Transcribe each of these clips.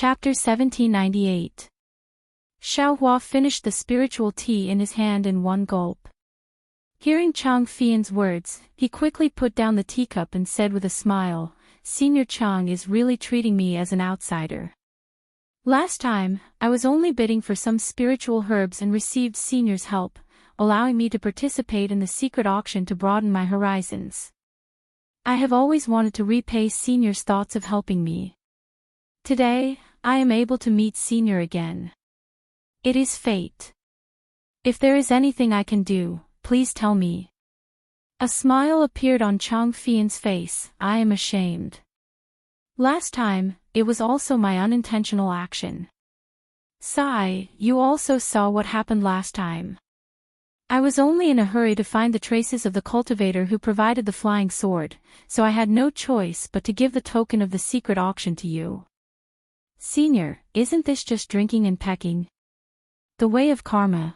Chapter 1798. Xiaohua finished the spiritual tea in his hand in one gulp. Hearing Chang Fian's words, he quickly put down the teacup and said with a smile, "Senior Chang is really treating me as an outsider. Last time, I was only bidding for some spiritual herbs and received Senior's help, allowing me to participate in the secret auction to broaden my horizons. I have always wanted to repay Senior's thoughts of helping me. Today, I am able to meet Senior again. It is fate. If there is anything I can do, please tell me." A smile appeared on Chang Fian's face. "I am ashamed. Last time, it was also my unintentional action. Sigh, you also saw what happened last time. I was only in a hurry to find the traces of the cultivator who provided the flying sword, so I had no choice but to give the token of the secret auction to you. Senior, isn't this just drinking and pecking? The way of karma?"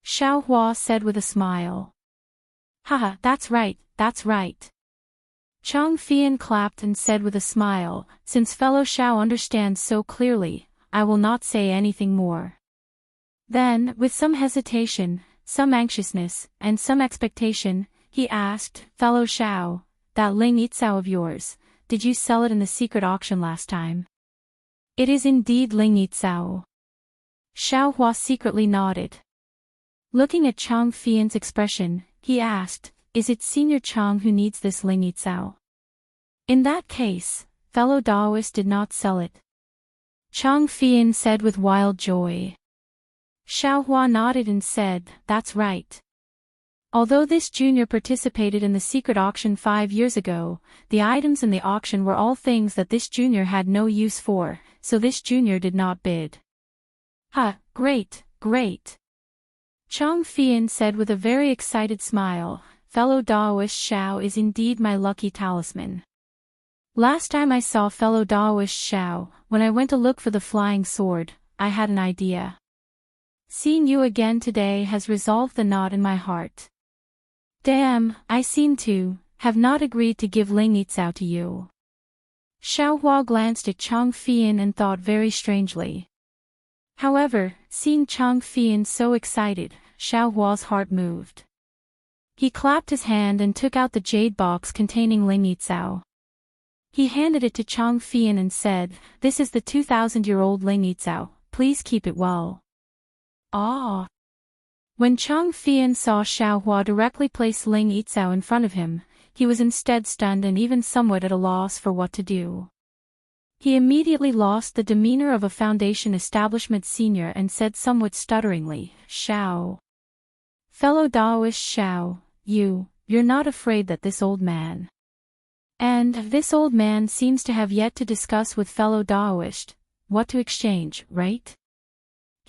Xiaohua said with a smile. "Haha, that's right, that's right." Chang Fian clapped and said with a smile, "Since fellow Xiao understands so clearly, I will not say anything more." Then, with some hesitation, some anxiousness, and some expectation, he asked, "Fellow Xiao, that Ling Yicao of yours, did you sell it in the secret auction last time?" "It is indeed Ling Yicao." Xiaohua secretly nodded. Looking at Chang Fian's expression, he asked, "Is it Senior Chang who needs this Ling Yicao?" "In that case, fellow Daoist did not sell it," Chang Fian said with wild joy. Xiaohua nodded and said, "That's right. Although this junior participated in the secret auction 5 years ago, the items in the auction were all things that this junior had no use for, so this junior did not bid." Great, great." Chang Fian said with a very excited smile, "Fellow Daoist Xiao is indeed my lucky talisman. Last time I saw fellow Daoist Xiao, when I went to look for the flying sword, I had an idea. Seeing you again today has resolved the knot in my heart. Damn, I seem to have not agreed to give Ling Yicao to you." Xiaohua glanced at Chang Fian and thought very strangely. However, seeing Chang Fian so excited, Xiaohua's heart moved. He clapped his hand and took out the jade box containing Ling Yicao. He handed it to Chang Fian and said, "This is the 2,000-year-old Ling Yicao, please keep it well." Ah! When Chang Fian saw Xiaohua directly place Ling Yicao in front of him, he was instead stunned and even somewhat at a loss for what to do. He immediately lost the demeanor of a foundation establishment senior and said somewhat stutteringly, "Xiao. Fellow Daoist Xiao, you're not afraid that this old man. And this old man seems to have yet to discuss with fellow Daoist what to exchange, right?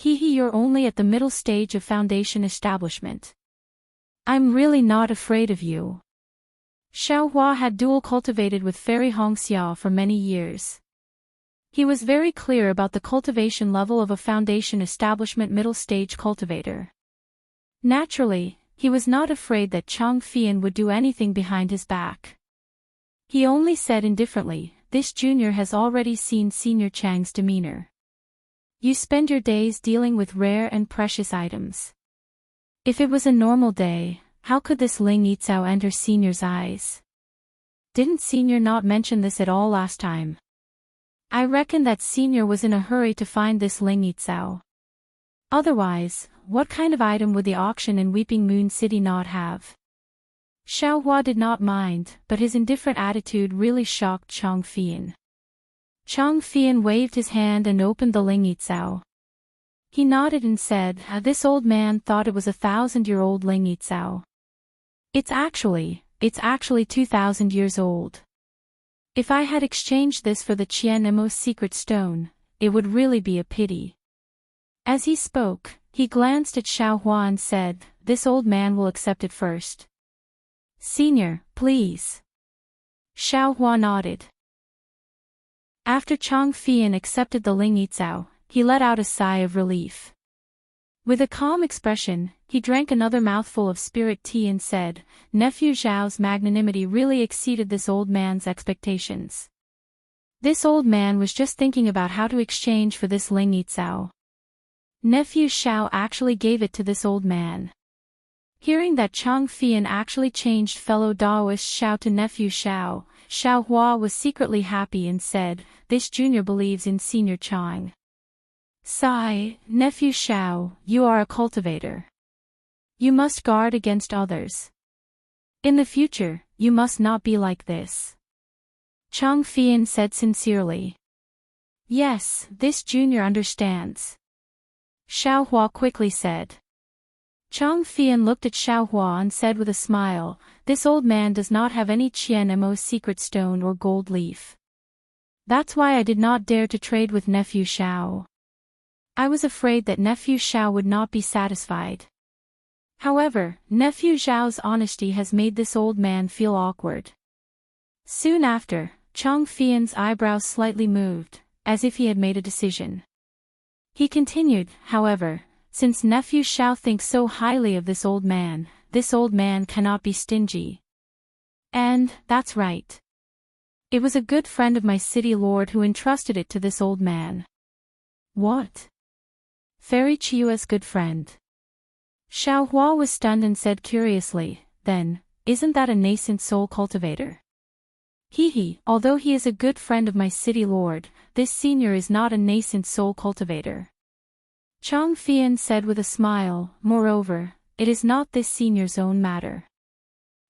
You're only at the middle stage of foundation establishment. I'm really not afraid of you." Xiaohua had dual cultivated with Fairy Hongxia for many years. He was very clear about the cultivation level of a foundation establishment middle stage cultivator. Naturally, he was not afraid that Chang Fian would do anything behind his back. He only said indifferently, "This junior has already seen Senior Chang's demeanor. You spend your days dealing with rare and precious items. If it was a normal day, how could this Ling Yicao enter Senior's eyes? Didn't Senior not mention this at all last time? I reckon that Senior was in a hurry to find this Ling Yicao. Otherwise, what kind of item would the auction in Weeping Moon City not have?" Xiaohua did not mind, but his indifferent attitude really shocked Chang Fian. Chang Fian waved his hand and opened the Ling Yicao. He nodded and said, "This old man thought it was 1,000-year-old Ling Yicao. It's actually 2,000 years old. If I had exchanged this for the Qian Immerse secret stone, it would really be a pity." As he spoke, he glanced at Xiaohua and said, "This old man will accept it first." "Senior, please." Xiaohua nodded. After Chang Fian accepted the Ling Yicao, he let out a sigh of relief. With a calm expression, he drank another mouthful of spirit tea and said, "Nephew Zhao's magnanimity really exceeded this old man's expectations. This old man was just thinking about how to exchange for this Ling Yizao. Nephew Xiao actually gave it to this old man. Hearing that Chang Fian actually changed fellow Daoist Xiao to nephew Xiao, Xiao Hua was secretly happy and said, "This junior believes in Senior Chang." Sigh, nephew Xiao, you are a cultivator. You must guard against others. In the future, you must not be like this. Chang Fian said sincerely. Yes, this junior understands. Xiao Hua quickly said. Chang Fian looked at Xiao Hua and said with a smile, "This old man does not have any Qian Mo secret stone or gold leaf. That's why I did not dare to trade with nephew Xiao. I was afraid that nephew Xiao would not be satisfied." However, nephew Xiao's honesty has made this old man feel awkward. Soon after, Chang Fian's eyebrows slightly moved, as if he had made a decision. He continued, however, "Since nephew Xiao thinks so highly of this old man cannot be stingy. And, that's right. It was a good friend of my city lord who entrusted it to this old man." What? Fairy Chiu's good friend? Xiao Hua was stunned and said curiously, "Then, isn't that a nascent soul cultivator?" Although he is a good friend of my city lord, this senior is not a nascent soul cultivator. Chang Fian said with a smile, "Moreover, it is not this senior's own matter.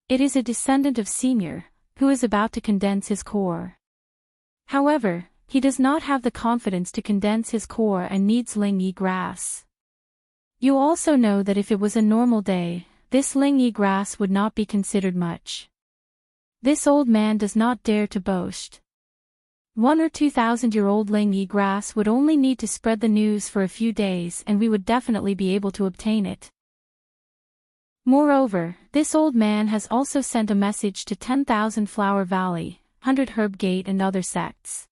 It is a descendant of senior, who is about to condense his core. However, he does not have the confidence to condense his core and needs Ling Yi grass. You also know that if it was a normal day, this Ling Yi grass would not be considered much. This old man does not dare to boast. 1 or 2,000-year-old Ling Yi grass would only need to spread the news for a few days and we would definitely be able to obtain it. Moreover, this old man has also sent a message to 10,000 Flower Valley, 100 Herb Gate and other sects.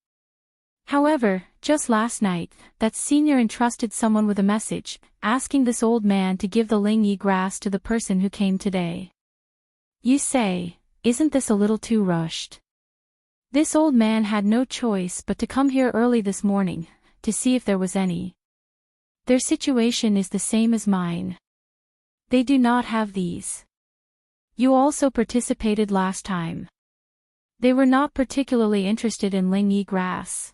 However, just last night, that senior entrusted someone with a message, asking this old man to give the Ling Yi grass to the person who came today. You say, isn't this a little too rushed? This old man had no choice but to come here early this morning, to see if there was any. Their situation is the same as mine. They do not have these. You also participated last time. They were not particularly interested in Ling Yi grass.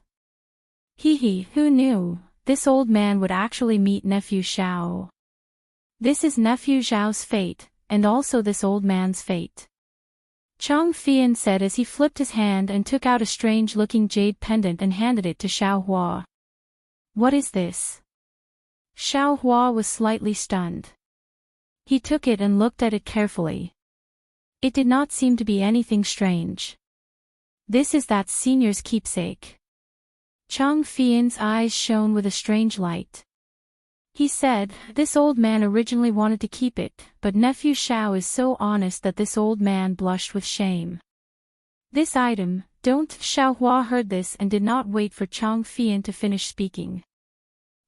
Who knew, this old man would actually meet nephew Xiao. This is nephew Xiao's fate, and also this old man's fate. Chang Fian said as he flipped his hand and took out a strange-looking jade pendant and handed it to Xiao Hua. What is this? Xiao Hua was slightly stunned. He took it and looked at it carefully. It did not seem to be anything strange. This is that senior's keepsake. Chang Fian's eyes shone with a strange light. He said, this old man originally wanted to keep it, but nephew Xiao is so honest that this old man blushed with shame. This item, don't. Xiao Hua heard this and did not wait for Chang Fian to finish speaking.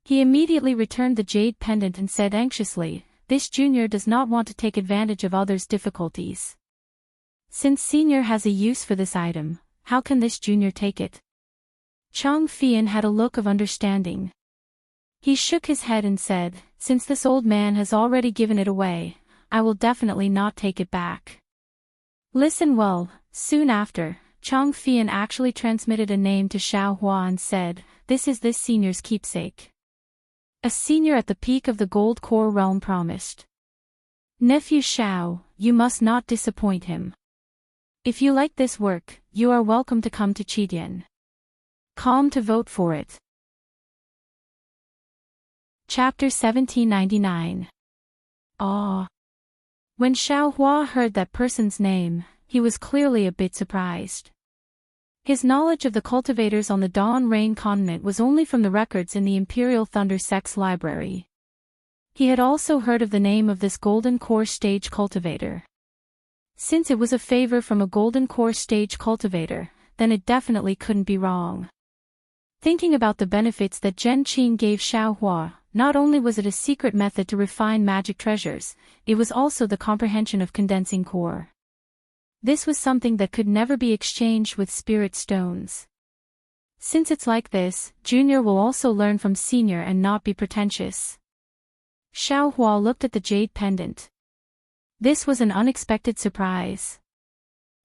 He immediately returned the jade pendant and said anxiously, this junior does not want to take advantage of others' difficulties. Since senior has a use for this item, how can this junior take it? Chang Fian had a look of understanding. He shook his head and said, since this old man has already given it away, I will definitely not take it back. Listen well. Soon after, Chang Fian actually transmitted a name to Xiao Hua and said, this is this senior's keepsake. A senior at the peak of the Gold Core realm promised. Nephew Xiao, you must not disappoint him. If you like this work, you are welcome to come to Qidian. Come to vote for it. Chapter 1799. Awe. When Xiao Hua heard that person's name, he was clearly a bit surprised. His knowledge of the cultivators on the Dawn Rain continent was only from the records in the Imperial Thunder Sect's library. He had also heard of the name of this Golden Core Stage cultivator. Since it was a favor from a Golden Core Stage cultivator, then it definitely couldn't be wrong. Thinking about the benefits that Zhen Qing gave Xiao Hua, not only was it a secret method to refine magic treasures, it was also the comprehension of condensing core. This was something that could never be exchanged with spirit stones. Since it's like this, Junior will also learn from Senior and not be pretentious. Xiaohua looked at the jade pendant. This was an unexpected surprise.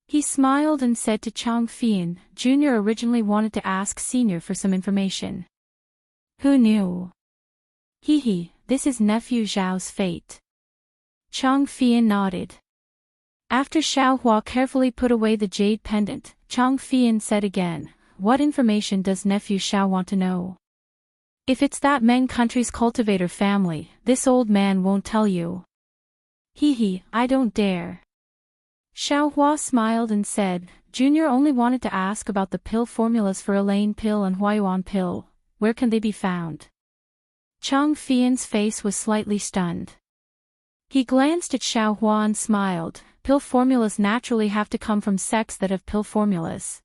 He smiled and said to Chang Fian, Junior originally wanted to ask Senior for some information. Who knew? Hee, this is nephew Zhao's fate. Chang Fian nodded. After Xiaohua carefully put away the jade pendant, Chang Fian said again, what information does nephew Xiao want to know? If it's that Meng country's cultivator family, this old man won't tell you. Hee, I don't dare. Xiaohua smiled and said, Junior only wanted to ask about the pill formulas for Elaine pill and Huayuan pill. Where can they be found? Chang Fian's face was slightly stunned. He glanced at Xiaohua and smiled. Pill formulas naturally have to come from sects that have pill formulas.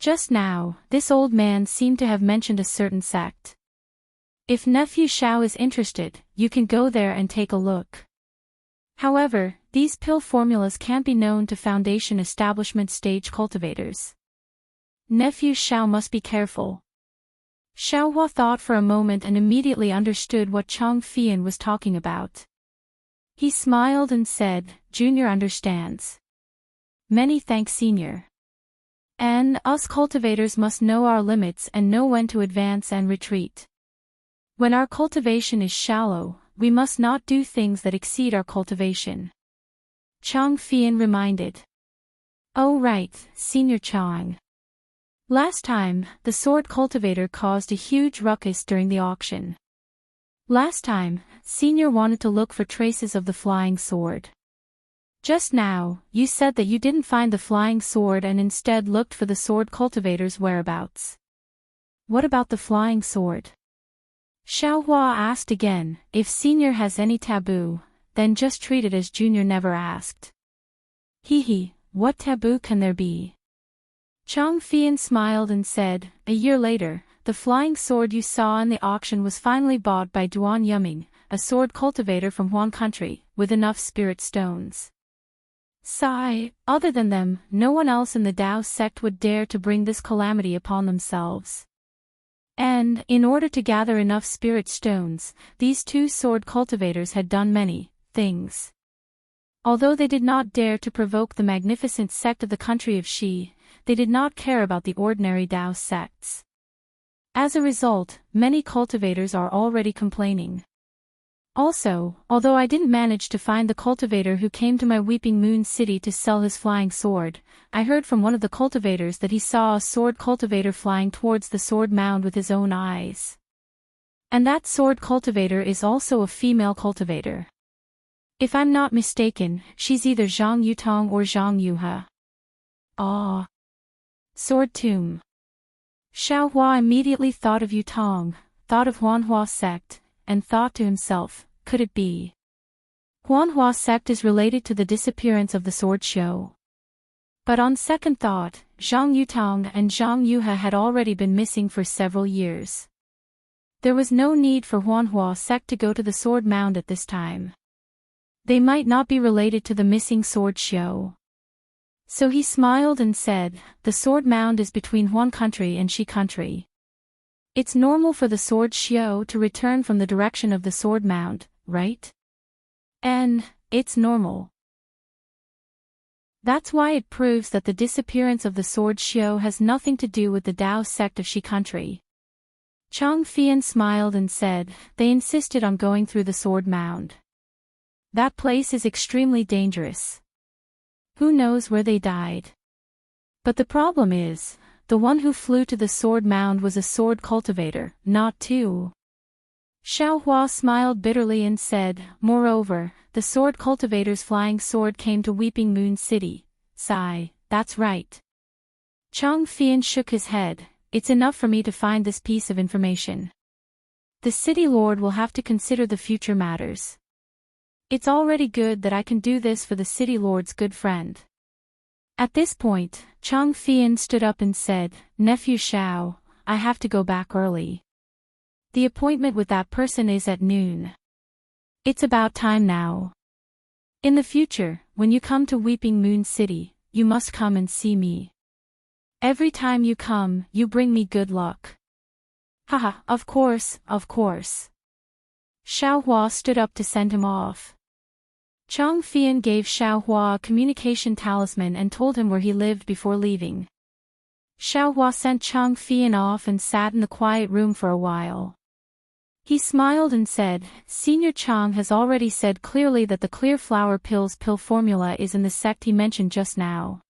Just now, this old man seemed to have mentioned a certain sect. If nephew Xiao is interested, you can go there and take a look. However, these pill formulas can't be known to Foundation establishment stage cultivators. Nephew Xiao must be careful. Xiaohua thought for a moment and immediately understood what Chang Fian was talking about. He smiled and said, Junior understands. Many thanks Senior. And us cultivators must know our limits and know when to advance and retreat. When our cultivation is shallow, we must not do things that exceed our cultivation. Chang Fian reminded. Oh right, Senior Chang. Last time, the sword cultivator caused a huge ruckus during the auction. Last time, Senior wanted to look for traces of the flying sword. Just now, you said that you didn't find the flying sword and instead looked for the sword cultivator's whereabouts. What about the flying sword? Xiaohua asked again, if Senior has any taboo, then just treat it as Junior never asked. Hee, what taboo can there be? Chang Fian smiled and said, a year later, the flying sword you saw in the auction was finally bought by Duan Yuming, a sword cultivator from Huan country, with enough spirit stones. Sigh, other than them, no one else in the Dao sect would dare to bring this calamity upon themselves. And, in order to gather enough spirit stones, these two sword cultivators had done many things. Although they did not dare to provoke the magnificent sect of the country of Shi, they did not care about the ordinary Dao sects. As a result, many cultivators are already complaining. Also, although I didn't manage to find the cultivator who came to my Weeping Moon City to sell his flying sword, I heard from one of the cultivators that he saw a sword cultivator flying towards the sword mound with his own eyes. And that sword cultivator is also a female cultivator. If I'm not mistaken, she's either Zhang Yutong or Zhang Yuhe. Ah. Sword tomb. Xiaohua immediately thought of Yutong, thought of Huanhua sect, and thought to himself, could it be? Huanhua sect is related to the disappearance of the sword show. But on second thought, Zhang Yutong and Zhang Yuhe had already been missing for several years. There was no need for Huanhua sect to go to the sword mound at this time. They might not be related to the missing sword show. So he smiled and said, the sword mound is between Huan country and Shi country. It's normal for the sword xiao to return from the direction of the sword mound, right? And, it's normal. That's why it proves that the disappearance of the sword xiao has nothing to do with the Dao sect of Shi country. Chang Fian smiled and said, they insisted on going through the sword mound. That place is extremely dangerous. Who knows where they died? But the problem is, the one who flew to the sword mound was a sword cultivator, not two. Xiaohua smiled bitterly and said, moreover, the sword cultivator's flying sword came to Weeping Moon City. Sigh, that's right. Chang Fian shook his head, it's enough for me to find this piece of information. The city lord will have to consider the future matters. It's already good that I can do this for the city lord's good friend. At this point, Chang Fian stood up and said, Nephew Xiao, I have to go back early. The appointment with that person is at noon. It's about time now. In the future, when you come to Weeping Moon City, you must come and see me. Every time you come, you bring me good luck. Haha, of course, of course. Xiaohua stood up to send him off. Chang Fian gave Xiaohua a communication talisman and told him where he lived before leaving. Xiaohua sent Chang Fian off and sat in the quiet room for a while. He smiled and said, Senior Chang has already said clearly that the clear flower pills pill formula is in the sect he mentioned just now.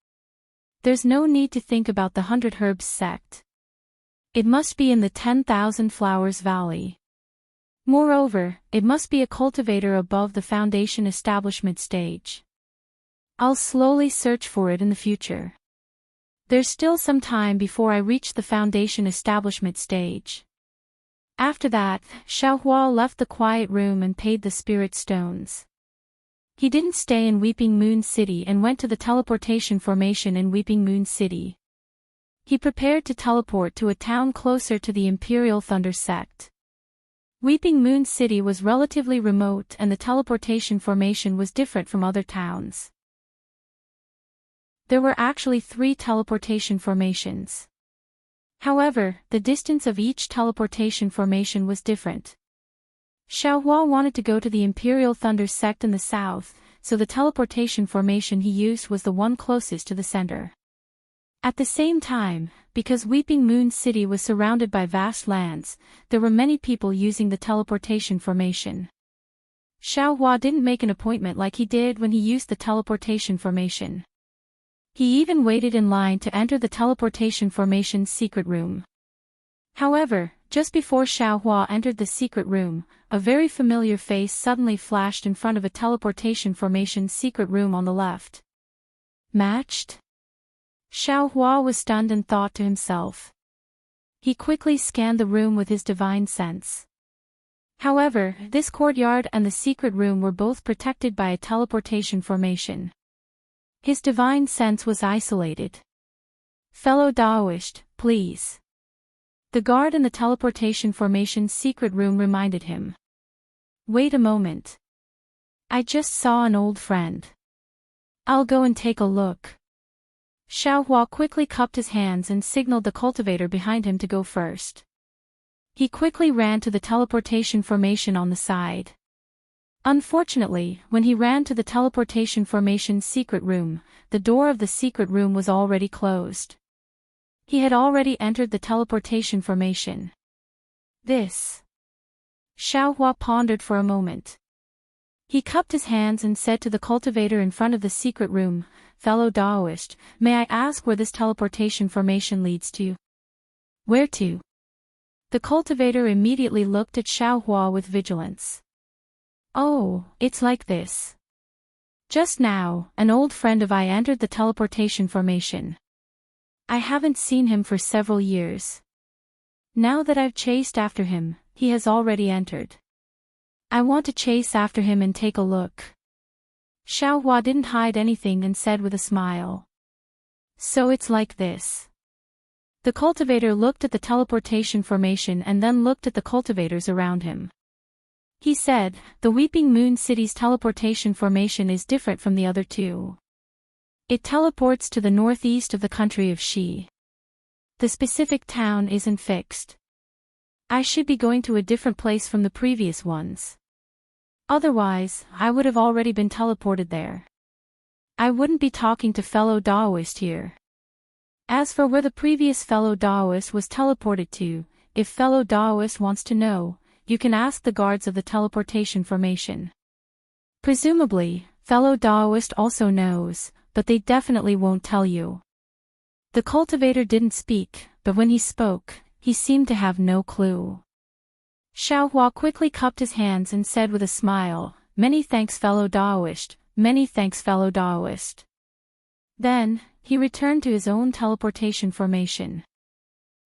There's no need to think about the 100 Herbs sect. It must be in the 10,000 Flowers Valley. Moreover, it must be a cultivator above the foundation establishment stage. I'll slowly search for it in the future. There's still some time before I reach the foundation establishment stage. After that, Xiaohua left the quiet room and paid the spirit stones. He didn't stay in Weeping Moon City and went to the teleportation formation in Weeping Moon City. He prepared to teleport to a town closer to the Imperial Thunder sect. Weeping Moon City was relatively remote and the teleportation formation was different from other towns. There were actually 3 teleportation formations. However, the distance of each teleportation formation was different. Xiaohua wanted to go to the Imperial Thunder sect in the south, so the teleportation formation he used was the one closest to the center. At the same time, because Weeping Moon City was surrounded by vast lands, there were many people using the teleportation formation. Xiaohua didn't make an appointment like he did when he used the teleportation formation. He even waited in line to enter the teleportation formation's secret room. However, just before Xiaohua entered the secret room, a very familiar face suddenly flashed in front of a teleportation formation's secret room on the left. Matched? Xiaohua was stunned and thought to himself. He quickly scanned the room with his divine sense. However, this courtyard and the secret room were both protected by a teleportation formation. His divine sense was isolated. Fellow Daoist, please. The guard in the teleportation formation's secret room reminded him. Wait a moment. I just saw an old friend. I'll go and take a look. Xiaohua quickly cupped his hands and signaled the cultivator behind him to go first. He quickly ran to the teleportation formation on the side. Unfortunately, when he ran to the teleportation formation's secret room, the door of the secret room was already closed. He had already entered the teleportation formation. This. Xiaohua pondered for a moment. He cupped his hands and said to the cultivator in front of the secret room, Fellow Daoist, may I ask where this teleportation formation leads to? Where to? The cultivator immediately looked at Xiaohua with vigilance. Oh, it's like this. Just now, an old friend of I entered the teleportation formation. I haven't seen him for several years. Now that I've chased after him, he has already entered. I want to chase after him and take a look. Xiaohua didn't hide anything and said with a smile. So it's like this. The cultivator looked at the teleportation formation and then looked at the cultivators around him. He said, the Weeping Moon City's teleportation formation is different from the other two. It teleports to the northeast of the country of Xi. The specific town isn't fixed. I should be going to a different place from the previous ones. Otherwise, I would have already been teleported there. I wouldn't be talking to fellow Daoist here. As for where the previous fellow Daoist was teleported to, if fellow Daoist wants to know, you can ask the guards of the teleportation formation. Presumably, fellow Daoist also knows, but they definitely won't tell you. The cultivator didn't speak, but when he spoke, he seemed to have no clue. Xiaohua quickly cupped his hands and said with a smile, Many thanks fellow Daoist, many thanks fellow Daoist. Then, he returned to his own teleportation formation.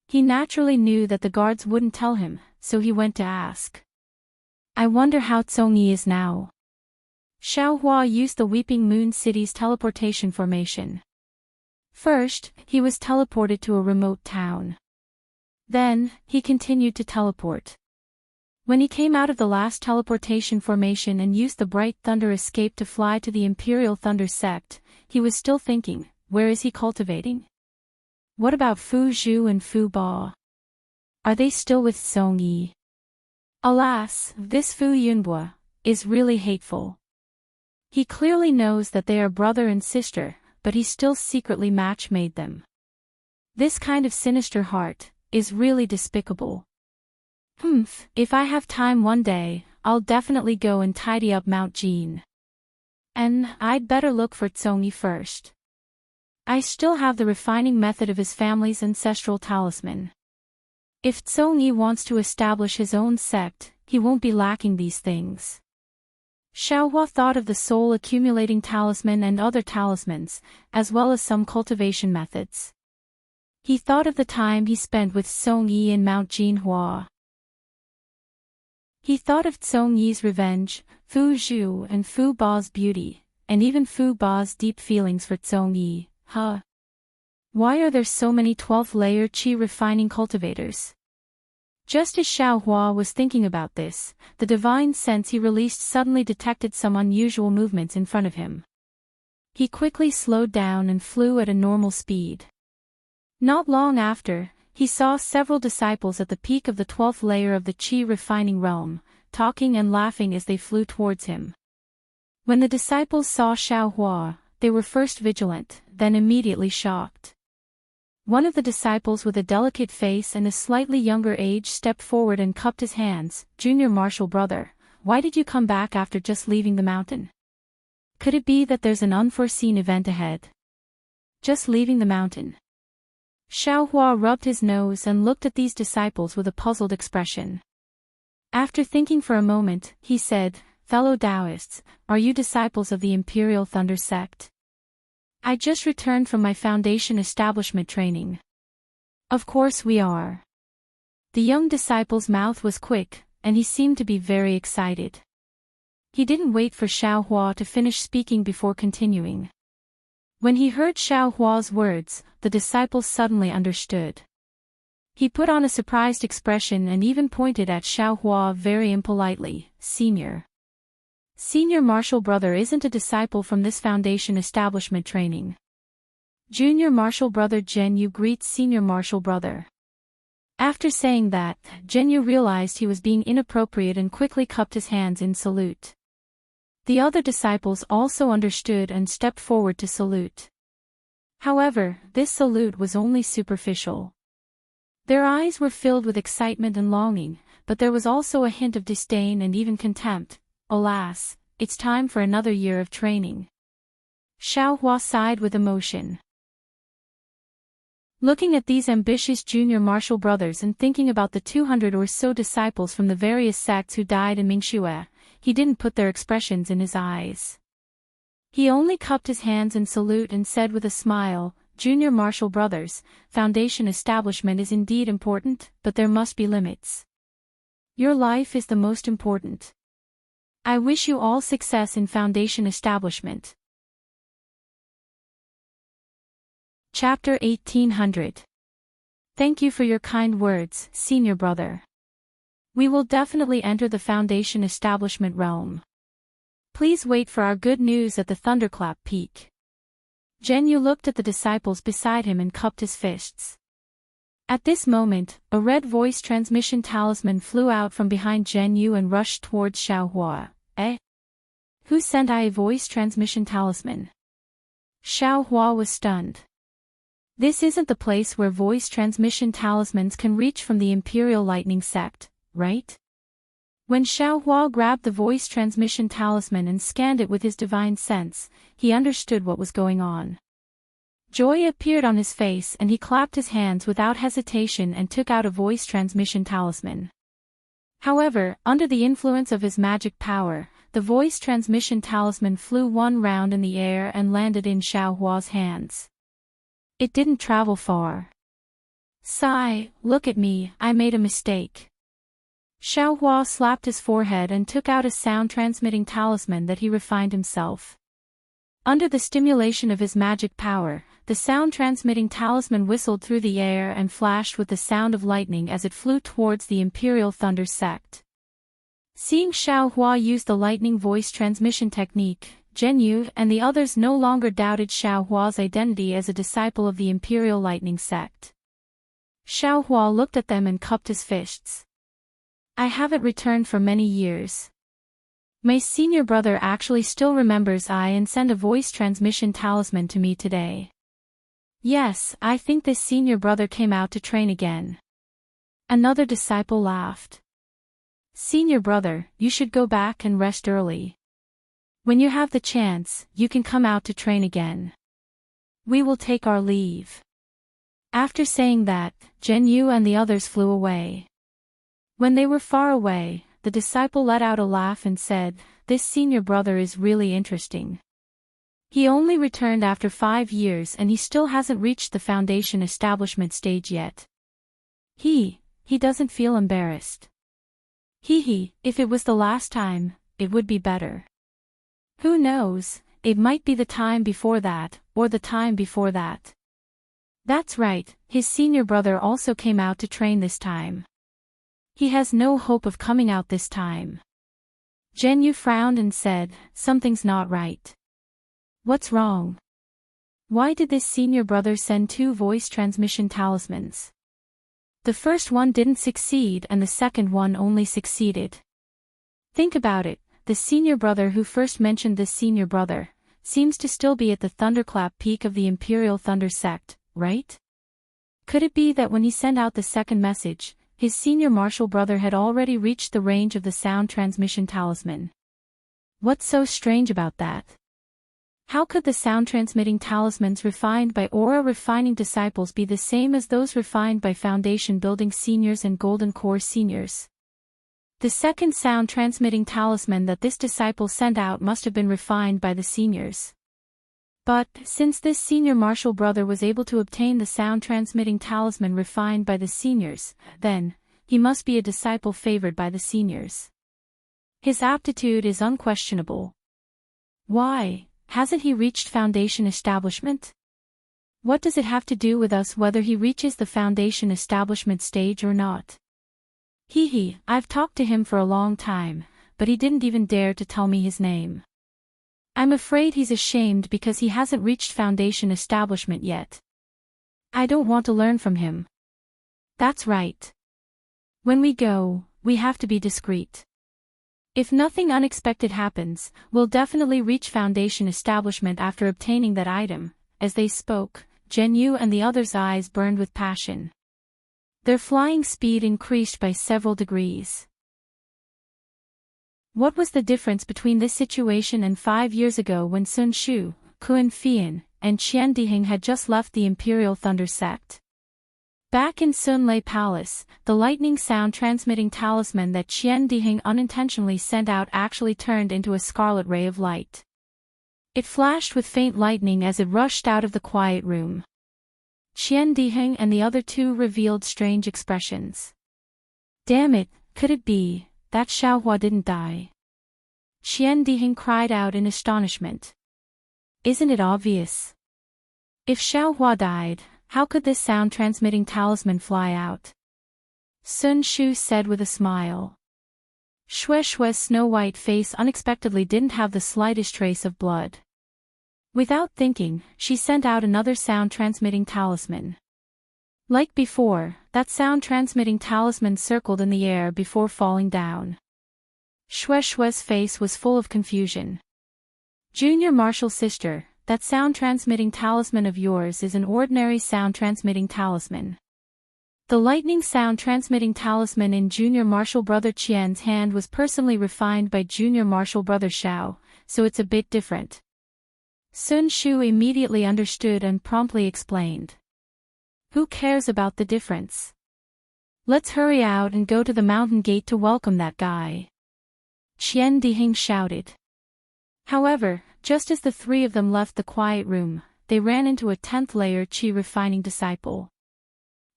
He naturally knew that the guards wouldn't tell him, so he went to ask. I wonder how Tsongyi is now. Xiaohua used the Weeping Moon City's teleportation formation. First, he was teleported to a remote town. Then, he continued to teleport. When he came out of the last teleportation formation and used the Bright Thunder escape to fly to the Imperial Thunder sect, he was still thinking, where is he cultivating? What about Fu Zhu and Fu Ba? Are they still with Song Yi? Alas, this Fu Yunbua is really hateful. He clearly knows that they are brother and sister, but he still secretly match-made them. This kind of sinister heart is really despicable. If I have time one day, I'll definitely go and tidy up Mount Jin. And I'd better look for Tsongi first. I still have the refining method of his family's ancestral talisman. If Tsongi wants to establish his own sect, he won't be lacking these things. Xiaohua thought of the soul accumulating talisman and other talismans, as well as some cultivation methods. He thought of the time he spent with Song Yi in Mount Jinhua. He thought of Song Yi's revenge, Fu Zhu and Fu Ba's beauty, and even Fu Ba's deep feelings for Song Yi. Why are there so many 12th-layer qi refining cultivators? Just as Xiaohua was thinking about this, the divine sense he released suddenly detected some unusual movements in front of him. He quickly slowed down and flew at a normal speed. Not long after, he saw several disciples at the peak of the 12th layer of the qi refining realm, talking and laughing as they flew towards him. When the disciples saw Xiaohua, they were first vigilant, then immediately shocked. One of the disciples with a delicate face and a slightly younger age stepped forward and cupped his hands. "Junior martial brother, why did you come back after just leaving the mountain? Could it be that there's an unforeseen event ahead?" "Just leaving the mountain." Xiaohua rubbed his nose and looked at these disciples with a puzzled expression. After thinking for a moment, he said, "Fellow Taoists, are you disciples of the Imperial Thunder Sect?" "I just returned from my foundation establishment training." "Of course we are." The young disciple's mouth was quick, and he seemed to be very excited. He didn't wait for Xiaohua to finish speaking before continuing. When he heard Xiaohua's words, the disciple suddenly understood. He put on a surprised expression and even pointed at Xiaohua very impolitely. Senior martial brother isn't a disciple from this foundation establishment training." Junior martial brother Zhenyu greets senior martial brother. After saying that, Zhenyu realized he was being inappropriate and quickly cupped his hands in salute. The other disciples also understood and stepped forward to salute. However, this salute was only superficial. Their eyes were filled with excitement and longing, but there was also a hint of disdain and even contempt. "Alas, it's time for another year of training." Xiaohua sighed with emotion. Looking at these ambitious junior martial brothers and thinking about the 200 or so disciples from the various sects who died in Mingxue, he didn't put their expressions in his eyes. He only cupped his hands in salute and said with a smile, "Junior martial brothers, foundation establishment is indeed important, but there must be limits. Your life is the most important. I wish you all success in foundation establishment." Chapter 1800. Thank you for your kind words, senior brother. We will definitely enter the foundation establishment realm. Please wait for our good news at the Thunderclap Peak. Zhenyu looked at the disciples beside him and cupped his fists. At this moment, a red voice transmission talisman flew out from behind Zhenyu and rushed towards Xiaohua. "Eh? Who sent I a voice transmission talisman?" Xiaohua was stunned. This isn't the place where voice transmission talismans can reach from the Imperial Lightning Sect, right? When Xiaohua grabbed the voice transmission talisman and scanned it with his divine sense, he understood what was going on. Joy appeared on his face and he clapped his hands without hesitation and took out a voice transmission talisman. However, under the influence of his magic power, the voice transmission talisman flew one round in the air and landed in Xiaohua's hands. It didn't travel far. "Sigh, look at me, I made a mistake." Xiaohua slapped his forehead and took out a sound-transmitting talisman that he refined himself. Under the stimulation of his magic power, the sound-transmitting talisman whistled through the air and flashed with the sound of lightning as it flew towards the Imperial Thunder Sect. Seeing Xiaohua use the lightning voice transmission technique, Zhen Yu and the others no longer doubted Xiao Hua's identity as a disciple of the Imperial Lightning Sect. Xiao Hua looked at them and cupped his fists. I haven't returned for many years. My senior brother actually still remembers and sent a voice transmission talisman to me today. Yes, I think this senior brother came out to train again. Another disciple laughed. Senior brother, you should go back and rest early. When you have the chance, you can come out to train again. We will take our leave. After saying that, Zhen Yu and the others flew away. When they were far away, the disciple let out a laugh and said, This senior brother is really interesting. He only returned after 5 years and he still hasn't reached the foundation establishment stage yet. He doesn't feel embarrassed. If it was the last time, it would be better. Who knows, it might be the time before that, or the time before that. That's right, his senior brother also came out to train this time. He has no hope of coming out this time. Zhen Yu frowned and said, Something's not right. What's wrong? Why did this senior brother send 2 voice transmission talismans? The first one didn't succeed and the second one only succeeded. Think about it, the senior brother who first mentioned this senior brother, seems to still be at the thunderclap peak of the Imperial Thunder Sect, right? Could it be that when he sent out the second message, his senior martial brother had already reached the range of the sound transmission talisman? What's so strange about that? How could the sound-transmitting talismans refined by aura-refining disciples be the same as those refined by foundation-building seniors and golden core seniors? The second sound-transmitting talisman that this disciple sent out must have been refined by the seniors. But, since this senior martial brother was able to obtain the sound-transmitting talisman refined by the seniors, then, he must be a disciple favored by the seniors. His aptitude is unquestionable. Why? Hasn't he reached foundation establishment? What does it have to do with us whether he reaches the foundation establishment stage or not? I've talked to him for a long time, but he didn't even dare to tell me his name. I'm afraid he's ashamed because he hasn't reached foundation establishment yet. I don't want to learn from him. That's right. When we go, we have to be discreet. If nothing unexpected happens, we'll definitely reach foundation establishment after obtaining that item. As they spoke, Zhen Yu and the others' eyes burned with passion. Their flying speed increased by several degrees. What was the difference between this situation and 5 years ago when Sun Shu, Kun Fian, and Qian Diheng had just left the Imperial Thunder Sect? Back in Sun Lei Palace, the lightning sound transmitting talisman that Qian Diheng unintentionally sent out actually turned into a scarlet ray of light. It flashed with faint lightning as it rushed out of the quiet room. Qian Diheng and the other 2 revealed strange expressions. Damn it, could it be that Xiao Hua didn't die? Qian Diheng cried out in astonishment. Isn't it obvious? If Xiao Hua died, how could this sound-transmitting talisman fly out? Sun Shu said with a smile. Shue's snow-white face unexpectedly didn't have the slightest trace of blood. Without thinking, she sent out another sound-transmitting talisman. Like before, that sound-transmitting talisman circled in the air before falling down. Shue's face was full of confusion. Junior martial sister, that sound-transmitting talisman of yours is an ordinary sound-transmitting talisman. The lightning sound-transmitting talisman in Junior Martial Brother Qian's hand was personally refined by Junior Martial Brother Xiao, so it's a bit different. Sun Shu immediately understood and promptly explained. Who cares about the difference? Let's hurry out and go to the mountain gate to welcome that guy. Qian Diheng shouted. However, just as the 3 of them left the quiet room, they ran into a 10th layer Qi refining disciple.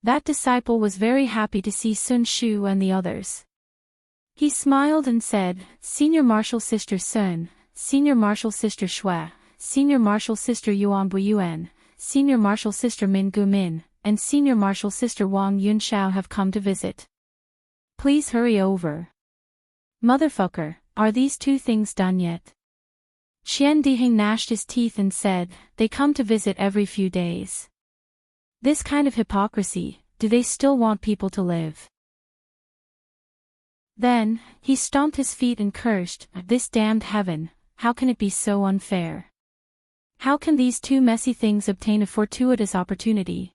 That disciple was very happy to see Sun Shu and the others. He smiled and said, Senior Martial Sister Sun, Senior Martial Sister Shui, Senior Martial Sister Yuan Bu Yuan, Senior Martial Sister Min Gu Min, and Senior Martial Sister Wang Yun Shao have come to visit. Please hurry over. Motherfucker, are these 2 things done yet? Qian Diheng gnashed his teeth and said, "They come to visit every few days. This kind of hypocrisy, do they still want people to live?" Then, he stomped his feet and cursed, "This damned heaven, how can it be so unfair? How can these two messy things obtain a fortuitous opportunity?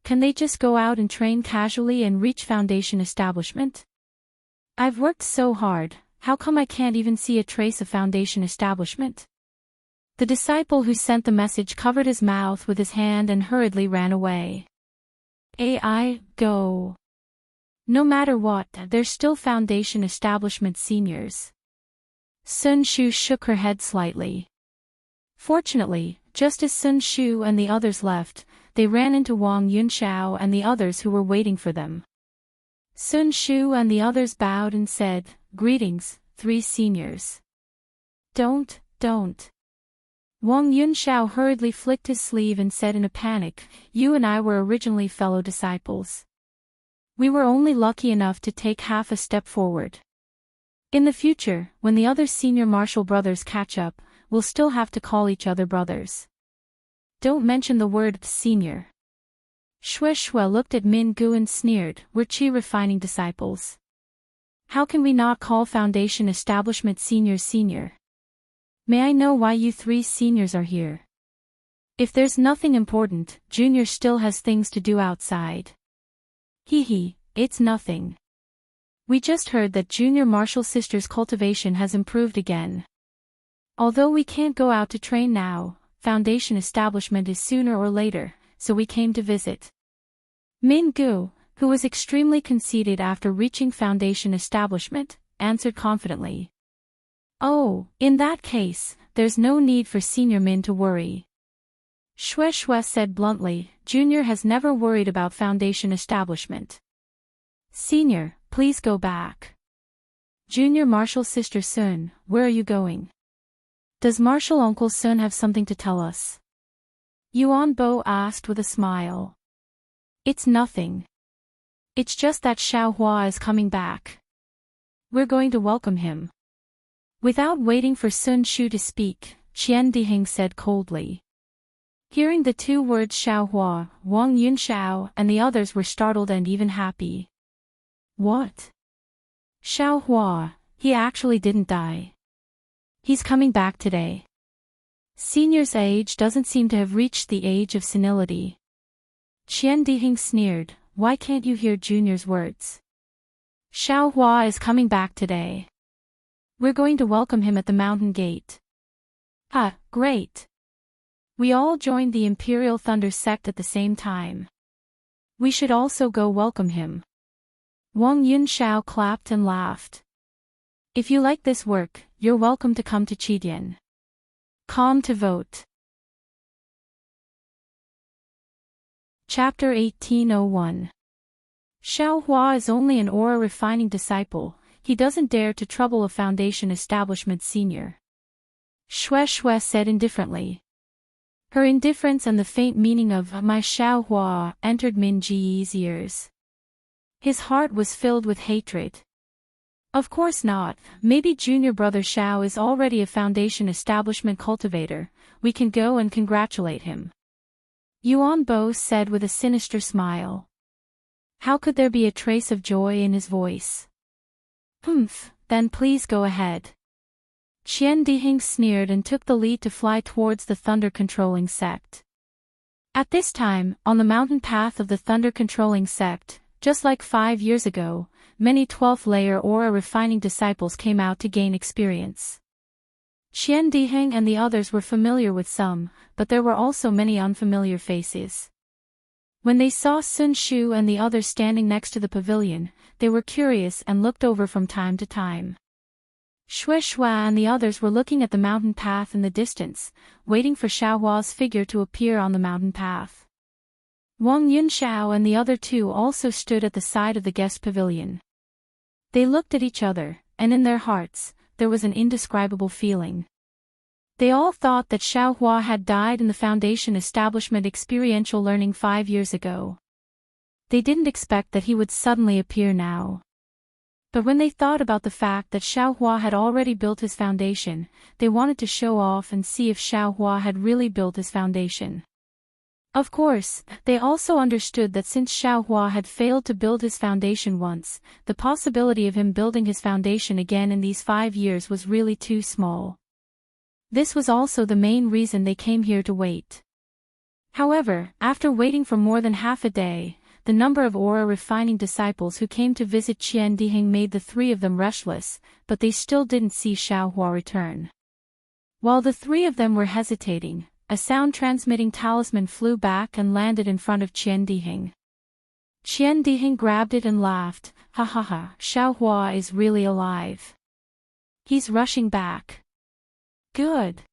Can they just go out and train casually and reach foundation establishment? I've worked so hard, how come I can't even see a trace of foundation establishment?" The disciple who sent the message covered his mouth with his hand and hurriedly ran away. "AI, go. No matter what, there's still foundation establishment seniors." Sun Shu shook her head slightly. Fortunately, just as Sun Shu and the others left, they ran into Wang Yunxiao and the others who were waiting for them. Sun Shu and the others bowed and said, "Greetings, three seniors." Don't. Wang Yunxiao hurriedly flicked his sleeve and said in a panic, "You and I were originally fellow disciples. We were only lucky enough to take half a step forward. In the future, when the other senior martial brothers catch up, we'll still have to call each other brothers. Don't mention the word senior." Shui looked at Min Gu and sneered, "We're Qi refining disciples. How can we not call foundation establishment senior? May I know why you three seniors are here? If there's nothing important, Junior still has things to do outside." "Hee, it's nothing. We just heard that Junior Martial Sisters' cultivation has improved again. Although we can't go out to train now, foundation establishment is sooner or later, so we came to visit." Min Gu, who was extremely conceited after reaching foundation establishment, answered confidently. "Oh, in that case, there's no need for Senior Min to worry." Shui said bluntly, "Junior has never worried about foundation establishment. Senior, please go back. Junior Martial Sister Sun, where are you going? Does Martial Uncle Sun have something to tell us?" Yuan Bo asked with a smile. "It's nothing. It's just that Xiaohua is coming back. We're going to welcome him." Without waiting for Sun Shu to speak, Qian Diheng said coldly. Hearing the two words Xiaohua, Wang Yunxiao and the others were startled and even happy. "What? Xiaohua, he actually didn't die. He's coming back today. Senior's age doesn't seem to have reached the age of senility." Qian Diheng sneered, "Why can't you hear Junior's words? Xiaohua is coming back today. We're going to welcome him at the mountain gate." "Ah, great. We all joined the Imperial Thunder sect at the same time. We should also go welcome him." Wang Yunxiao clapped and laughed. "If you like this work, you're welcome to come to Qidian. Come to vote." Chapter 1801. Xiaohua is only an aura refining disciple, he doesn't dare to trouble a foundation establishment senior. Shui said indifferently. Her indifference and the faint meaning of "my Xiaohua" entered Min Ji's ears. His heart was filled with hatred. Of course not, maybe junior brother Xiao is already a foundation establishment cultivator, we can go and congratulate him. Yuan Bo said with a sinister smile. How could there be a trace of joy in his voice? Then please go ahead. Qian Diheng sneered and took the lead to fly towards the thunder-controlling sect. At this time, on the mountain path of the thunder-controlling sect, just like 5 years ago, many 12th-layer aura refining disciples came out to gain experience. Qian Diheng and the others were familiar with some, but there were also many unfamiliar faces. When they saw Sun Shu and the others standing next to the pavilion, they were curious and looked over from time to time. Shui and the others were looking at the mountain path in the distance, waiting for Xiaohua's figure to appear on the mountain path. Wang Yunxiao and the other two also stood at the side of the guest pavilion. They looked at each other, and in their hearts, there was an indescribable feeling. They all thought that Xiaohua had died in the Foundation Establishment experiential learning 5 years ago. They didn't expect that he would suddenly appear now. But when they thought about the fact that Xiaohua had already built his foundation, they wanted to show off and see if Xiaohua had really built his foundation. Of course, they also understood that since Xiaohua had failed to build his foundation once, the possibility of him building his foundation again in these 5 years was really too small. This was also the main reason they came here to wait. However, after waiting for more than half a day, the number of aura refining disciples who came to visit Qian Diheng made the 3 of them restless, but they still didn't see Xiaohua return. While the 3 of them were hesitating, a sound-transmitting talisman flew back and landed in front of Qian Diheng. Qian Diheng grabbed it and laughed, "Ha ha ha, Xiaohua is really alive. He's rushing back. Good."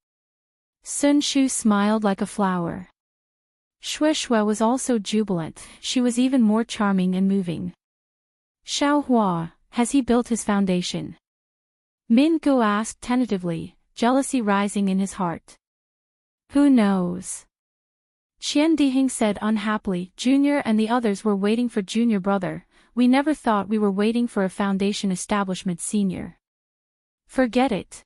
Sun Shu smiled like a flower. Shui Shui was also jubilant, she was even more charming and moving. "Xiaohua, has he built his foundation?" Min Gu asked tentatively, jealousy rising in his heart. "Who knows?" Qian Diheng said unhappily. "Junior and the others were waiting for junior brother, we never thought we were waiting for a foundation establishment senior." "Forget it."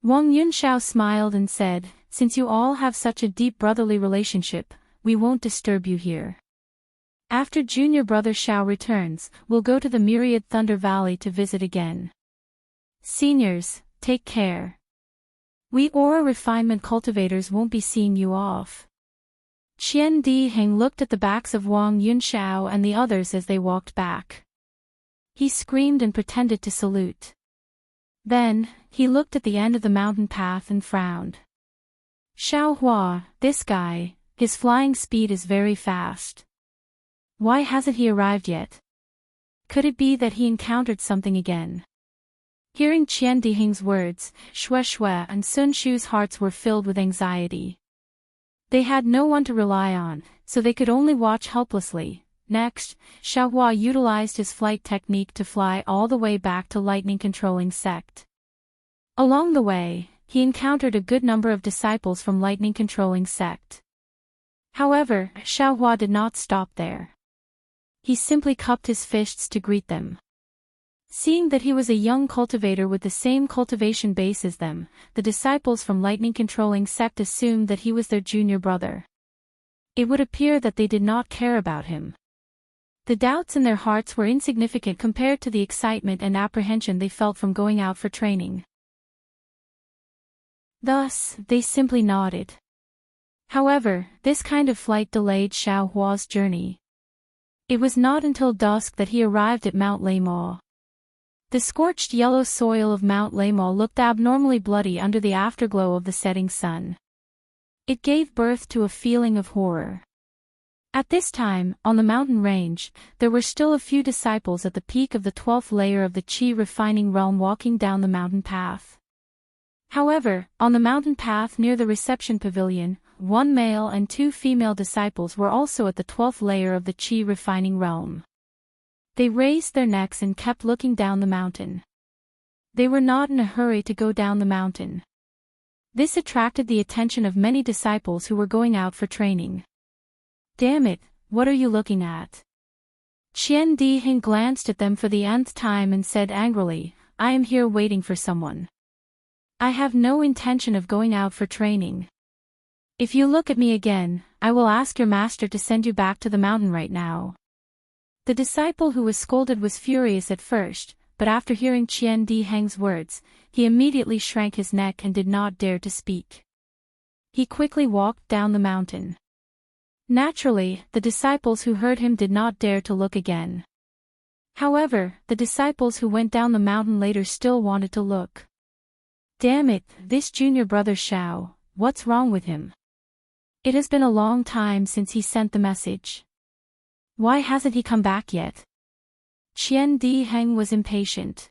Wang Yunxiao smiled and said, "Since you all have such a deep brotherly relationship, we won't disturb you here. After junior brother Xiao returns, we'll go to the Myriad Thunder Valley to visit again. Seniors, take care. We aura refinement cultivators won't be seeing you off." Qian Diheng looked at the backs of Wang Yunxiao and the others as they walked back. He screamed and pretended to salute. Then, he looked at the end of the mountain path and frowned. "Xiaohua, this guy, his flying speed is very fast. Why hasn't he arrived yet? Could it be that he encountered something again?" Hearing Qian Diheng's words, Shui Shui and Sun Shu's hearts were filled with anxiety. They had no one to rely on, so they could only watch helplessly. Next, Xiaohua utilized his flight technique to fly all the way back to Lightning Controlling Sect. Along the way, he encountered a good number of disciples from Lightning Controlling Sect. However, Xiaohua did not stop there. He simply cupped his fists to greet them. Seeing that he was a young cultivator with the same cultivation base as them, the disciples from Lightning Controlling Sect assumed that he was their junior brother. It would appear that they did not care about him. The doubts in their hearts were insignificant compared to the excitement and apprehension they felt from going out for training. Thus, they simply nodded. However, this kind of flight delayed Xiaohua's journey. It was not until dusk that he arrived at Mount Leymau. The scorched yellow soil of Mount Leymau looked abnormally bloody under the afterglow of the setting sun. It gave birth to a feeling of horror. At this time, on the mountain range, there were still a few disciples at the peak of the 12th layer of the Qi refining realm walking down the mountain path. However, on the mountain path near the reception pavilion, 1 male and 2 female disciples were also at the 12th layer of the Qi refining realm. They raised their necks and kept looking down the mountain. They were not in a hurry to go down the mountain. This attracted the attention of many disciples who were going out for training. "Damn it, what are you looking at?" Qian Diheng glanced at them for the nth time and said angrily, "I am here waiting for someone. I have no intention of going out for training. If you look at me again, I will ask your master to send you back to the mountain right now." The disciple who was scolded was furious at first, but after hearing Qian Diheng's words, he immediately shrank his neck and did not dare to speak. He quickly walked down the mountain. Naturally, the disciples who heard him did not dare to look again. However, the disciples who went down the mountain later still wanted to look. "Damn it, this junior brother Xiao, what's wrong with him? It has been a long time since he sent the message. Why hasn't he come back yet?" Qian Diheng was impatient.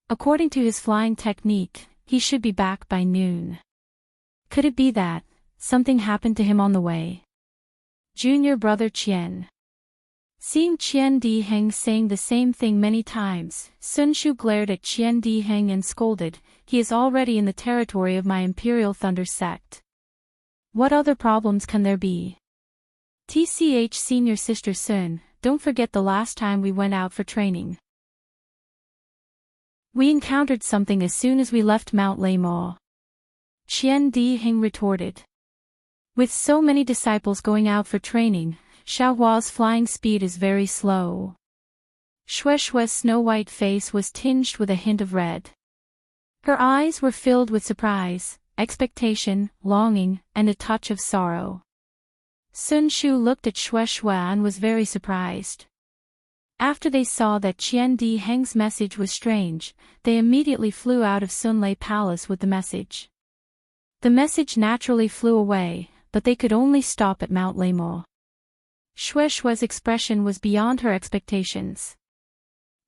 According to his flying technique, he should be back by noon. Could it be that something happened to him on the way? Junior brother Qian. Seeing Qian Diheng saying the same thing many times, Sun Shu glared at Qian Diheng and scolded, "He is already in the territory of my Imperial Thunder sect. What other problems can there be? TCH senior sister Sun, don't forget the last time we went out for training. We encountered something as soon as we left Mount Laymo. Qian Dihing retorted. With so many disciples going out for training, Xiaohua's flying speed is very slow. Shueishue's snow-white face was tinged with a hint of red. Her eyes were filled with surprise, expectation, longing, and a touch of sorrow. Sun Shu looked at Shueishue and was very surprised. After they saw that Qian Diheng's message was strange, they immediately flew out of Sunlei Palace with the message. The message naturally flew away, but they could only stop at Mount Laymo. Shueishue's expression was beyond her expectations.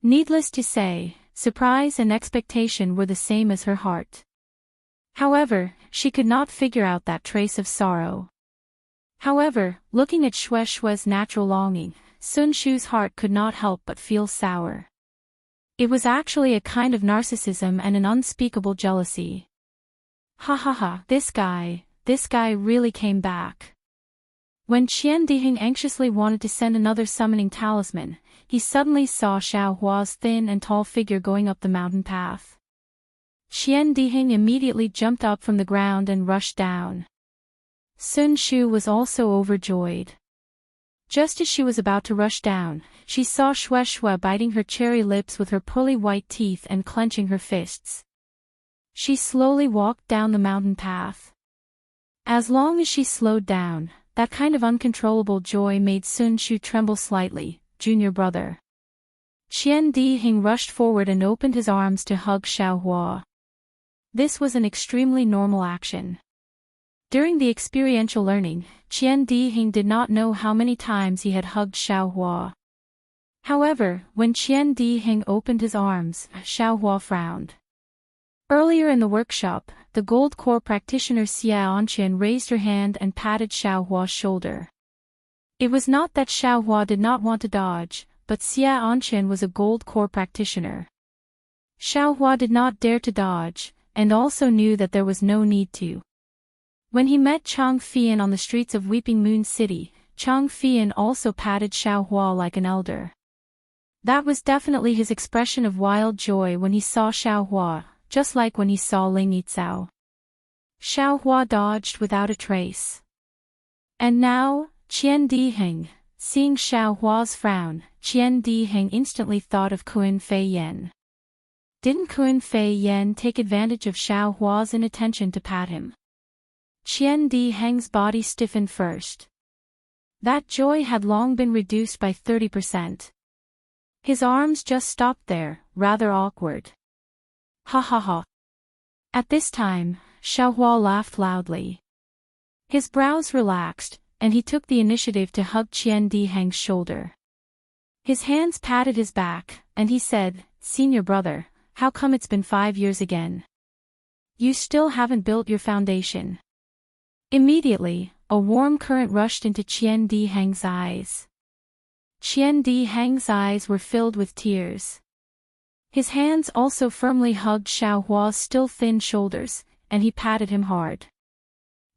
Needless to say, surprise and expectation were the same as her heart. However, she could not figure out that trace of sorrow. However, looking at Shueishue's natural longing, Sun Shu's heart could not help but feel sour. It was actually a kind of narcissism and an unspeakable jealousy. Ha ha ha, this guy really came back. When Qian Diheng anxiously wanted to send another summoning talisman, he suddenly saw Xiaohua's thin and tall figure going up the mountain path. Qian Diheng immediately jumped up from the ground and rushed down. Sun Shu was also overjoyed. Just as she was about to rush down, she saw Shueishue biting her cherry lips with her pearly white teeth and clenching her fists. She slowly walked down the mountain path. As long as she slowed down, that kind of uncontrollable joy made Sun Shu tremble slightly. Junior brother. Qian Diheng rushed forward and opened his arms to hug Xiaohua. This was an extremely normal action. During the experiential learning, Qian Diheng did not know how many times he had hugged Xiaohua. However, when Qian Diheng opened his arms, Xiaohua frowned. Earlier in the workshop, the gold core practitioner Xia Anqian raised her hand and patted Xiaohua's shoulder. It was not that Xiaohua did not want to dodge, but Xia Anqian was a gold core practitioner. Xiaohua did not dare to dodge, and also knew that there was no need to. When he met Chang Fian on the streets of Weeping Moon City, Chang Fian also patted Xiaohua like an elder. That was definitely his expression of wild joy when he saw Xiaohua, just like when he saw Ling Yizhao. Xiaohua dodged without a trace. And now, Qian Diheng, seeing Xiaohua's frown, Qian Diheng instantly thought of Kun Fei Yan. Didn't Kun Fei Yan take advantage of Xiaohua's inattention to pat him? Qian Diheng's body stiffened first. That joy had long been reduced by 30%. His arms just stopped there, rather awkward. Ha ha ha. At this time, Xiaohua laughed loudly. His brows relaxed, and he took the initiative to hug Qian Diheng's shoulder. His hands patted his back, and he said, "Senior brother, how come it's been 5 years again? You still haven't built your foundation." Immediately, a warm current rushed into Qian Diheng's eyes. Qian Diheng's eyes were filled with tears. His hands also firmly hugged Xiaohua's still thin shoulders, and he patted him hard.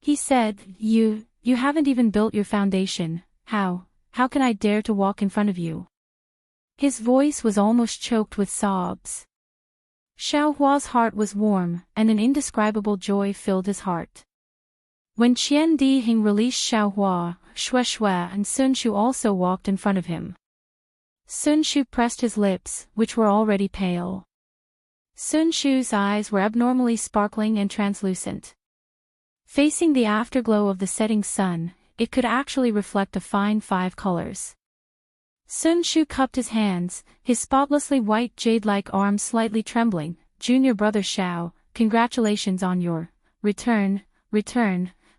He said, You haven't even built your foundation. How can I dare to walk in front of you?" His voice was almost choked with sobs. Xiaohua's heart was warm, and an indescribable joy filled his heart. When Qian Diheng released Xiaohua, Shueishue and Sun Shu also walked in front of him. Sun Shu pressed his lips, which were already pale. Sun Shu's eyes were abnormally sparkling and translucent. Facing the afterglow of the setting sun, it could actually reflect a fine 5 colors. Sun Shu cupped his hands, his spotlessly white jade-like arms slightly trembling. "Junior brother Xiao, congratulations on your return.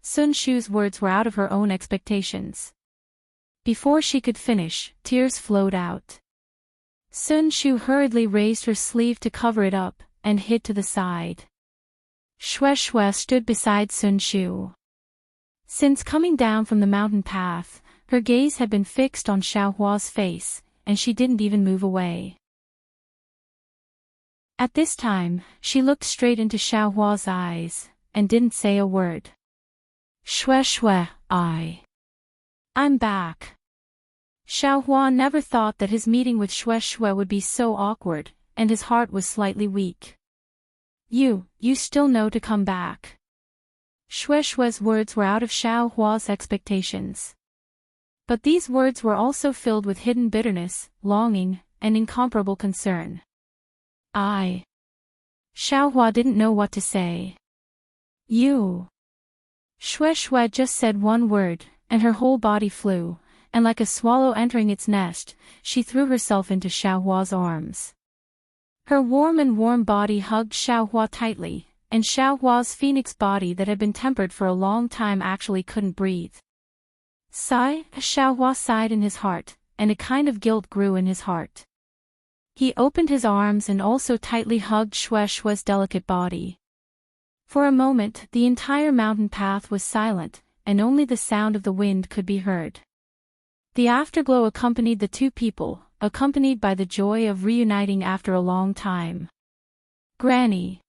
Sun Shu's words were out of her own expectations. Before she could finish, tears flowed out. Sun Shu hurriedly raised her sleeve to cover it up, and hid to the side. Shueishue stood beside Sun Shu. Since coming down from the mountain path, her gaze had been fixed on Xiaohua's face, and she didn't even move away. At this time, she looked straight into Xiaohua's eyes, and didn't say a word. "Shueishue, I'm back." Xiaohua never thought that his meeting with Shueishue would be so awkward, and his heart was slightly weak. You still know to come back." Shui Shui's words were out of Xiao Hua's expectations. But these words were also filled with hidden bitterness, longing, and incomparable concern. Xiao Hua didn't know what to say. "You." Shui Shui just said one word, and her whole body flew, and like a swallow entering its nest, she threw herself into Xiao Hua's arms. Her warm body hugged Xiao Hua tightly, and Xiao Hua's phoenix body that had been tempered for a long time actually couldn't breathe. Sigh, Xiao Hua sighed in his heart, and a kind of guilt grew in his heart. He opened his arms and also tightly hugged Shui Shui's delicate body. For a moment, the entire mountain path was silent, and only the sound of the wind could be heard. The afterglow accompanied the two people, accompanied by the joy of reuniting after a long time. "Granny."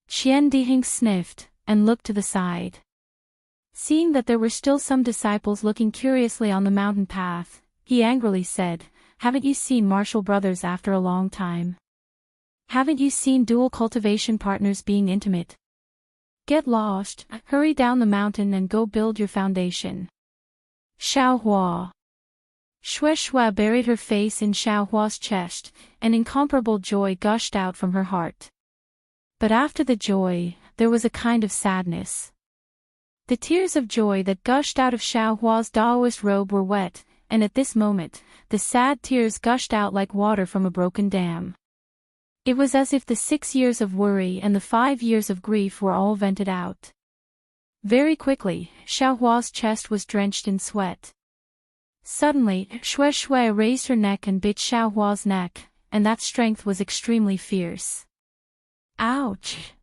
Qian Dihing sniffed, and looked to the side. Seeing that there were still some disciples looking curiously on the mountain path, he angrily said, "Haven't you seen martial brothers after a long time? Haven't you seen dual cultivation partners being intimate? Get lost, hurry down the mountain and go build your foundation." Xiao Hua. Shui Shui buried her face in Xiao Hua's chest, and incomparable joy gushed out from her heart. But after the joy, there was a kind of sadness. The tears of joy that gushed out of Xiao Hua's Daoist robe were wet, and at this moment, the sad tears gushed out like water from a broken dam. It was as if the 6 years of worry and the 5 years of grief were all vented out. Very quickly, Xiao Hua's chest was drenched in sweat. Suddenly, Shui Shui raised her neck and bit Xiao Hua's neck, and that strength was extremely fierce. "Ouch!"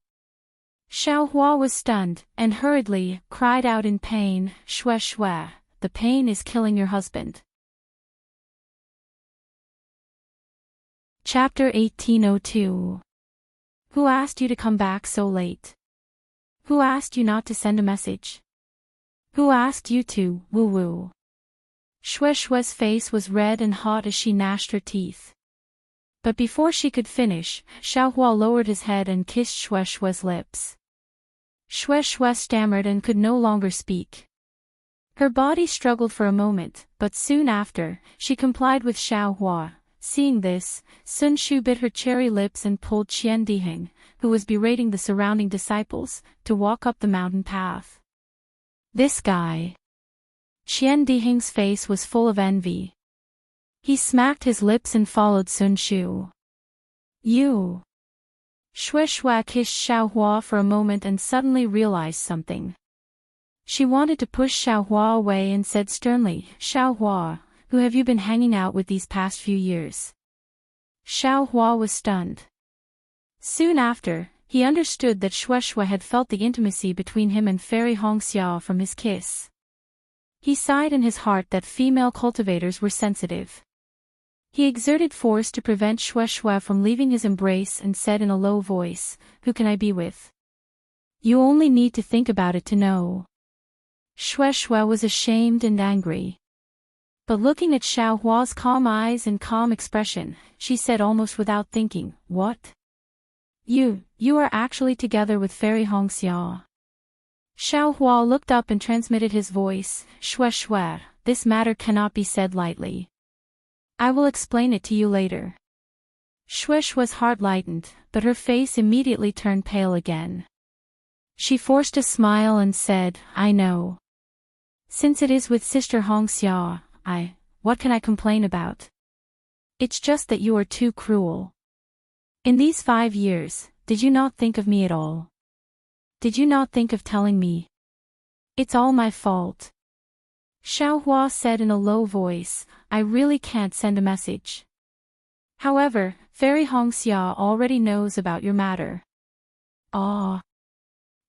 Xiao Hua was stunned, and hurriedly cried out in pain, "Shui Shui, the pain is killing your husband." Chapter 1802. Who asked you to come back so late? Who asked you not to send a message? Who asked you to woo-woo? Shui Shui's face was red and hot as she gnashed her teeth. But before she could finish, Xiao Hua lowered his head and kissed Shui Shui's lips. Shui Shui stammered and could no longer speak. Her body struggled for a moment, but soon after, she complied with Xiao Hua. Seeing this, Sun Shu bit her cherry lips and pulled Qian Dihing, who was berating the surrounding disciples, to walk up the mountain path. "This guy." Qian Dihing's face was full of envy. He smacked his lips and followed Sun Shu. "You." Shui Shui kissed Xiao Hua for a moment and suddenly realized something. She wanted to push Xiao Hua away and said sternly, "Xiao Hua, who have you been hanging out with these past few years?" Xiao Hua was stunned. Soon after, he understood that Shui Shui had felt the intimacy between him and Fairy Hongxia from his kiss. He sighed in his heart that female cultivators were sensitive. He exerted force to prevent Shui Shui from leaving his embrace and said in a low voice, "Who can I be with? You only need to think about it to know." Shui Shui was ashamed and angry. But looking at Xiao Hua's calm eyes and calm expression, she said almost without thinking, "What? You are actually together with Fairy Hongxia." Xiao Hua looked up and transmitted his voice, "Shui Shui, this matter cannot be said lightly. I will explain it to you later." Shui Shui's heart lightened, but her face immediately turned pale again. She forced a smile and said, "I know. Since it is with Sister Hongxia, what can I complain about? It's just that you are too cruel. In these 5 years, did you not think of me at all? Did you not think of telling me? It's all my fault." Xiao Hua said in a low voice, "I really can't send a message. However, Fairy Hongxia already knows about your matter." "Ah.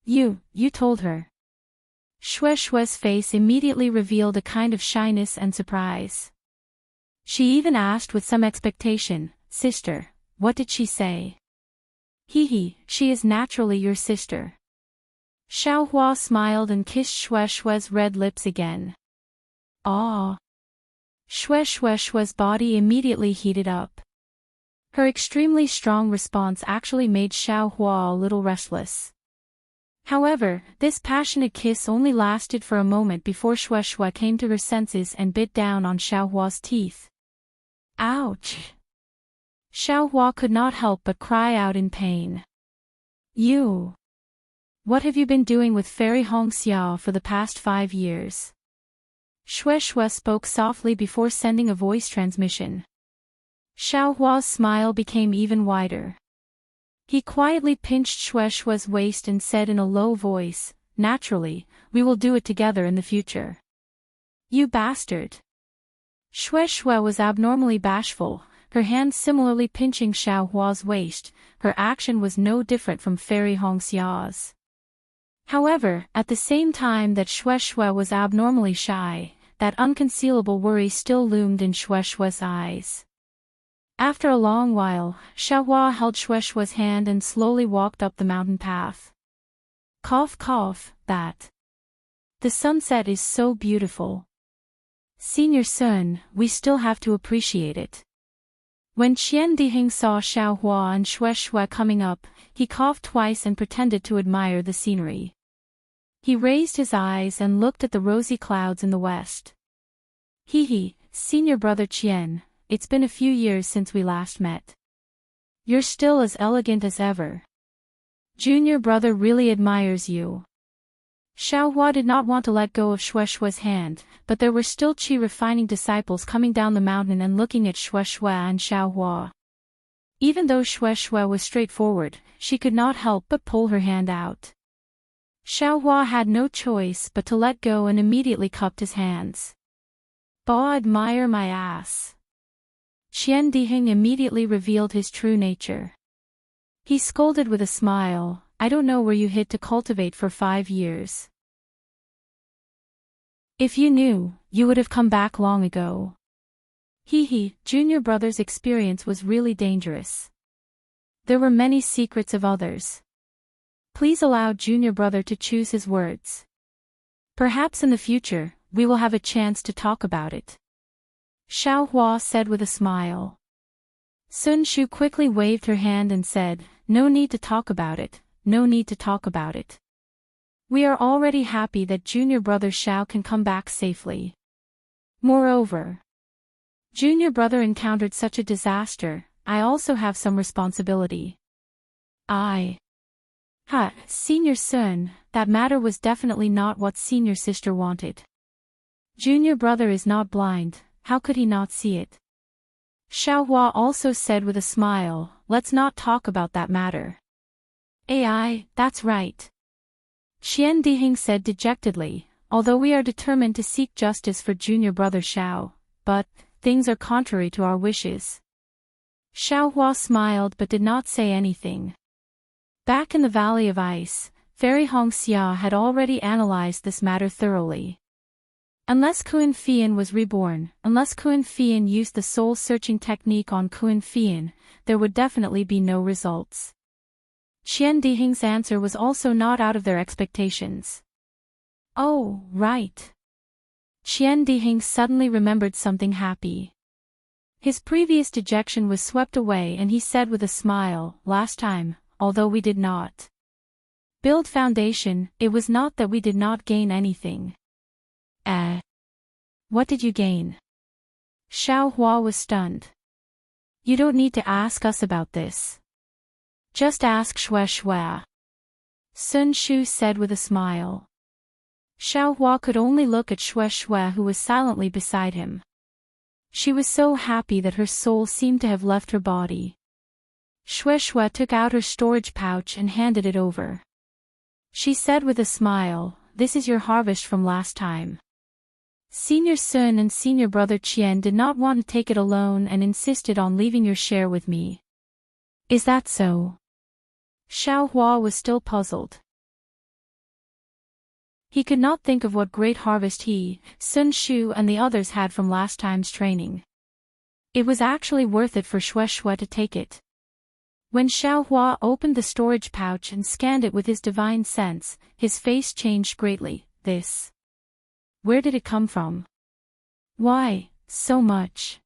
You told her." Shui Shui's face immediately revealed a kind of shyness and surprise. She even asked with some expectation, "Sister, what did she say?" She is naturally your sister." Xiao Hua smiled and kissed Shui Shui's red lips again. "Ah." Shui Shui's body immediately heated up. Her extremely strong response actually made Xiao Hua a little restless. However, this passionate kiss only lasted for a moment before Xue Xue came to her senses and bit down on Xiao Hua's teeth. Ouch! Xiao Hua could not help but cry out in pain. You! What have you been doing with Fairy Hong Xiao for the past 5 years? Xue Xue spoke softly before sending a voice transmission. Xiao Hua's smile became even wider. He quietly pinched Xue Xue's waist and said in a low voice, "Naturally, we will do it together in the future." You bastard! Xue Xue was abnormally bashful, her hand similarly pinching Xiao Hua's waist. Her action was no different from Fairy Hong Xiao's. However, at the same time that Xue Xue was abnormally shy, that unconcealable worry still loomed in Xue Xue's eyes. After a long while, Xiao Hua held Xue Xue's hand and slowly walked up the mountain path. Cough cough, that. The sunset is so beautiful. Senior Sun, we still have to appreciate it. When Qian Dihing saw Xiao Hua and Xue Xue coming up, he coughed twice and pretended to admire the scenery. He raised his eyes and looked at the rosy clouds in the west. Hee, senior brother Qian, it's been a few years since we last met. You're still as elegant as ever. Junior brother really admires you. Xiao Hua did not want to let go of Xue Xue's hand, but there were still qi refining disciples coming down the mountain and looking at Xue Xue and Xiao Hua. Even though Xue Xue was straightforward, she could not help but pull her hand out. Xiao Hua had no choice but to let go and immediately cupped his hands. Ba admire my ass. Qian Dihing immediately revealed his true nature. He scolded with a smile, I don't know where you hid to cultivate for 5 years. If you knew, you would have come back long ago. Junior brother's experience was really dangerous. There were many secrets of others. Please allow junior brother to choose his words. Perhaps in the future, we will have a chance to talk about it. Xiao Hua said with a smile. Sun Shu quickly waved her hand and said, no need to talk about it, no need to talk about it. We are already happy that junior brother Xiao can come back safely. Moreover, junior brother encountered such a disaster, I also have some responsibility. Senior Sun, that matter was definitely not what senior sister wanted. Junior brother is not blind, how could he not see it? Xiao Hua also said with a smile, let's not talk about that matter. That's right. Qian Dihing said dejectedly, although we are determined to seek justice for junior brother Xiao, but, things are contrary to our wishes. Xiao Hua smiled but did not say anything. Back in the Valley of Ice, Fairy Hong Xia had already analyzed this matter thoroughly. Unless Kuan Fian was reborn, unless Kuan Fian used the soul-searching technique on Kuan Fian, there would definitely be no results. Qian Dihing's answer was also not out of their expectations. Oh, right. Qian Dihing suddenly remembered something happy. His previous dejection was swept away and he said with a smile, last time, although we did not build foundation, it was not that we did not gain anything. What did you gain? Xiao Hua was stunned. You don't need to ask us about this. Just ask Xue Xue. Sun Shu said with a smile. Xiao Hua could only look at Xue Xue who was silently beside him. She was so happy that her soul seemed to have left her body. Xue Xue took out her storage pouch and handed it over. She said with a smile, this is your harvest from last time. Senior Sun and senior brother Qian did not want to take it alone and insisted on leaving your share with me. Is that so? Xiao Hua was still puzzled. He could not think of what great harvest he, Sun Shu and the others had from last time's training. It was actually worth it for Xue Xue to take it. When Xiao Hua opened the storage pouch and scanned it with his divine sense, his face changed greatly. This. Where did it come from? Why, so much?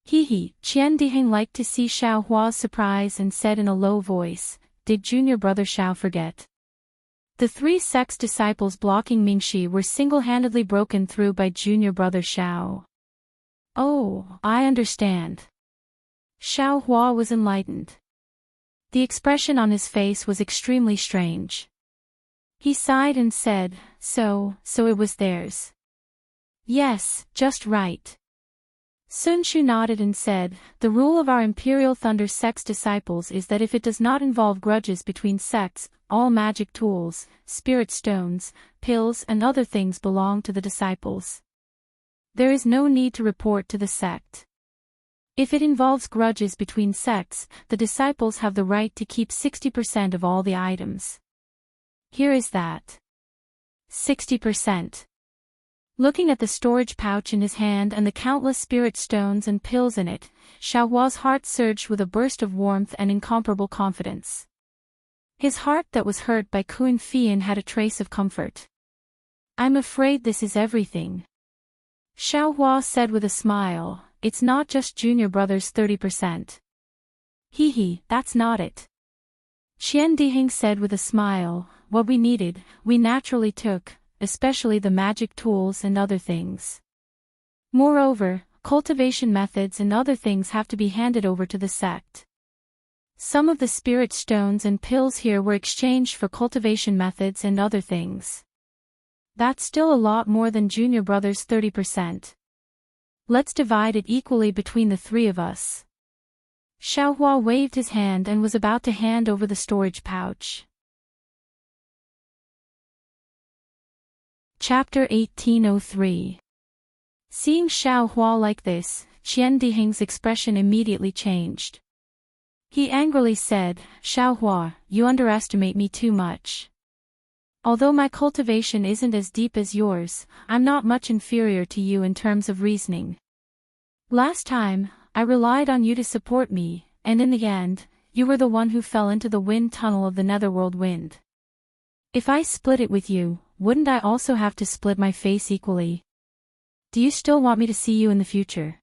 Hee. Qian Diheng liked to see Xiao Hua's surprise and said in a low voice, "Did junior brother Xiao forget?" The 3 sect's disciples blocking Mingxi were single-handedly broken through by junior brother Xiao. "Oh, I understand." Xiao Hua was enlightened. The expression on his face was extremely strange. He sighed and said, So it was theirs." "Yes, just right." Sun Shu nodded and said, "The rule of our Imperial Thunder Sect's disciples is that if it does not involve grudges between sects, all magic tools, spirit stones, pills and other things belong to the disciples. There is no need to report to the sect. If it involves grudges between sects, the disciples have the right to keep 60% of all the items." "Here is that." 60%. Looking at the storage pouch in his hand and the countless spirit stones and pills in it, Xiao Hua's heart surged with a burst of warmth and incomparable confidence. His heart that was hurt by Kun Fian had a trace of comfort. "I'm afraid this is everything," Xiao Hua said with a smile. "It's not just junior brother's 30%. Hee, that's not it." Qian Diheng said with a smile, "What we needed, we naturally took, especially the magic tools and other things. Moreover, cultivation methods and other things have to be handed over to the sect. Some of the spirit stones and pills here were exchanged for cultivation methods and other things. That's still a lot more than junior brother's 30%. Let's divide it equally between the 3 of us." Xiao Hua waved his hand and was about to hand over the storage pouch. Chapter 1803. Seeing Xiao Hua like this, Qian Diheng's expression immediately changed. He angrily said, "Xiao Hua, you underestimate me too much. Although my cultivation isn't as deep as yours, I'm not much inferior to you in terms of reasoning. Last time, I relied on you to support me, and in the end, you were the one who fell into the wind tunnel of the netherworld wind. If I split it with you, wouldn't I also have to split my face equally? Do you still want me to see you in the future?"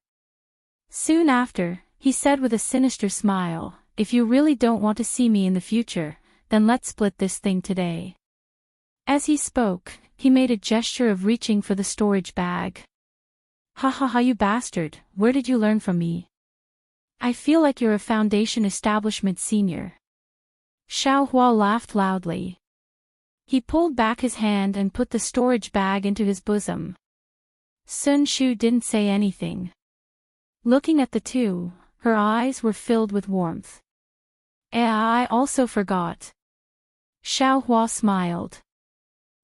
Soon after, he said with a sinister smile, "If you really don't want to see me in the future, then let's split this thing today." As he spoke, he made a gesture of reaching for the storage bag. Ha, you bastard, where did you learn from me? I feel like you're a Foundation Establishment senior." Xiao Hua laughed loudly. He pulled back his hand and put the storage bag into his bosom. Sun Shu didn't say anything. Looking at the 2, her eyes were filled with warmth. I also forgot." Xiao Hua smiled.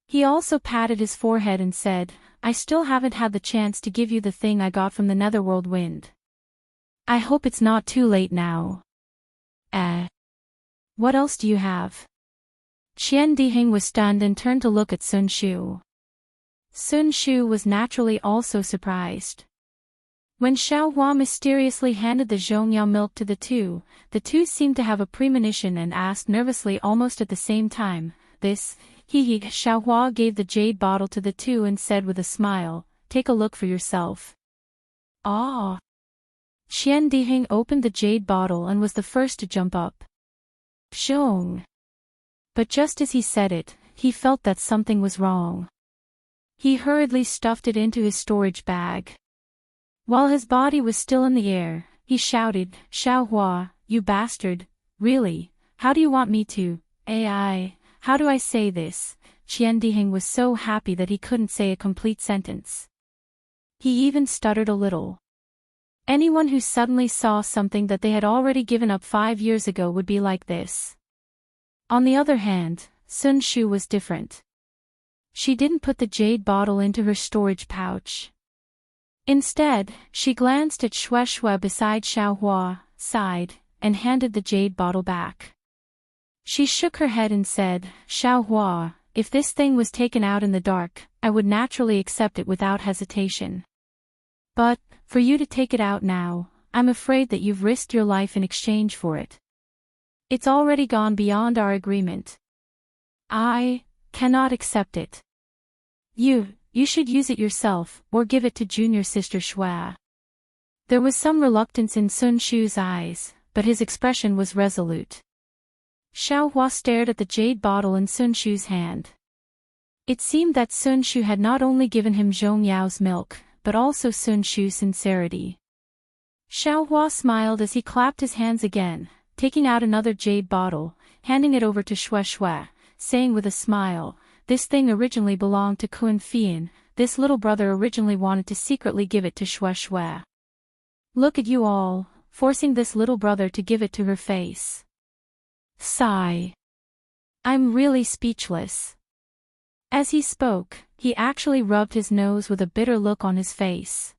He also patted his forehead and said, "I still haven't had the chance to give you the thing I got from the netherworld wind. I hope it's not too late now." What else do you have?" Qian Diheng was stunned and turned to look at Sun Shu. Sun Shu was naturally also surprised. When Xiao Hua mysteriously handed the zhongyao milk to the 2 seemed to have a premonition and asked nervously almost at the same time, "This?" Xiao Hua gave the jade bottle to the 2 and said with a smile, "Take a look for yourself." "Ah!" Qian Diheng opened the jade bottle and was the first to jump up. "Zhong!" But just as he said it, he felt that something was wrong. He hurriedly stuffed it into his storage bag. While his body was still in the air, he shouted, "Xiao Hua, you bastard, really, how do you want me to, how do I say this?" Qian Diheng was so happy that he couldn't say a complete sentence. He even stuttered a little. Anyone who suddenly saw something that they had already given up 5 years ago would be like this. On the other hand, Sun Shu was different. She didn't put the jade bottle into her storage pouch. Instead, she glanced at Xue beside Xiao Hua, sighed, and handed the jade bottle back. She shook her head and said, "Xiao Hua, if this thing was taken out in the dark, I would naturally accept it without hesitation. But, for you to take it out now, I'm afraid that you've risked your life in exchange for it. It's already gone beyond our agreement. I cannot accept it. You should use it yourself, or give it to junior sister Xue." There was some reluctance in Sun Shu's eyes, but his expression was resolute. Xiao Hua stared at the jade bottle in Sun Shu's hand. It seemed that Sun Shu had not only given him Zhong Yao's milk, but also Sun Shu's sincerity. Xiao Hua smiled as he clapped his hands again, taking out another jade bottle, handing it over to Xue Xue, saying with a smile, "This thing originally belonged to Kun Fian, this little brother originally wanted to secretly give it to Xue Xue. Look at you all, forcing this little brother to give it to her face." Sigh. I'm really speechless. As he spoke, he actually rubbed his nose with a bitter look on his face.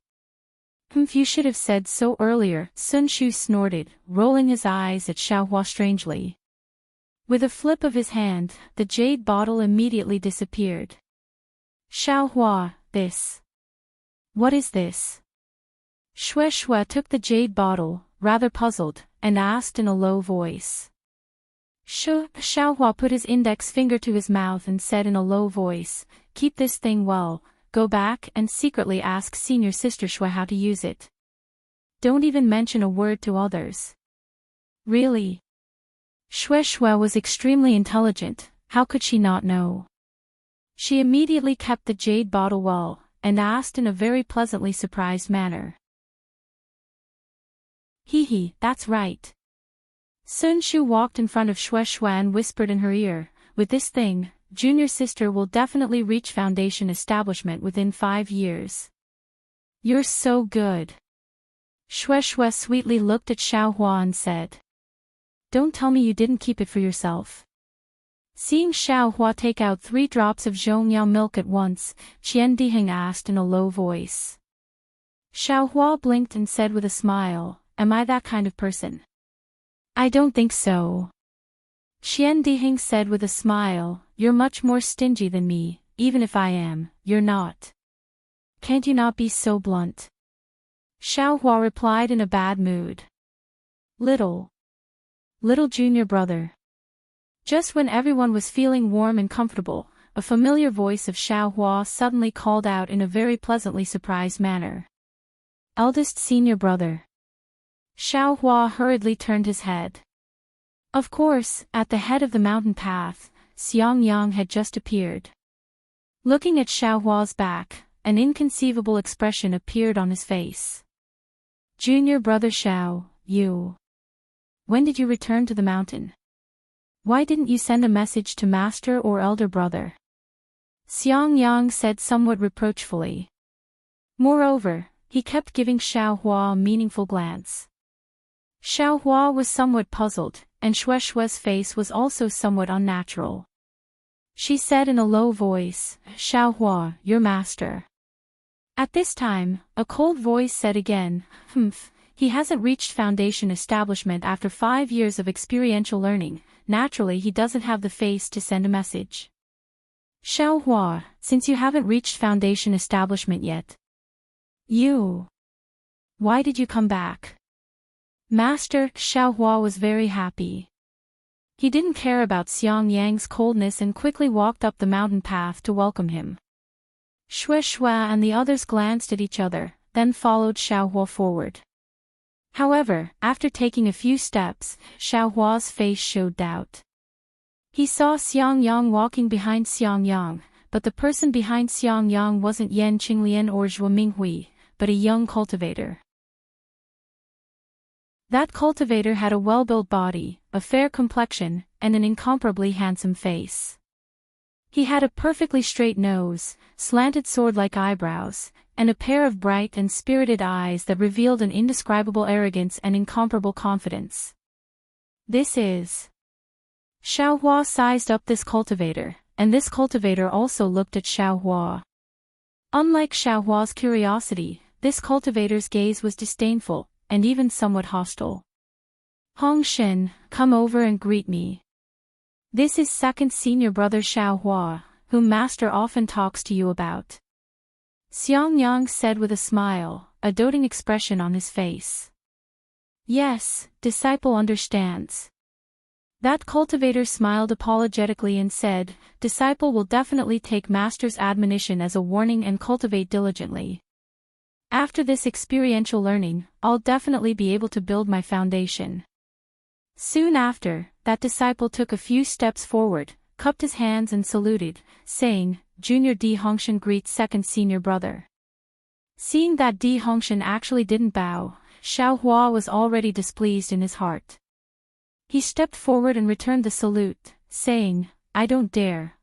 You should have said so earlier, Sun Shu snorted, rolling his eyes at Xiao Hua strangely. With a flip of his hand, the jade bottle immediately disappeared. Xiao Hua, this. What is this? Xue Xue took the jade bottle, rather puzzled, and asked in a low voice. Xiao Hua put his index finger to his mouth and said in a low voice, "Keep this thing well, go back and secretly ask senior sister Xue how to use it. Don't even mention a word to others." Really? Xue Xue was extremely intelligent, how could she not know? She immediately kept the jade bottle well, and asked in a very pleasantly surprised manner. Hee, that's right. Sun Shu walked in front of Xue Xue and whispered in her ear, "With this thing, junior sister will definitely reach foundation establishment within 5 years. You're so good." Xue Xue sweetly looked at Xiao Hua and said, "Don't tell me you didn't keep it for yourself." Seeing Xiao Hua take out 3 drops of Zhongyao milk at once, Qian Diheng asked in a low voice. Xiao Hua blinked and said with a smile, "Am I that kind of person?" "I don't think so." Qian Diheng said with a smile, "You're much more stingy than me, even if I am, you're not. Can't you not be so blunt?" Xiao Hua replied in a bad mood. Little junior brother." Just when everyone was feeling warm and comfortable, a familiar voice of Xiao Hua suddenly called out in a very pleasantly surprised manner. "Eldest senior brother." Xiao Hua hurriedly turned his head. Of course, at the head of the mountain path, Xiang Yang had just appeared. Looking at Xiao Hua's back, an inconceivable expression appeared on his face. "Junior brother Xiao, you. When did you return to the mountain? Why didn't you send a message to master or elder brother?" Xiang Yang said somewhat reproachfully. Moreover, he kept giving Xiao Hua a meaningful glance. Xiao Hua was somewhat puzzled, and Xue Xue's face was also somewhat unnatural. She said in a low voice, "Xiao Hua, your master." At this time, a cold voice said again, He hasn't reached foundation establishment after 5 years of experiential learning, naturally he doesn't have the face to send a message." "Xiao Hua, since you haven't reached foundation establishment yet. Why did you come back?" Master Xiao Hua was very happy. He didn't care about Xiang Yang's coldness and quickly walked up the mountain path to welcome him. Xue Xue and the others glanced at each other, then followed Xiao Hua forward. However, after taking a few steps, Xiao Hua's face showed doubt. He saw Xiang Yang walking behind Xiang Yang, but the person behind Xiang Yang wasn't Yan Qinglian or Zhuo Minghui, but a young cultivator. That cultivator had a well-built body, a fair complexion, and an incomparably handsome face. He had a perfectly straight nose, slanted sword-like eyebrows, and a pair of bright and spirited eyes that revealed an indescribable arrogance and incomparable confidence. This is... Xiao Hua sized up this cultivator, and this cultivator also looked at Xiao Hua. Unlike Xiao Hua's curiosity, this cultivator's gaze was disdainful, and even somewhat hostile. "Hong Shen, come over and greet me. This is second senior brother Xiao Hua, whom master often talks to you about." Xiang Yang said with a smile, a doting expression on his face. "Yes, disciple understands." That cultivator smiled apologetically and said, "Disciple will definitely take master's admonition as a warning and cultivate diligently." After this experiential learning, I'll definitely be able to build my foundation. Soon after, that disciple took a few steps forward, cupped his hands and saluted, saying, Junior Di Hongshan greets second senior brother. Seeing that Di Hongshan actually didn't bow, Xiao Hua was already displeased in his heart. He stepped forward and returned the salute, saying, I don't dare.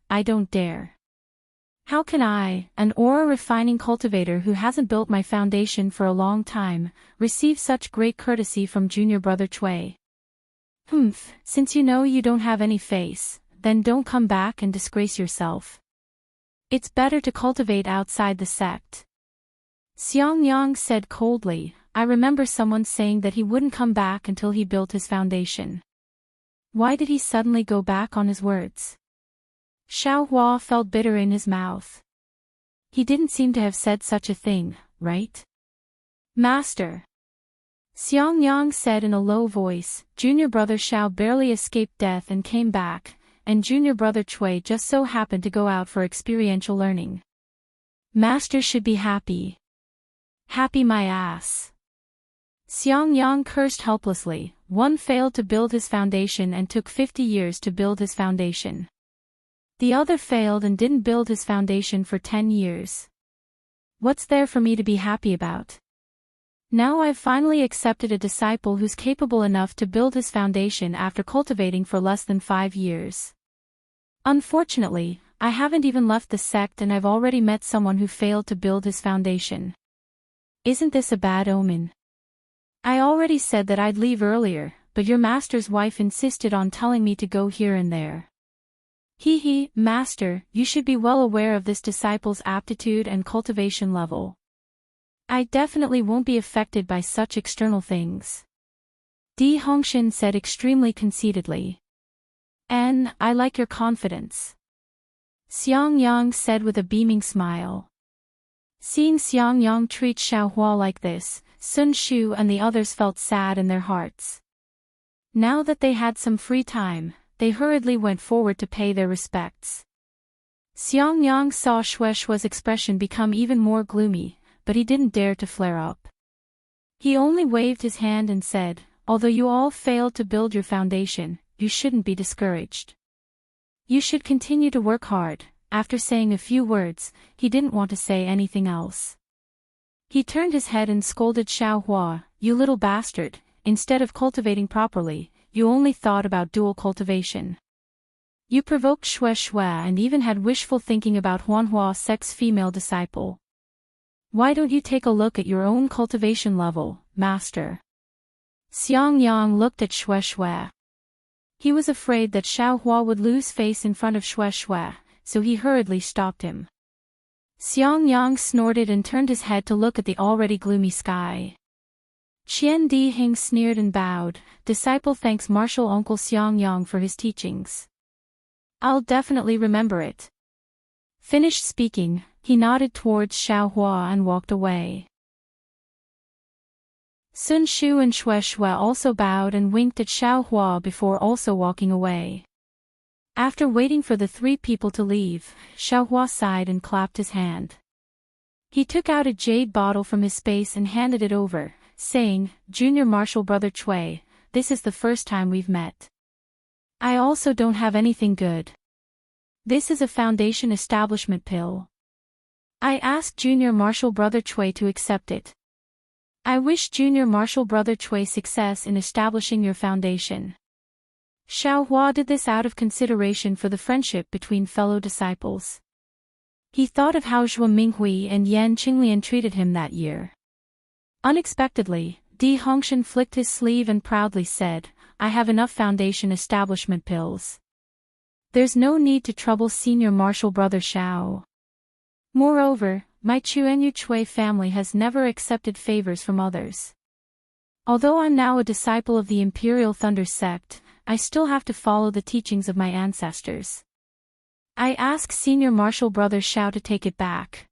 How can I, an aura-refining cultivator who hasn't built my foundation for a long time, receive such great courtesy from junior brother Cui? Since you know you don't have any face, then don't come back and disgrace yourself. It's better to cultivate outside the sect. Xiang Yang said coldly, I remember someone saying that he wouldn't come back until he built his foundation. Why did he suddenly go back on his words? Xiao Hua felt bitter in his mouth. He didn't seem to have said such a thing, right? Master. Xiang Yang said in a low voice, Junior brother Xiao barely escaped death and came back, and junior brother Cui just so happened to go out for experiential learning. Master should be happy. Happy my ass. Xiang Yang cursed helplessly. One failed to build his foundation and took 50 years to build his foundation. The other failed and didn't build his foundation for 10 years. What's there for me to be happy about? Now I've finally accepted a disciple who's capable enough to build his foundation after cultivating for less than 5 years. Unfortunately, I haven't even left the sect and I've already met someone who failed to build his foundation. Isn't this a bad omen? I already said that I'd leave earlier, but your master's wife insisted on telling me to go here and there. Master, you should be well aware of this disciple's aptitude and cultivation level. I definitely won't be affected by such external things. Di Hongshan said extremely conceitedly. I like your confidence. Xiang Yang said with a beaming smile. Seeing Xiang Yang treat Xiao Hua like this, Sun Shu and the others felt sad in their hearts. Now that they had some free time, they hurriedly went forward to pay their respects. Xiang Yang saw Shue's expression become even more gloomy, but he didn't dare to flare up. He only waved his hand and said, although you all failed to build your foundation, you shouldn't be discouraged. You should continue to work hard. After saying a few words, he didn't want to say anything else. He turned his head and scolded Xiao Hua, you little bastard, instead of cultivating properly, you only thought about dual cultivation. You provoked Shui and even had wishful thinking about Huanhua Sect's female disciple. Why don't you take a look at your own cultivation level, master? Xiang Yang looked at Shui. He was afraid that Xiao Hua would lose face in front of Shui, so he hurriedly stopped him. Xiang Yang snorted and turned his head to look at the already gloomy sky. Qian Di Hing sneered and bowed, disciple thanks martial uncle Xiang Yang for his teachings. I'll definitely remember it. Finished speaking, he nodded towards Xiao Hua and walked away. Sun Shu and Shui also bowed and winked at Xiao Hua before also walking away. After waiting for the 3 people to leave, Xiao Hua sighed and clapped his hand. He took out a jade bottle from his space and handed it over, saying, Junior Martial Brother Cui, this is the first time we've met. I also don't have anything good. This is a foundation establishment pill. I asked Junior Martial Brother Cui to accept it. I wish Junior Martial Brother Cui success in establishing your foundation. Xiao Hua did this out of consideration for the friendship between fellow disciples. He thought of how Zhuo Minghui and Yan Qinglian treated him that year. Unexpectedly, Di Hongshan flicked his sleeve and proudly said, I have enough foundation establishment pills. There's no need to trouble Senior Martial Brother Xiao. Moreover, my Chuanyu Chui family has never accepted favors from others. Although I'm now a disciple of the Imperial Thunder sect, I still have to follow the teachings of my ancestors. I ask Senior Martial Brother Xiao to take it back.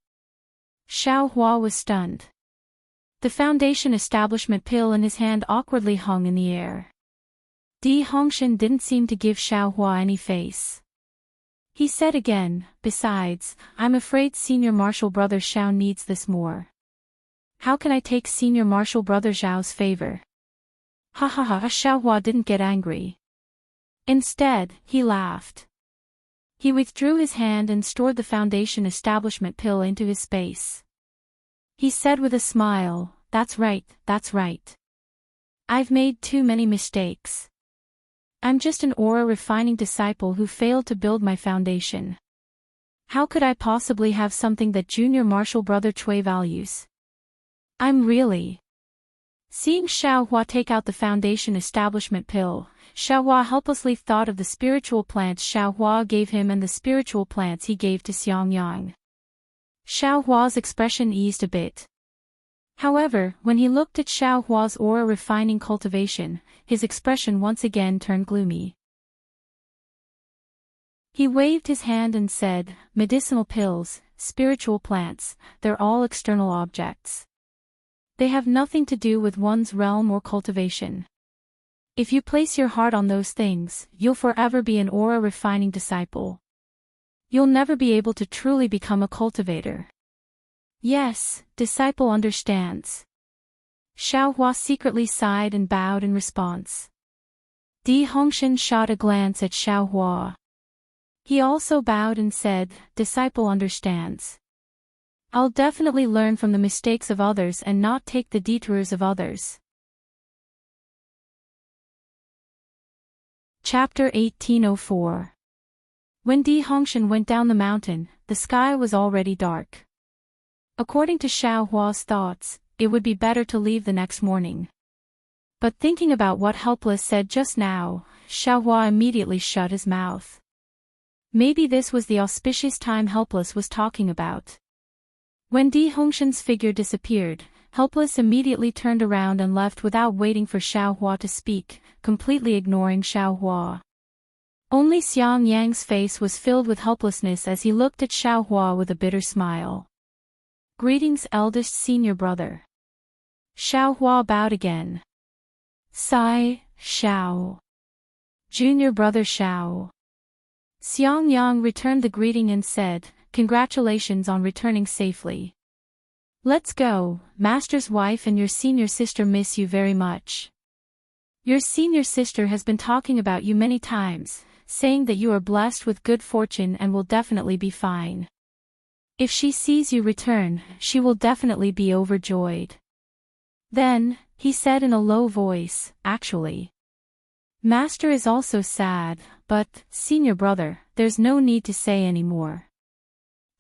Xiao Hua was stunned. The foundation establishment pill in his hand awkwardly hung in the air. Di Hongshan didn't seem to give Xiao Hua any face. He said again, besides, I'm afraid Senior Martial Brother Xiao needs this more. How can I take Senior Marshal Brother Zhao's favor? Ha ha ha, Xiaohua didn't get angry. Instead, he laughed. He withdrew his hand and stored the foundation establishment pill into his space. He said with a smile, that's right, that's right. I've made too many mistakes. I'm just an aura refining disciple who failed to build my foundation. How could I possibly have something that Junior Marshal Brother Cui values? I'm really... Seeing Xiaohua take out the foundation establishment pill, Xiaohua helplessly thought of the spiritual plants Xiaohua gave him and the spiritual plants he gave to Xiangyang. Xiaohua's expression eased a bit. However, when he looked at Xiaohua's aura refining cultivation, his expression once again turned gloomy. He waved his hand and said, medicinal pills, spiritual plants, they're all external objects. They have nothing to do with one's realm or cultivation. If you place your heart on those things, you'll forever be an aura refining disciple. You'll never be able to truly become a cultivator. Yes, disciple understands. Xiaohua secretly sighed and bowed in response. Di Hongshan shot a glance at Xiaohua. He also bowed and said, disciple understands. I'll definitely learn from the mistakes of others and not take the detours of others. Chapter 1804. When Di Hongshan went down the mountain, the sky was already dark. According to Xiaohua's thoughts, it would be better to leave the next morning. But thinking about what Helpless said just now, Xiaohua immediately shut his mouth. Maybe this was the auspicious time Helpless was talking about. When Di Hongshan's figure disappeared, Helpless immediately turned around and left without waiting for Xiaohua to speak, completely ignoring Xiaohua. Only Xiangyang's face was filled with helplessness as he looked at Xiaohua with a bitter smile. Greetings, eldest senior brother. Xiaohua bowed again. Sai, Xiao. Junior brother Xiao. Xiangyang returned the greeting and said, congratulations on returning safely. Let's go, master's wife and your senior sister miss you very much. Your senior sister has been talking about you many times, saying that you are blessed with good fortune and will definitely be fine. If she sees you return, she will definitely be overjoyed. Then, he said in a low voice, actually. Master is also sad, but, senior brother, there's no need to say any more.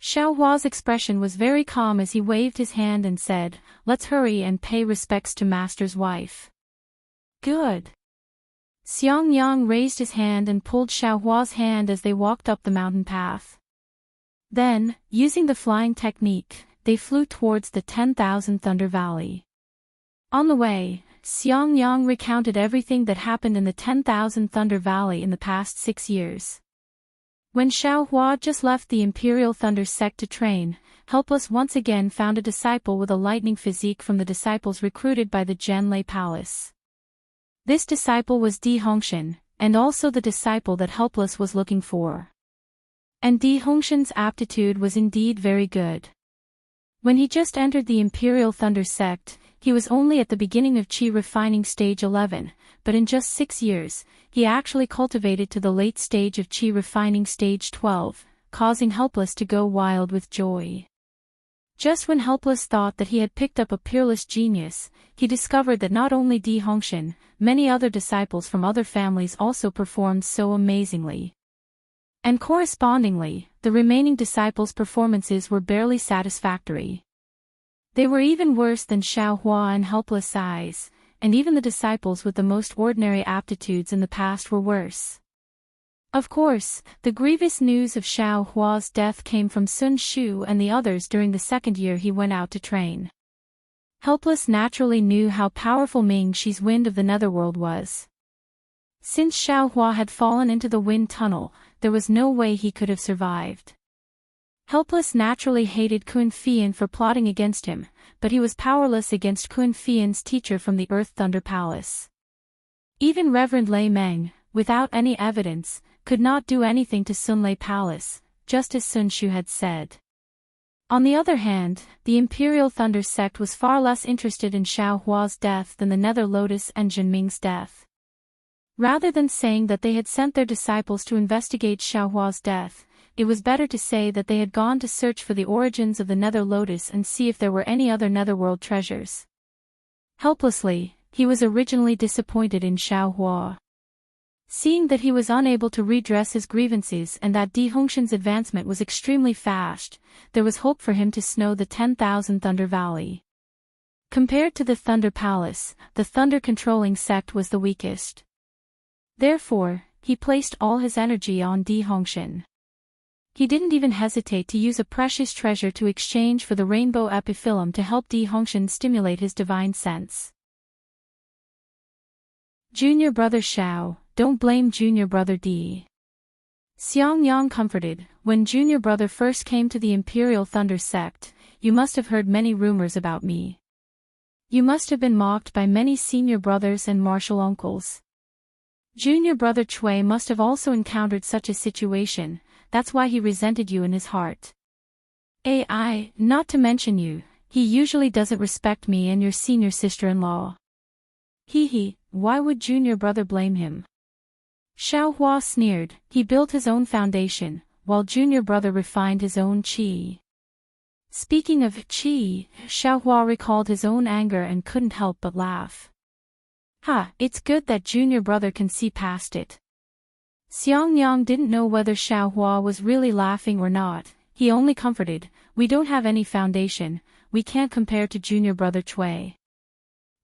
Xiaohua's expression was very calm as he waved his hand and said, let's hurry and pay respects to master's wife. Good. Xiangyang raised his hand and pulled Xiaohua's hand as they walked up the mountain path. Then, using the flying technique, they flew towards the 10,000 Thunder Valley. On the way, Xiangyang recounted everything that happened in the 10,000 Thunder Valley in the past 6 years. When Xiaohua just left the Imperial Thunder sect to train, Helpless once again found a disciple with a lightning physique from the disciples recruited by the Zhenlei Palace. This disciple was Di Hongshan, and also the disciple that Helpless was looking for. And Di Hongshan's aptitude was indeed very good. When he just entered the Imperial Thunder sect, he was only at the beginning of Qi refining stage 11, but in just 6 years, he actually cultivated to the late stage of Qi refining stage 12, causing Helpless to go wild with joy. Just when Helpless thought that he had picked up a peerless genius, he discovered that not only Di Hongshan, many other disciples from other families also performed so amazingly. And correspondingly, the remaining disciples' performances were barely satisfactory. They were even worse than Xiaohua and Helpless' eyes, and even the disciples with the most ordinary aptitudes in the past were worse. Of course, the grievous news of Xiaohua's death came from Sun Shu and the others during the second year he went out to train. Helpless naturally knew how powerful Ming Shi's wind of the netherworld was. Since Xiaohua had fallen into the wind tunnel, there was no way he could have survived. Helpless naturally hated Kun Fian for plotting against him, but he was powerless against Kun Fian's teacher from the Earth Thunder Palace. Even Reverend Lei Meng, without any evidence, could not do anything to Sunlei Palace, just as Sun Shu had said. On the other hand, the Imperial Thunder sect was far less interested in Xiao Hua's death than the Nether Lotus and Jinming's death. Rather than saying that they had sent their disciples to investigate Xiao Hua's death, it was better to say that they had gone to search for the origins of the Nether Lotus and see if there were any other netherworld treasures. Helplessly, he was originally disappointed in Xiao Hua. Seeing that he was unable to redress his grievances and that Di Hongshan's advancement was extremely fast, there was hope for him to snow the 10,000 Thunder Valley. Compared to the Thunder Palace, the thunder-controlling sect was the weakest. Therefore, he placed all his energy on Di Hongshan. He didn't even hesitate to use a precious treasure to exchange for the rainbow epiphyllum to help Di Hongshan stimulate his divine sense. Junior brother Xiao, don't blame junior brother Di. Xiang Yang comforted, when junior brother first came to the Imperial Thunder sect, you must have heard many rumors about me. You must have been mocked by many senior brothers and martial uncles. Junior brother Chui must have also encountered such a situation, that's why he resented you in his heart. Not to mention you, he usually doesn't respect me and your senior sister-in-law. Why would junior brother blame him? Xiao Hua sneered, he built his own foundation, while junior brother refined his own qi. Speaking of qi, Xiao Hua recalled his own anger and couldn't help but laugh. It's good that junior brother can see past it. Xiang Yang didn't know whether Xiao Hua was really laughing or not, he only comforted, we don't have any foundation, we can't compare to junior brother Chui.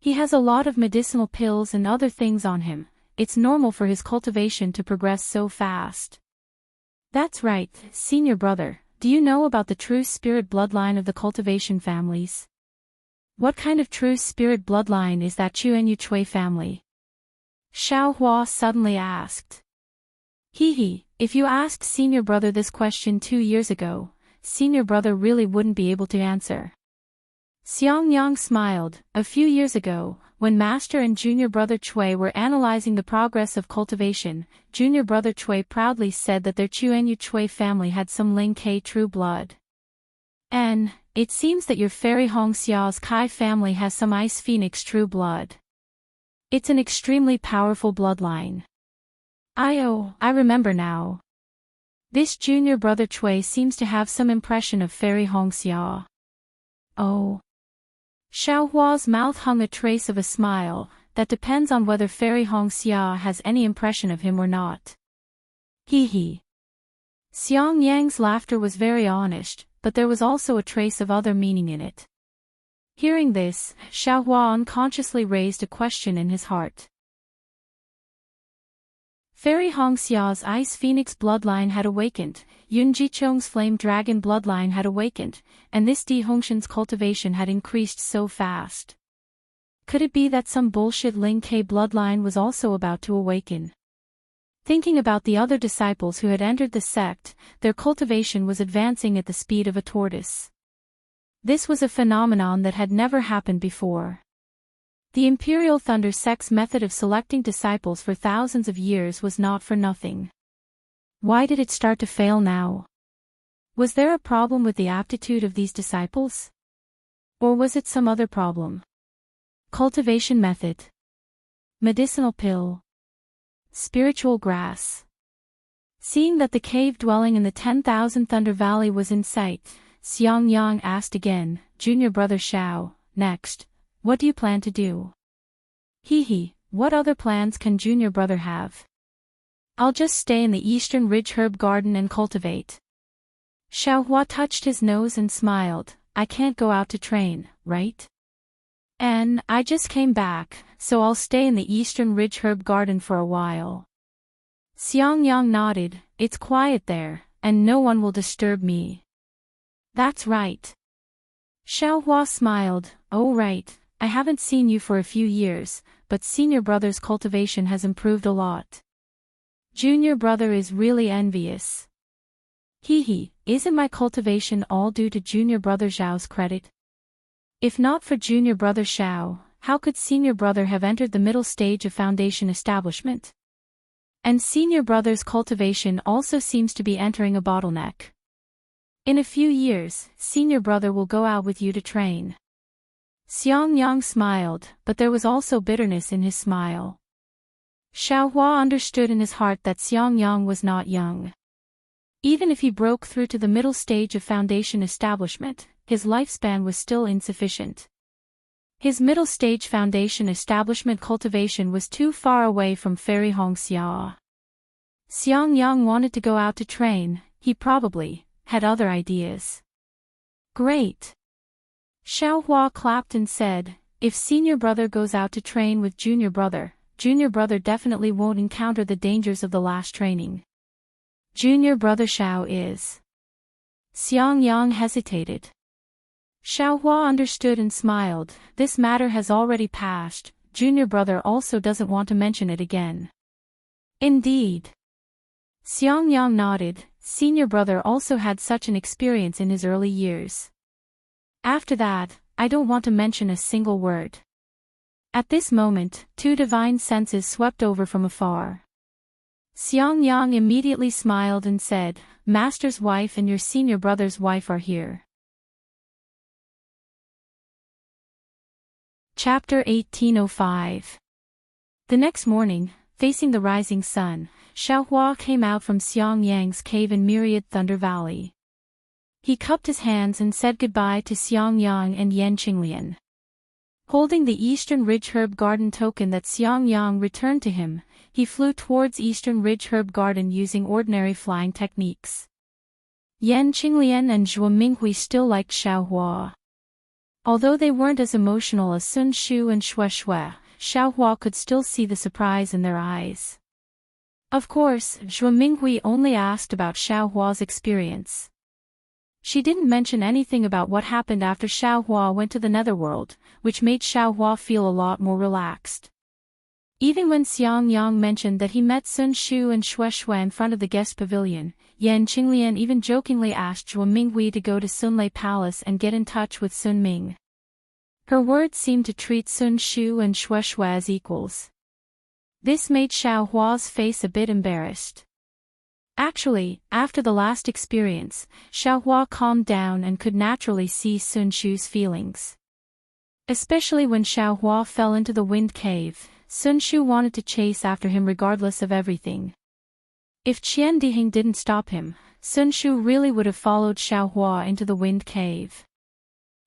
He has a lot of medicinal pills and other things on him, it's normal for his cultivation to progress so fast. That's right, senior brother, do you know about the true spirit bloodline of the cultivation families? What kind of true spirit bloodline is that Chuanyu Chui family? Xiao Hua suddenly asked. If you asked senior brother this question 2 years ago, senior brother really wouldn't be able to answer. Xiang Yang smiled, a few years ago, when master and junior brother Chui were analyzing the progress of cultivation, junior brother Chui proudly said that their Chuanyu Chui family had some Ling Ke true blood. And it seems that your fairy Hong Xiao's Kai family has some Ice Phoenix true blood. It's an extremely powerful bloodline. I remember now. This junior brother Chui seems to have some impression of fairy Hong Xiao. Oh. Xiao Hua's mouth hung a trace of a smile, that depends on whether fairy Hong Xia has any impression of him or not. Xiang Yang's laughter was very honest, but there was also a trace of other meaning in it. Hearing this, Xiao Hua unconsciously raised a question in his heart. Fairy Hong Xiao's Ice Phoenix bloodline had awakened, Yun Jichong's Flame Dragon bloodline had awakened, and this Di Hongshan's cultivation had increased so fast. Could it be that some bullshit Ling Ke bloodline was also about to awaken? Thinking about the other disciples who had entered the sect, their cultivation was advancing at the speed of a tortoise. This was a phenomenon that had never happened before. The Imperial Thunder sect's method of selecting disciples for thousands of years was not for nothing. Why did it start to fail now? Was there a problem with the aptitude of these disciples? Or was it some other problem? Cultivation method. Medicinal pill. Spiritual grass. Seeing that the cave dwelling in the 10,000 Thunder Valley was in sight, Xiang Yang asked again, Junior brother Xiao, next, what do you plan to do? What other plans can junior brother have? I'll just stay in the Eastern Ridge Herb Garden and cultivate. Xiao Hua touched his nose and smiled, I can't go out to train, right? And I just came back, so I'll stay in the Eastern Ridge Herb Garden for a while. Xiang Yang nodded, it's quiet there, and no one will disturb me. That's right. Xiao Hua smiled, oh right, I haven't seen you for a few years, but senior brother's cultivation has improved a lot. Junior brother is really envious. Isn't my cultivation all due to junior brother Zhao's credit? If not for junior brother Xiao, how could senior brother have entered the middle stage of foundation establishment? And senior brother's cultivation also seems to be entering a bottleneck. In a few years, senior brother will go out with you to train. Xiang Yang smiled, but there was also bitterness in his smile. Xiao Hua understood in his heart that Xiang Yang was not young. Even if he broke through to the middle stage of foundation establishment, his lifespan was still insufficient. His middle stage foundation establishment cultivation was too far away from Fairy Hong Xia. Xiang Yang wanted to go out to train, he probably had other ideas. Great! Xiao Hua clapped and said, if senior brother goes out to train with junior brother definitely won't encounter the dangers of the last training. Junior brother Xiao is. Xiang Yang hesitated. Xiao Hua understood and smiled, this matter has already passed, junior brother also doesn't want to mention it again. Indeed. Xiang Yang nodded, senior brother also had such an experience in his early years. After that, I don't want to mention a single word. At this moment, two divine senses swept over from afar. Xiang Yang immediately smiled and said, Master's wife and your senior brother's wife are here. Chapter 1805. The next morning, facing the rising sun, Xiao Hua came out from Xiang Yang's cave in Myriad Thunder Valley. He cupped his hands and said goodbye to Xiang Yang and Yan Qinglian. Holding the Eastern Ridge Herb Garden token that Xiang Yang returned to him, he flew towards Eastern Ridge Herb Garden using ordinary flying techniques. Yan Qinglian and Zhuo Minghui still liked Xiao Hua. Although they weren't as emotional as Sun Shu and Xue Xue, Xiao Hua could still see the surprise in their eyes. Of course, Zhuo Minghui only asked about Xiao Hua's experience. She didn't mention anything about what happened after Xiao Hua went to the Netherworld, which made Xiao Hua feel a lot more relaxed. Even when Xiang Yang mentioned that he met Sun Shu and Xue Xue in front of the guest pavilion, Yan Qinglian even jokingly asked Zhuo Minghui to go to Sunlei Palace and get in touch with Sun Ming. Her words seemed to treat Sun Shu and Xue Xue as equals. This made Xiao Hua's face a bit embarrassed. Actually, after the last experience, Xiao Hua calmed down and could naturally see Sun Shu's feelings. Especially when Xiao Hua fell into the wind cave, Sun Shu wanted to chase after him regardless of everything. If Qian Dihing didn't stop him, Sun Shu really would have followed Xiao Hua into the wind cave.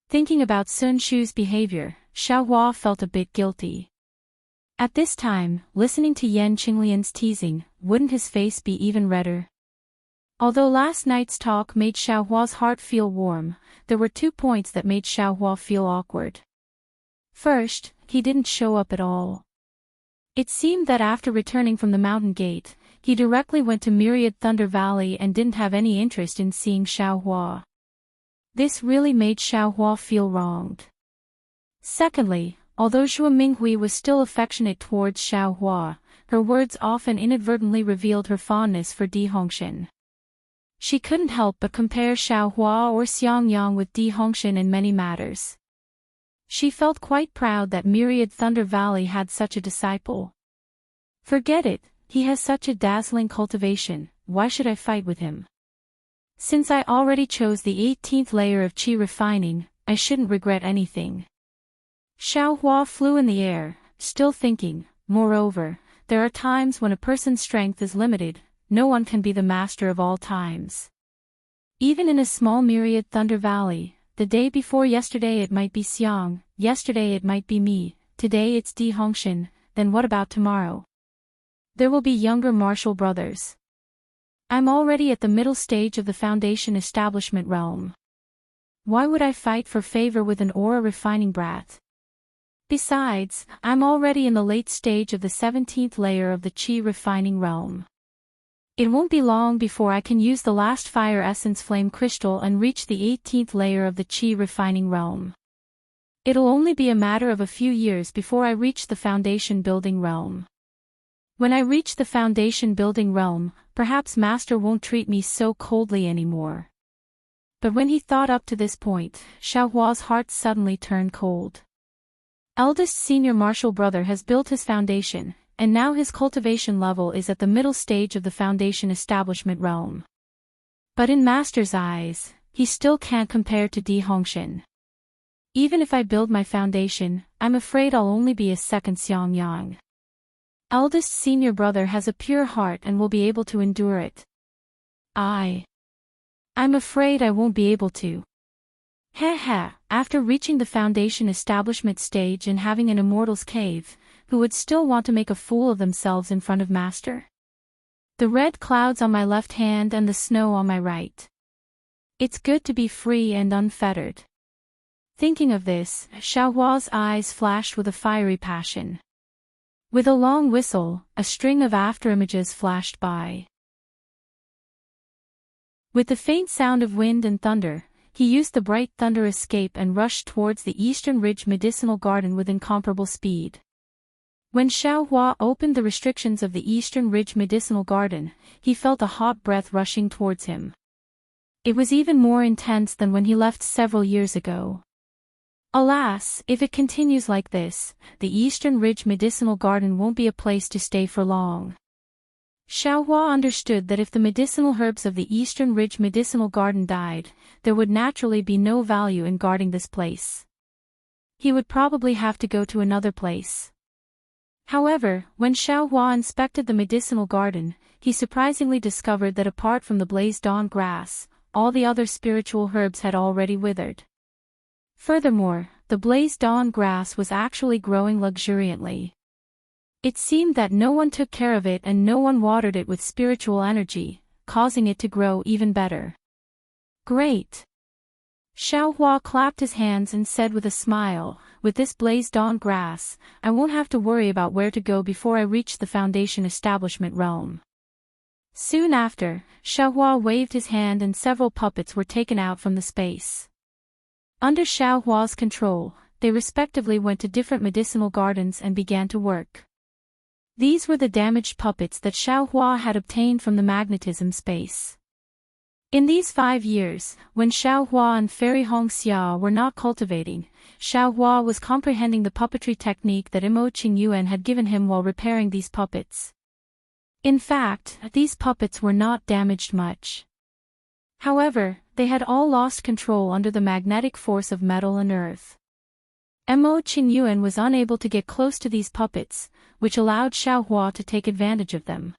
Thinking about Sun Shu's behavior, Xiao Hua felt a bit guilty. At this time, listening to Yan Qinglian's teasing, wouldn't his face be even redder? Although last night's talk made Xiao Hua's heart feel warm, there were 2 points that made Xiao Hua feel awkward. First, he didn't show up at all. It seemed that after returning from the mountain gate, he directly went to Myriad Thunder Valley and didn't have any interest in seeing Xiao Hua. This really made Xiao Hua feel wronged. Secondly, although Zhuo Minghui was still affectionate towards Xiao Hua, her words often inadvertently revealed her fondness for Di Hongshan. She couldn't help but compare Xiao Hua or Xiang Yang with Di Hongshan in many matters. She felt quite proud that Myriad Thunder Valley had such a disciple. Forget it, he has such a dazzling cultivation, why should I fight with him? Since I already chose the 18th layer of qi refining, I shouldn't regret anything. Xiao Hua flew in the air, still thinking, moreover, there are times when a person's strength is limited, no one can be the master of all times. Even in a small Myriad Thunder Valley, the day before yesterday it might be Xiang, yesterday it might be me, today it's Di Hongshan, then what about tomorrow? There will be younger martial brothers. I'm already at the middle stage of the foundation establishment realm. Why would I fight for favor with an aura refining brat? Besides, I'm already in the late stage of the 17th layer of the qi refining realm. It won't be long before I can use the last fire essence flame crystal and reach the 18th layer of the qi refining realm. It'll only be a matter of a few years before I reach the foundation building realm. When I reach the foundation building realm, perhaps Master won't treat me so coldly anymore. But when he thought up to this point, Xiao Hua's heart suddenly turned cold. Eldest senior martial brother has built his foundation, and now his cultivation level is at the middle stage of the foundation establishment realm. But in Master's eyes, he still can't compare to Di Hongshan. Even if I build my foundation, I'm afraid I'll only be a second Xiangyang. Eldest senior brother has a pure heart and will be able to endure it. I'm afraid I won't be able to. After reaching the foundation establishment stage and having an immortal's cave, who would still want to make a fool of themselves in front of Master? The red clouds on my left hand and the snow on my right. It's good to be free and unfettered. Thinking of this, Xiaohua's eyes flashed with a fiery passion. With a long whistle, a string of afterimages flashed by. With the faint sound of wind and thunder, he used the bright thunder escape and rushed towards the Eastern Ridge Medicinal Garden with incomparable speed. When Xiaohua opened the restrictions of the Eastern Ridge Medicinal Garden, he felt a hot breath rushing towards him. It was even more intense than when he left several years ago. Alas, if it continues like this, the Eastern Ridge Medicinal Garden won't be a place to stay for long. Xiaohua understood that if the medicinal herbs of the Eastern Ridge Medicinal Garden died, there would naturally be no value in guarding this place. He would probably have to go to another place. However, when Xiaohua inspected the medicinal garden, he surprisingly discovered that apart from the blaze dawn grass, all the other spiritual herbs had already withered. Furthermore, the blaze dawn grass was actually growing luxuriantly. It seemed that no one took care of it and no one watered it with spiritual energy, causing it to grow even better. Great! Xiaohua clapped his hands and said with a smile, with this blaze dawn grass, I won't have to worry about where to go before I reach the foundation establishment realm. Soon after, Xiaohua waved his hand and several puppets were taken out from the space. Under Xiaohua's control, they respectively went to different medicinal gardens and began to work. These were the damaged puppets that Xiaohua had obtained from the magnetism space. In these 5 years, when Xiaohua and Fairy Hongxia were not cultivating, Xiaohua was comprehending the puppetry technique that Imo Qingyuan had given him while repairing these puppets. In fact, these puppets were not damaged much. However, they had all lost control under the magnetic force of metal and earth. Imo Qingyuan was unable to get close to these puppets, which allowed Xiaohua to take advantage of them.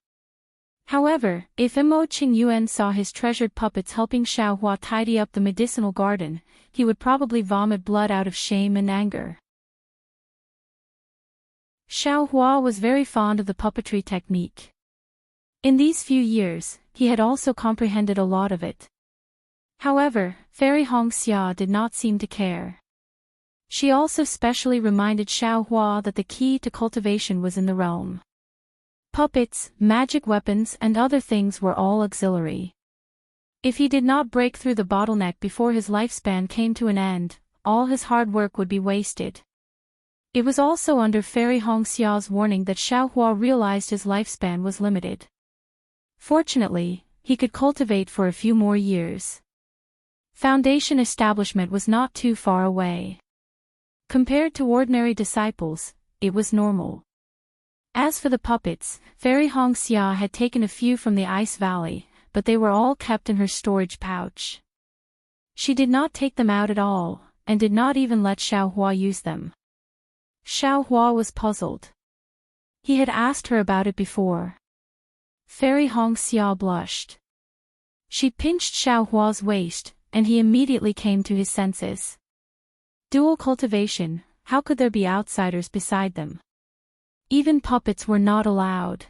However, if Imo Qingyuan saw his treasured puppets helping Xiaohua tidy up the medicinal garden, he would probably vomit blood out of shame and anger. Xiaohua was very fond of the puppetry technique. In these few years, he had also comprehended a lot of it. However, Fairy Hongxia did not seem to care. She also specially reminded Xiaohua that the key to cultivation was in the realm. Puppets, magic weapons and other things were all auxiliary. If he did not break through the bottleneck before his lifespan came to an end, all his hard work would be wasted. It was also under Fairy Hongxia's warning that Xiaohua realized his lifespan was limited. Fortunately, he could cultivate for a few more years. Foundation establishment was not too far away. Compared to ordinary disciples, it was normal. As for the puppets, Fairy Hongxia had taken a few from the Ice Valley, but they were all kept in her storage pouch. She did not take them out at all, and did not even let Xiaohua use them. Xiaohua was puzzled. He had asked her about it before. Fairy Hongxia blushed. She pinched Xiaohua's waist, and he immediately came to his senses. Dual cultivation, how could there be outsiders beside them? Even puppets were not allowed.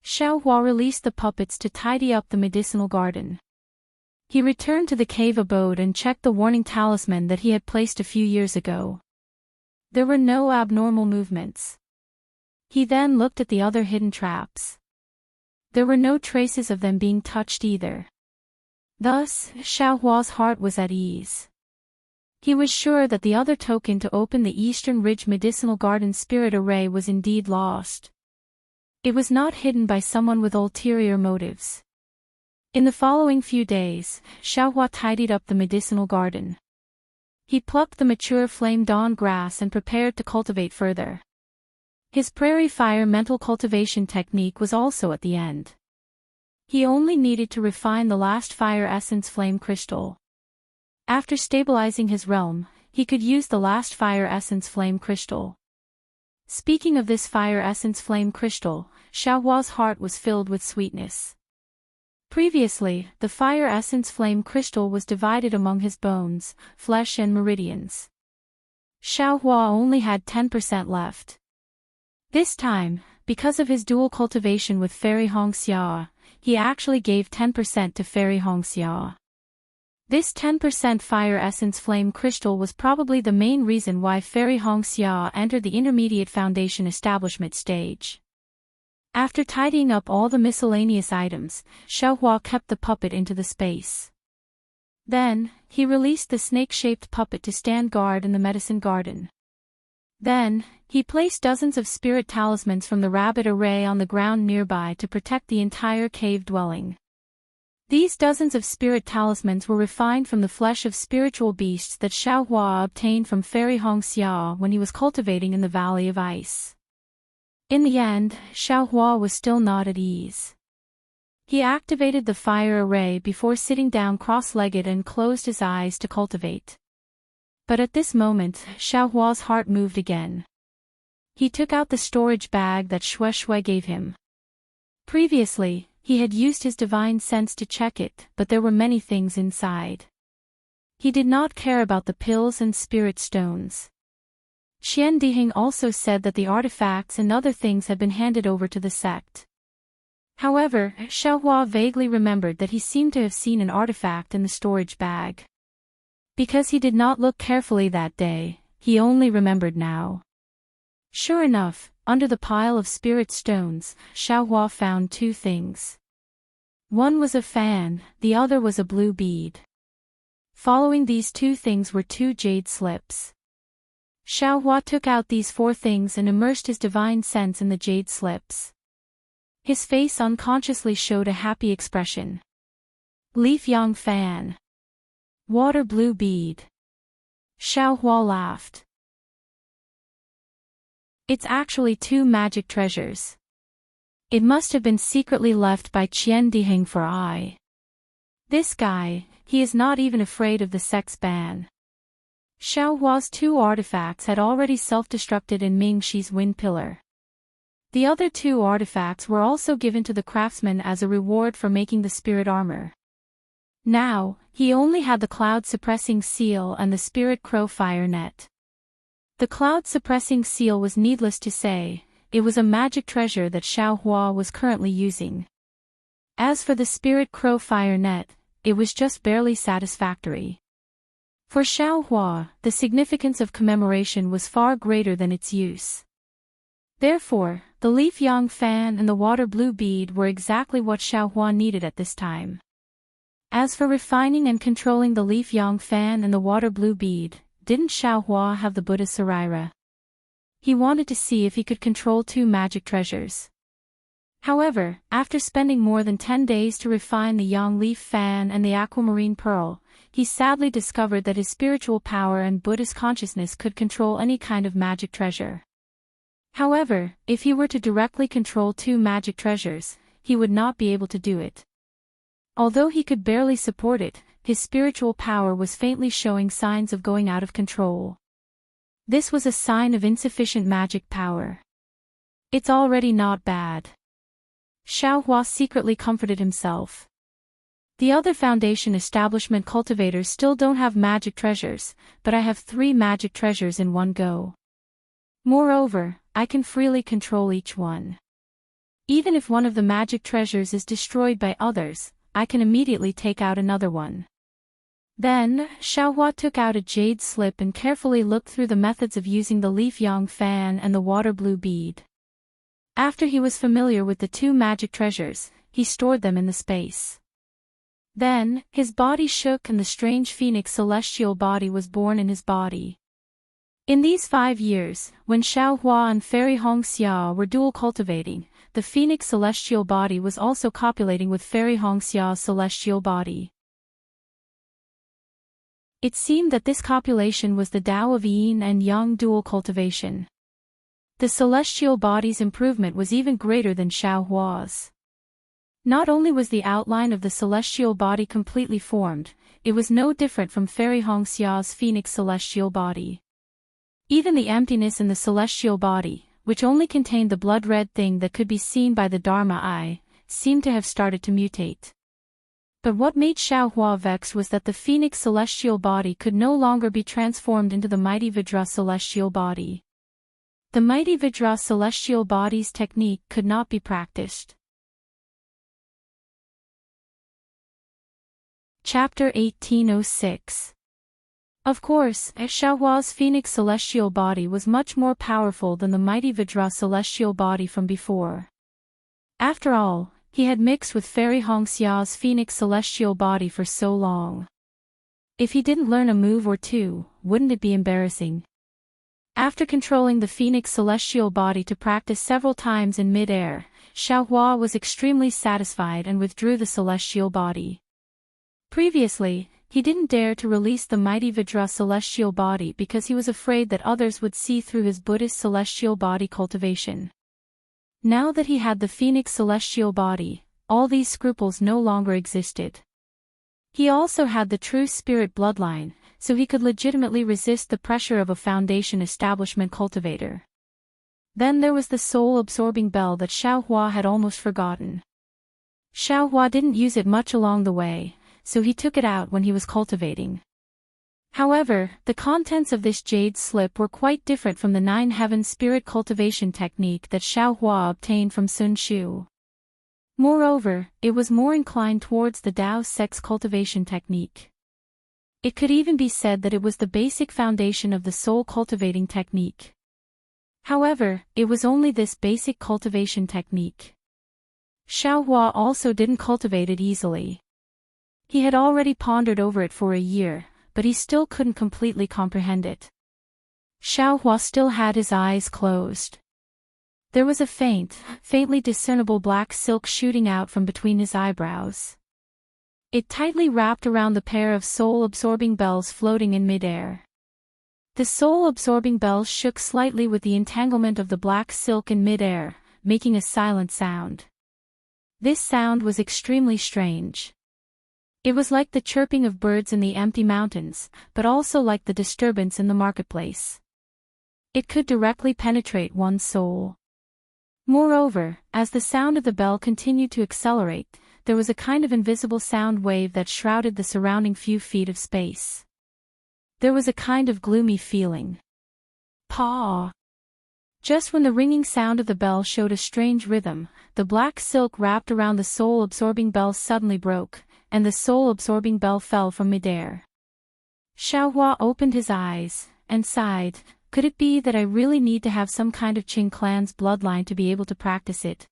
Xiaohua released the puppets to tidy up the medicinal garden. He returned to the cave abode and checked the warning talisman that he had placed a few years ago. There were no abnormal movements. He then looked at the other hidden traps. There were no traces of them being touched either. Thus, Xiaohua's heart was at ease. He was sure that the other token to open the Eastern Ridge Medicinal Garden Spirit Array was indeed lost. It was not hidden by someone with ulterior motives. In the following few days, Xiaohua tidied up the medicinal garden. He plucked the mature flame dawn grass and prepared to cultivate further. His prairie fire mental cultivation technique was also at the end. He only needed to refine the last fire essence flame crystal. After stabilizing his realm, he could use the last fire essence flame crystal. Speaking of this fire essence flame crystal, Xiaohua's heart was filled with sweetness. Previously, the fire essence flame crystal was divided among his bones, flesh and meridians. Xiaohua only had 10% left. This time, because of his dual cultivation with Fairy Hongxia, he actually gave 10% to Fairy Hongxia. This 10% fire essence flame crystal was probably the main reason why Fairy Hongxia entered the intermediate foundation establishment stage. After tidying up all the miscellaneous items, Xiaohua kept the puppet into the space. Then, he released the snake-shaped puppet to stand guard in the medicine garden. Then, he placed dozens of spirit talismans from the rabbit array on the ground nearby to protect the entire cave dwelling. These dozens of spirit talismans were refined from the flesh of spiritual beasts that Xiaohua obtained from Fairy Hongxia when he was cultivating in the Valley of Ice. In the end, Xiaohua was still not at ease. He activated the fire array before sitting down cross-legged and closed his eyes to cultivate. But at this moment, Xiaohua's heart moved again. He took out the storage bag that Xue Xue gave him. Previously, he had used his divine sense to check it, but there were many things inside. He did not care about the pills and spirit stones. Qian Dihing also said that the artifacts and other things had been handed over to the sect. However, Xiaohua vaguely remembered that he seemed to have seen an artifact in the storage bag. Because he did not look carefully that day, he only remembered now. Sure enough, under the pile of spirit stones, Xiaohua found two things. One was a fan, the other was a blue bead. Following these two things were two jade slips. Xiaohua took out these four things and immersed his divine sense in the jade slips. His face unconsciously showed a happy expression. Leaf Yang fan. Water blue bead. Xiaohua laughed. It's actually two magic treasures. It must have been secretly left by Qian Dihing for I. This guy, he is not even afraid of the sex ban. Xiaohua's two artifacts had already self-destructed in Ming Shi's wind pillar. The other two artifacts were also given to the craftsman as a reward for making the spirit armor. Now, he only had the cloud-suppressing seal and the spirit crow fire net. The cloud-suppressing seal was needless to say, it was a magic treasure that Xiaohua was currently using. As for the spirit crow fire net, it was just barely satisfactory. For Xiaohua, the significance of commemoration was far greater than its use. Therefore, the leaf yang fan and the water blue bead were exactly what Xiaohua needed at this time. As for refining and controlling the leaf yang fan and the water blue bead, didn't Xiaohua have the Buddha Saraira? He wanted to see if he could control two magic treasures. However, after spending more than 10 days to refine the yang leaf fan and the aquamarine pearl, he sadly discovered that his spiritual power and Buddhist consciousness could control any kind of magic treasure. However, if he were to directly control two magic treasures, he would not be able to do it. Although he could barely support it, his spiritual power was faintly showing signs of going out of control. This was a sign of insufficient magic power. It's already not bad. Xiaohua secretly comforted himself. The other foundation establishment cultivators still don't have magic treasures, but I have 3 magic treasures in one go. Moreover, I can freely control each one. Even if one of the magic treasures is destroyed by others, I can immediately take out another one. Then, Xiaohua took out a jade slip and carefully looked through the methods of using the leaf yang fan and the water blue bead. After he was familiar with the 2 magic treasures, he stored them in the space. Then, his body shook and the strange phoenix celestial body was born in his body. In these 5 years, when Xiaohua and Fairy Hongxia were dual cultivating, the phoenix celestial body was also copulating with Fairy Hongxia's celestial body. It seemed that this copulation was the Tao of Yin and Yang dual cultivation. The celestial body's improvement was even greater than Xiaohua's. Not only was the outline of the celestial body completely formed, it was no different from Fairy Hong Xia's phoenix celestial body. Even the emptiness in the celestial body, which only contained the blood-red thing that could be seen by the Dharma eye, seemed to have started to mutate. But what made Xiaohua vexed was that the phoenix celestial body could no longer be transformed into the mighty Vajra celestial body. The mighty Vajra celestial body's technique could not be practiced. Chapter 1806. Of course, Xiaohua's phoenix celestial body was much more powerful than the mighty Vajra celestial body from before. After all, he had mixed with Fairy Hong Xia's phoenix celestial body for so long. If he didn't learn a move or two, wouldn't it be embarrassing? After controlling the phoenix celestial body to practice several times in mid-air, Xiaohua was extremely satisfied and withdrew the celestial body. Previously, he didn't dare to release the mighty Vajra celestial body because he was afraid that others would see through his Buddhist celestial body cultivation. Now that he had the phoenix celestial body, all these scruples no longer existed. He also had the true spirit bloodline, so he could legitimately resist the pressure of a foundation establishment cultivator. Then there was the soul-absorbing bell that Xiaohua had almost forgotten. Xiaohua didn't use it much along the way, so he took it out when he was cultivating. However, the contents of this jade slip were quite different from the nine-heaven spirit cultivation technique that Xiaohua obtained from Sun Shu. Moreover, it was more inclined towards the Dao sex cultivation technique. It could even be said that it was the basic foundation of the soul cultivating technique. However, it was only this basic cultivation technique. Xiaohua also didn't cultivate it easily. He had already pondered over it for a year, but he still couldn't completely comprehend it. Xiaohua still had his eyes closed. There was a faintly discernible black silk shooting out from between his eyebrows. It tightly wrapped around the pair of soul-absorbing bells floating in mid-air. The soul-absorbing bells shook slightly with the entanglement of the black silk in mid-air, making a silent sound. This sound was extremely strange. It was like the chirping of birds in the empty mountains, but also like the disturbance in the marketplace. It could directly penetrate one's soul. Moreover, as the sound of the bell continued to accelerate, there was a kind of invisible sound wave that shrouded the surrounding few feet of space. There was a kind of gloomy feeling. Paw! Just when the ringing sound of the bell showed a strange rhythm, the black silk wrapped around the soul-absorbing bell suddenly broke, and the soul-absorbing bell fell from midair. Xiaohua opened his eyes, and sighed, could it be that I really need to have some kind of Qing clan's bloodline to be able to practice it?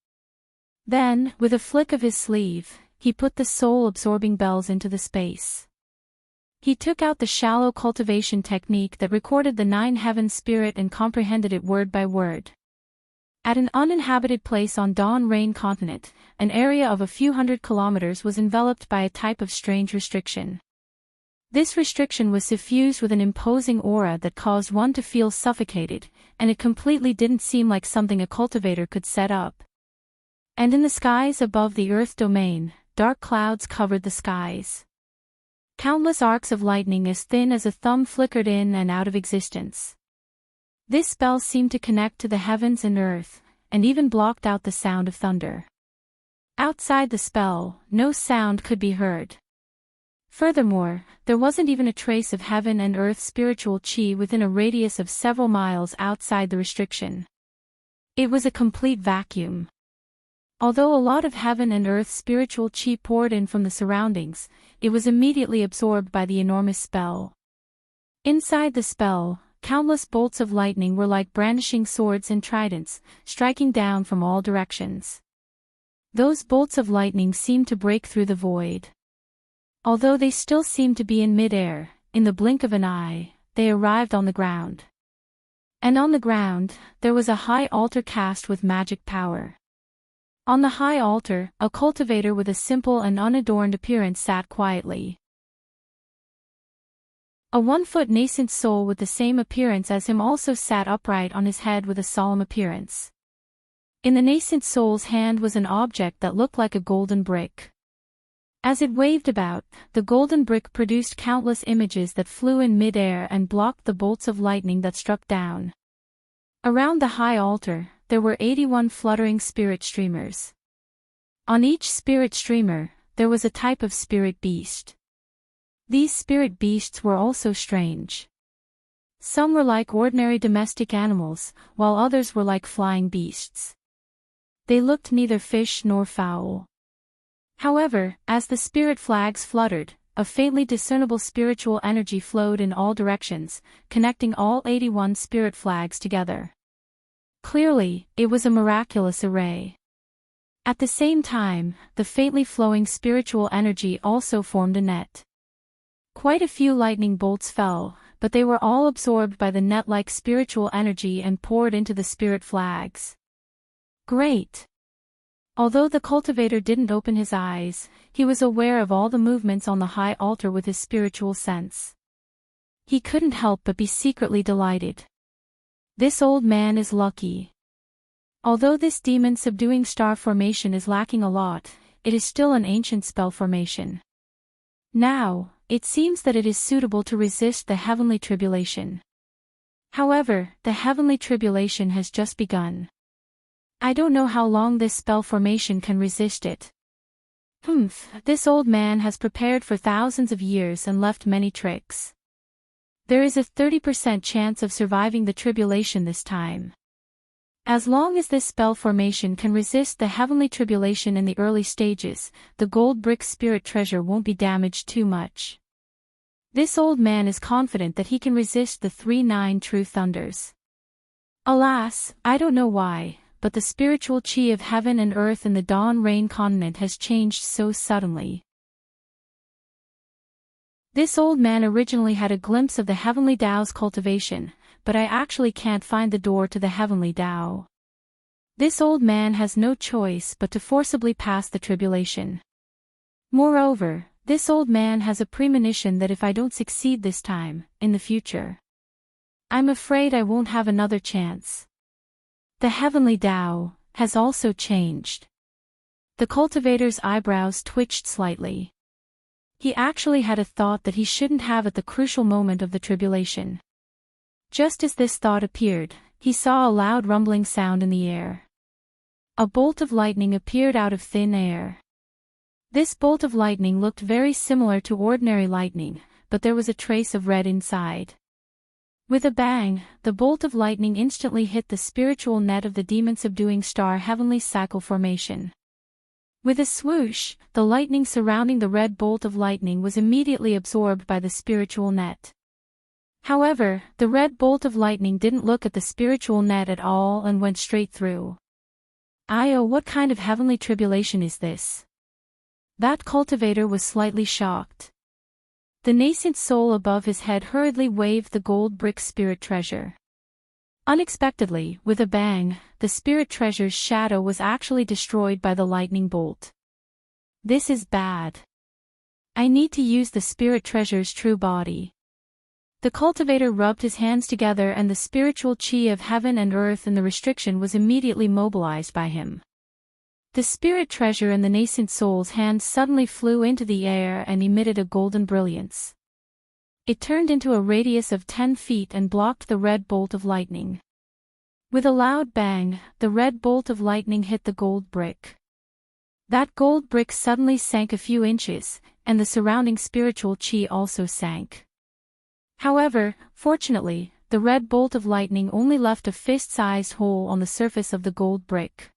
Then, with a flick of his sleeve, he put the soul-absorbing bells into the space. He took out the shallow cultivation technique that recorded the nine-heaven spirit and comprehended it word by word. At an uninhabited place on Dawn Rain continent, an area of a few hundred kilometers was enveloped by a type of strange restriction. This restriction was suffused with an imposing aura that caused one to feel suffocated, and it completely didn't seem like something a cultivator could set up. And in the skies above the Earth domain, dark clouds covered the skies. Countless arcs of lightning as thin as a thumb flickered in and out of existence. This spell seemed to connect to the heavens and earth, and even blocked out the sound of thunder. Outside the spell, no sound could be heard. Furthermore, there wasn't even a trace of heaven and earth spiritual qi within a radius of several miles outside the restriction. It was a complete vacuum. Although a lot of heaven and earth spiritual qi poured in from the surroundings, it was immediately absorbed by the enormous spell. Inside the spell, countless bolts of lightning were like brandishing swords and tridents, striking down from all directions. Those bolts of lightning seemed to break through the void. Although they still seemed to be in mid-air, in the blink of an eye, they arrived on the ground. And on the ground, there was a high altar cast with magic power. On the high altar, a cultivator with a simple and unadorned appearance sat quietly. A 1-foot nascent soul with the same appearance as him also sat upright on his head with a solemn appearance. In the nascent soul's hand was an object that looked like a golden brick. As it waved about, the golden brick produced countless images that flew in mid-air and blocked the bolts of lightning that struck down. Around the high altar, there were 81 fluttering spirit streamers. On each spirit streamer, there was a type of spirit beast. These spirit beasts were also strange. Some were like ordinary domestic animals, while others were like flying beasts. They looked neither fish nor fowl. However, as the spirit flags fluttered, a faintly discernible spiritual energy flowed in all directions, connecting all 81 spirit flags together. Clearly, it was a miraculous array. At the same time, the faintly flowing spiritual energy also formed a net. Quite a few lightning bolts fell, but they were all absorbed by the net-like spiritual energy and poured into the spirit flags. Great! Although the cultivator didn't open his eyes, he was aware of all the movements on the high altar with his spiritual sense. He couldn't help but be secretly delighted. This old man is lucky. Although this demon-subduing star formation is lacking a lot, it is still an ancient spell formation. Now, it seems that it is suitable to resist the heavenly tribulation. However, the heavenly tribulation has just begun. I don't know how long this spell formation can resist it. This old man has prepared for thousands of years and left many tricks. There is a 30% chance of surviving the tribulation this time. As long as this spell formation can resist the heavenly tribulation in the early stages, the gold brick spirit treasure won't be damaged too much. This old man is confident that he can resist the 3-9 true thunders. Alas, I don't know why, but the spiritual chi of heaven and earth in the dawn rain continent has changed so suddenly. This old man originally had a glimpse of the heavenly Tao's cultivation, but I actually can't find the door to the heavenly Tao. This old man has no choice but to forcibly pass the tribulation. Moreover, this old man has a premonition that if I don't succeed this time, in the future, I'm afraid I won't have another chance. The heavenly Tao has also changed. The cultivator's eyebrows twitched slightly. He actually had a thought that he shouldn't have at the crucial moment of the tribulation. Just as this thought appeared, he saw a loud rumbling sound in the air. A bolt of lightning appeared out of thin air. This bolt of lightning looked very similar to ordinary lightning, but there was a trace of red inside. With a bang, the bolt of lightning instantly hit the spiritual net of the demon-subduing star heavenly cycle formation. With a swoosh, the lightning surrounding the red bolt of lightning was immediately absorbed by the spiritual net. However, the red bolt of lightning didn't look at the spiritual net at all and went straight through. What kind of heavenly tribulation is this? That cultivator was slightly shocked. The nascent soul above his head hurriedly waved the gold brick spirit treasure. Unexpectedly, with a bang, the spirit treasure's shadow was actually destroyed by the lightning bolt. This is bad. I need to use the spirit treasure's true body. The cultivator rubbed his hands together and the spiritual chi of heaven and earth and the restriction was immediately mobilized by him. The spirit treasure in the nascent soul's hand suddenly flew into the air and emitted a golden brilliance. It turned into a radius of 10 feet and blocked the red bolt of lightning. With a loud bang, the red bolt of lightning hit the gold brick. That gold brick suddenly sank a few inches, and the surrounding spiritual chi also sank. However, fortunately, the red bolt of lightning only left a fist-sized hole on the surface of the gold brick.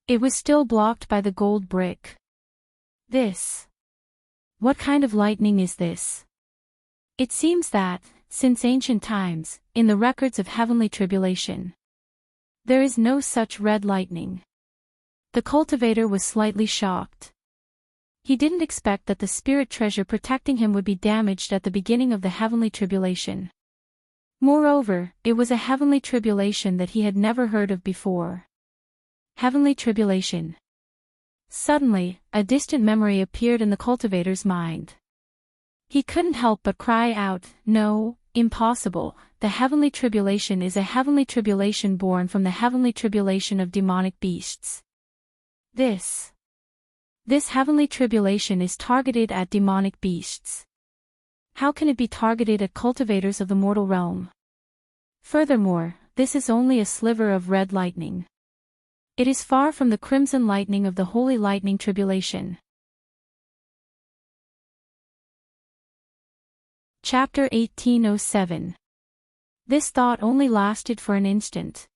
It was still blocked by the gold brick. What kind of lightning is this? It seems that, since ancient times, in the records of heavenly tribulation, there is no such red lightning. The cultivator was slightly shocked. He didn't expect that the spirit treasure protecting him would be damaged at the beginning of the heavenly tribulation. Moreover, it was a heavenly tribulation that he had never heard of before. Heavenly tribulation. Suddenly, a distant memory appeared in the cultivator's mind. He couldn't help but cry out, "No, Impossible. The heavenly tribulation is a heavenly tribulation born from the heavenly tribulation of demonic beasts. This heavenly tribulation is targeted at demonic beasts. How can it be targeted at cultivators of the mortal realm? Furthermore, this is only a sliver of red lightning. It is far from the crimson lightning of the holy lightning tribulation. Chapter 1807. This thought only lasted for an instant.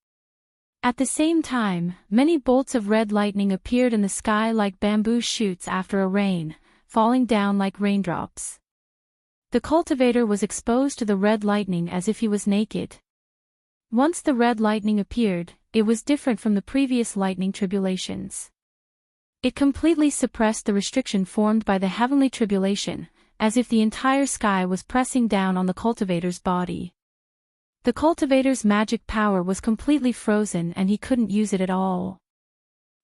At the same time, many bolts of red lightning appeared in the sky like bamboo shoots after a rain, falling down like raindrops. The cultivator was exposed to the red lightning as if he was naked. Once the red lightning appeared, it was different from the previous lightning tribulations. It completely suppressed the restriction formed by the heavenly tribulation, as if the entire sky was pressing down on the cultivator's body. The cultivator's magic power was completely frozen and he couldn't use it at all.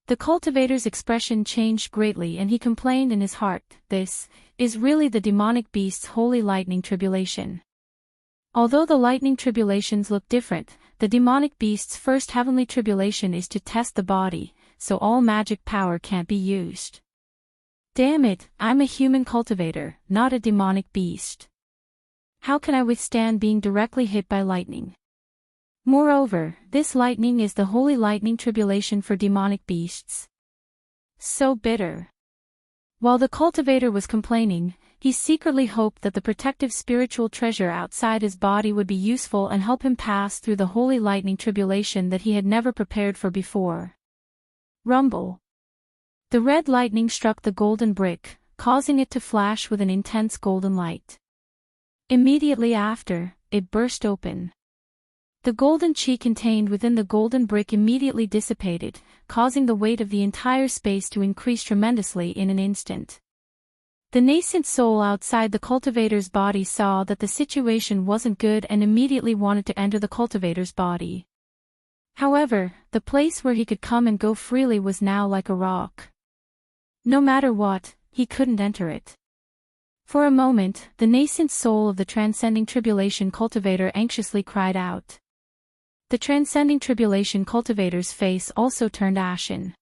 The cultivator's expression changed greatly and he complained in his heart, "This is really the demonic beast's holy lightning tribulation." Although the lightning tribulations look different, the demonic beast's first heavenly tribulation is to test the body, so all magic power can't be used. Damn it, I'm a human cultivator, not a demonic beast. How can I withstand being directly hit by lightning? Moreover, this lightning is the holy lightning tribulation for demonic beasts. So bitter. While the cultivator was complaining, he secretly hoped that the protective spiritual treasure outside his body would be useful and help him pass through the holy lightning tribulation that he had never prepared for before. Rumble. The red lightning struck the golden brick, causing it to flash with an intense golden light. Immediately after, it burst open. The golden chi contained within the golden brick immediately dissipated, causing the weight of the entire space to increase tremendously in an instant. The nascent soul outside the cultivator's body saw that the situation wasn't good and immediately wanted to enter the cultivator's body. However, the place where he could come and go freely was now like a rock. No matter what, he couldn't enter it. For a moment, the nascent soul of the transcending tribulation cultivator anxiously cried out. The transcending tribulation cultivator's face also turned ashen.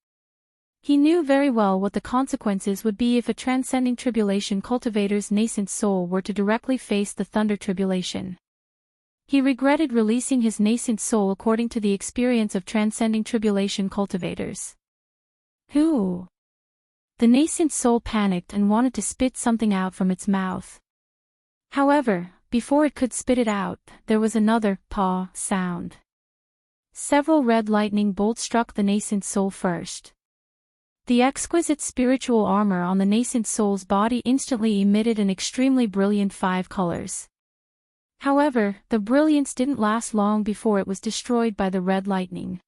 He knew very well what the consequences would be if a transcending tribulation cultivator's nascent soul were to directly face the thunder tribulation. He regretted releasing his nascent soul according to the experience of transcending tribulation cultivators. Who? The nascent soul panicked and wanted to spit something out from its mouth. However, before it could spit it out, there was another paw sound. Several red lightning bolts struck the nascent soul first. The exquisite spiritual armor on the nascent soul's body instantly emitted an extremely brilliant 5 colors. However, the brilliance didn't last long before it was destroyed by the red lightning.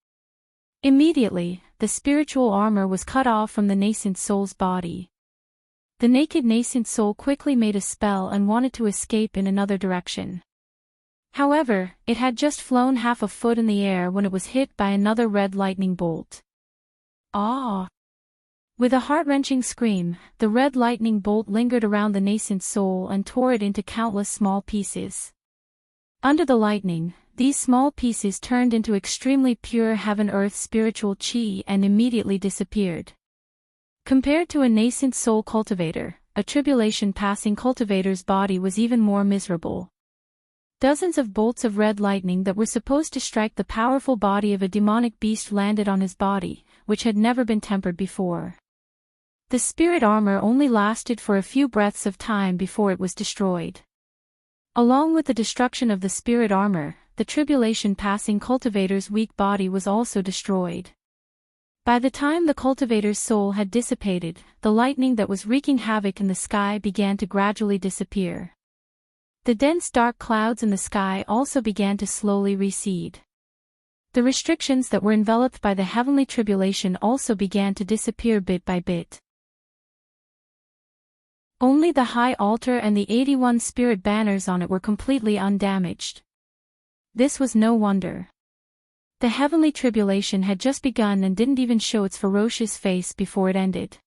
Immediately, the spiritual armor was cut off from the nascent soul's body. The naked nascent soul quickly made a spell and wanted to escape in another direction. However, it had just flown half a foot in the air when it was hit by another red lightning bolt. Ah! With a heart-wrenching scream, the red lightning bolt lingered around the nascent soul and tore it into countless small pieces. Under the lightning, these small pieces turned into extremely pure heaven-earth spiritual chi and immediately disappeared. Compared to a nascent soul cultivator, a tribulation-passing cultivator's body was even more miserable. Dozens of bolts of red lightning that were supposed to strike the powerful body of a demonic beast landed on his body, which had never been tempered before. The spirit armor only lasted for a few breaths of time before it was destroyed. Along with the destruction of the spirit armor, the tribulation-passing cultivator's weak body was also destroyed. By the time the cultivator's soul had dissipated, the lightning that was wreaking havoc in the sky began to gradually disappear. The dense dark clouds in the sky also began to slowly recede. The restrictions that were enveloped by the heavenly tribulation also began to disappear bit by bit. Only the high altar and the 81 spirit banners on it were completely undamaged. This was no wonder. The heavenly tribulation had just begun and didn't even show its ferocious face before it ended.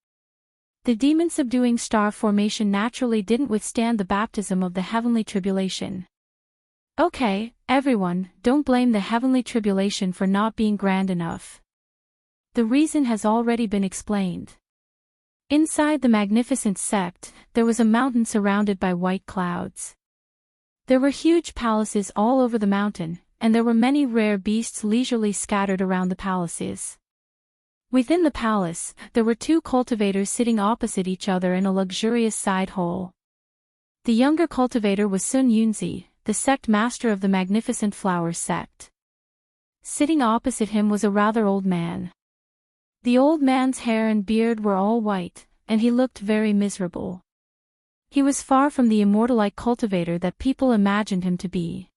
The demon-subduing star formation naturally didn't withstand the baptism of the heavenly tribulation. Okay, everyone, don't blame the heavenly tribulation for not being grand enough. The reason has already been explained. Inside the magnificent sect, there was a mountain surrounded by white clouds. There were huge palaces all over the mountain, and there were many rare beasts leisurely scattered around the palaces. Within the palace, there were two cultivators sitting opposite each other in a luxurious side hole. The younger cultivator was Sun Yunzi, the sect master of the magnificent flower sect. Sitting opposite him was a rather old man. The old man's hair and beard were all white, and he looked very miserable. He was far from the immortal-like cultivator that people imagined him to be.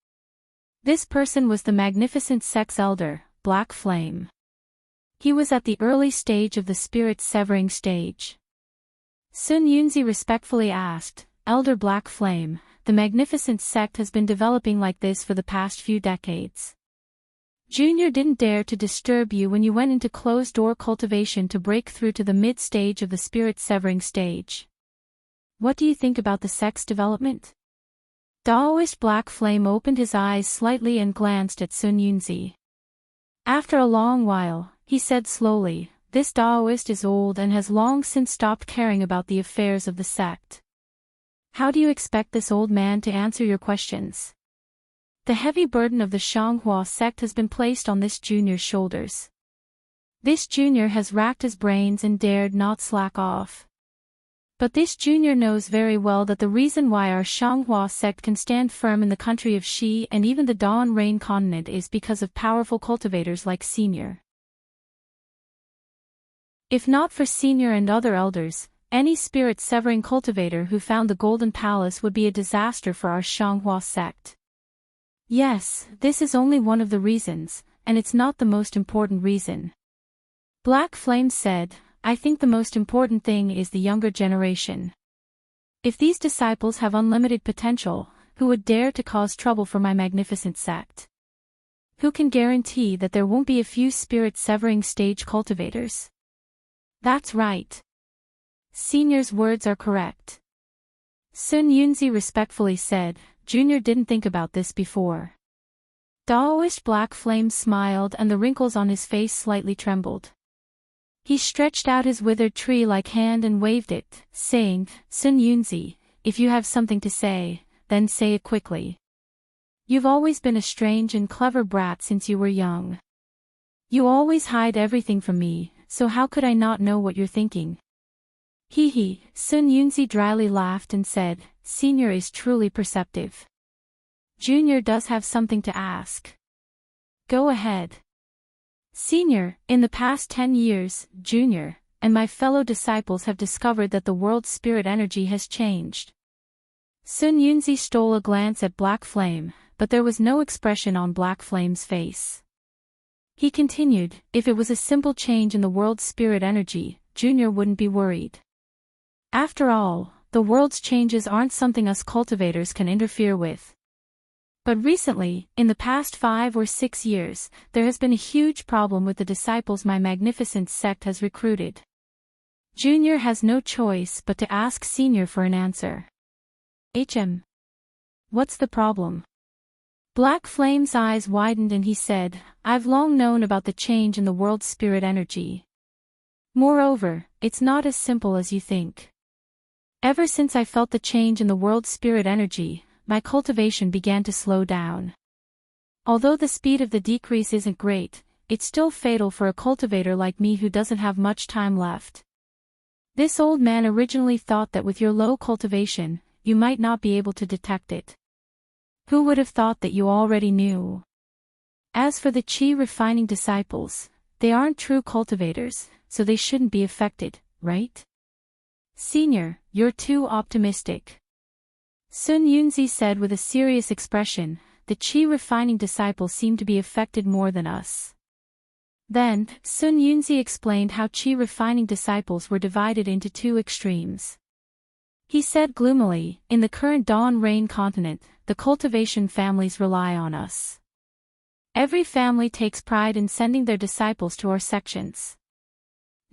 This person was the magnificent sect's elder, Black Flame. He was at the early stage of the spirit-severing stage. Sun Yunzi respectfully asked, "Elder Black Flame, the magnificent sect has been developing like this for the past few decades. Junior didn't dare to disturb you when you went into closed-door cultivation to break through to the mid-stage of the spirit-severing stage. What do you think about the sect's development?" Daoist Black Flame opened his eyes slightly and glanced at Sun Yunzi. After a long while, he said slowly, "This Daoist is old and has long since stopped caring about the affairs of the sect. How do you expect this old man to answer your questions? The heavy burden of the Shanghua sect has been placed on this junior's shoulders. This junior has racked his brains and dared not slack off. But this junior knows very well that the reason why our Shanghua sect can stand firm in the country of Xi and even the Dawn Rain continent is because of powerful cultivators like Senior. If not for Senior and other elders, any spirit-severing cultivator who found the Golden Palace would be a disaster for our Shanghua sect. Yes, this is only one of the reasons, and it's not the most important reason." Black Flame said, "I think the most important thing is the younger generation. If these disciples have unlimited potential, who would dare to cause trouble for my magnificent sect? Who can guarantee that there won't be a few spirit-severing stage cultivators?" "That's right. Senior's words are correct." Sun Yunzi respectfully said, "Junior didn't think about this before." Daoist Black Flame smiled and the wrinkles on his face slightly trembled. He stretched out his withered tree-like hand and waved it, saying, "Sun Yunzi, if you have something to say, then say it quickly. You've always been a strange and clever brat since you were young. You always hide everything from me, so how could I not know what you're thinking?" "Hee hee," Sun Yunzi dryly laughed and said, "Senior is truly perceptive. Junior does have something to ask. Go ahead." "Senior, in the past 10 years, Junior, and my fellow disciples have discovered that the world's spirit energy has changed." Sun Yunzi stole a glance at Black Flame, but there was no expression on Black Flame's face. He continued, "If it was a simple change in the world's spirit energy, Junior wouldn't be worried. After all, the world's changes aren't something us cultivators can interfere with. But recently, in the past 5 or 6 years, there has been a huge problem with the disciples my magnificent sect has recruited. Junior has no choice but to ask Senior for an answer." What's the problem?" Black Flame's eyes widened and he said, "I've long known about the change in the world's spirit energy. Moreover, it's not as simple as you think. Ever since I felt the change in the world's spirit energy, my cultivation began to slow down. Although the speed of the decrease isn't great, it's still fatal for a cultivator like me who doesn't have much time left. This old man originally thought that with your low cultivation, you might not be able to detect it. Who would have thought that you already knew? As for the Qi refining disciples, they aren't true cultivators, so they shouldn't be affected, right? Senior, you're too optimistic." Sun Yunzi said with a serious expression, "The Qi refining disciples seem to be affected more than us." Then, Sun Yunzi explained how Qi refining disciples were divided into 2 extremes. He said gloomily, "In the current Dawn Rain continent, the cultivation families rely on us. Every family takes pride in sending their disciples to our sections.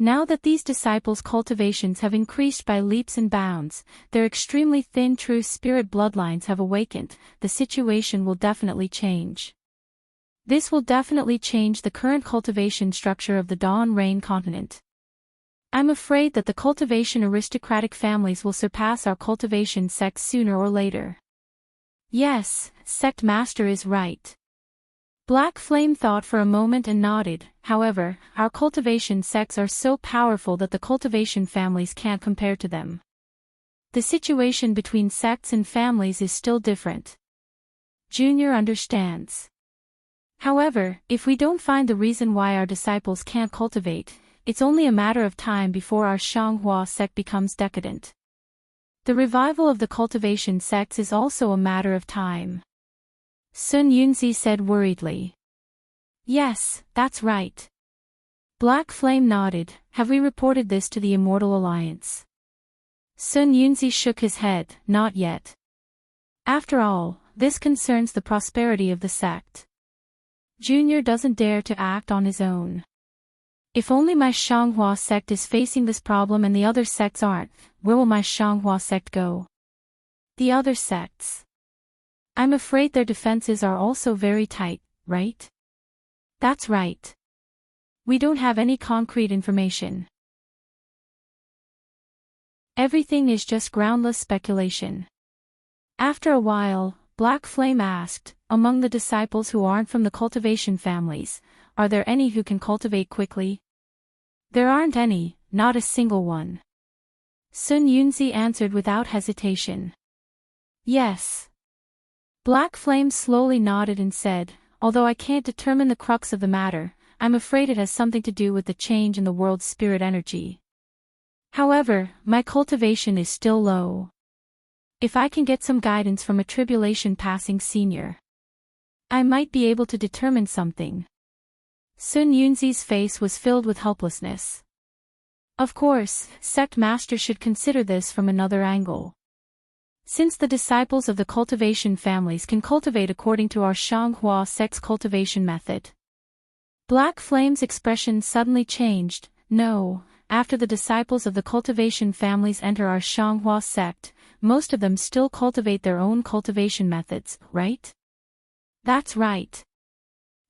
Now that these disciples' cultivations have increased by leaps and bounds, their extremely thin true spirit bloodlines have awakened, the situation will definitely change. This will definitely change the current cultivation structure of the Dawn Rain continent. I'm afraid that the cultivation aristocratic families will surpass our cultivation sects sooner or later. Yes, Sect Master is right. Black Flame thought for a moment and nodded. However, our cultivation sects are so powerful that the cultivation families can't compare to them. The situation between sects and families is still different. Junior understands. However, if we don't find the reason why our disciples can't cultivate, it's only a matter of time before our Shanghua sect becomes decadent. The revival of the cultivation sects is also a matter of time. Sun Yunzi said worriedly. Yes, that's right. Black Flame nodded. Have we reported this to the Immortal Alliance? Sun Yunzi shook his head. Not yet. After all, this concerns the prosperity of the sect. Junior doesn't dare to act on his own. If only my Shanghua sect is facing this problem and the other sects aren't, where will my Shanghua sect go? The other sects. I'm afraid their defenses are also very tight, right? That's right. We don't have any concrete information. Everything is just groundless speculation. After a while, Black Flame asked, among the disciples who aren't from the cultivation families, are there any who can cultivate quickly? There aren't any, not a single one. Sun Yunzi answered without hesitation. Yes. Black Flame slowly nodded and said, although I can't determine the crux of the matter, I'm afraid it has something to do with the change in the world's spirit energy. However, my cultivation is still low. If I can get some guidance from a tribulation passing senior, I might be able to determine something. Sun Yunzi's face was filled with helplessness. Of course, Sect Master should consider this from another angle. Since the disciples of the cultivation families can cultivate according to our Shanghua sect's cultivation method. Black Flame's expression suddenly changed. No, after the disciples of the cultivation families enter our Shanghua sect, most of them still cultivate their own cultivation methods, right? That's right.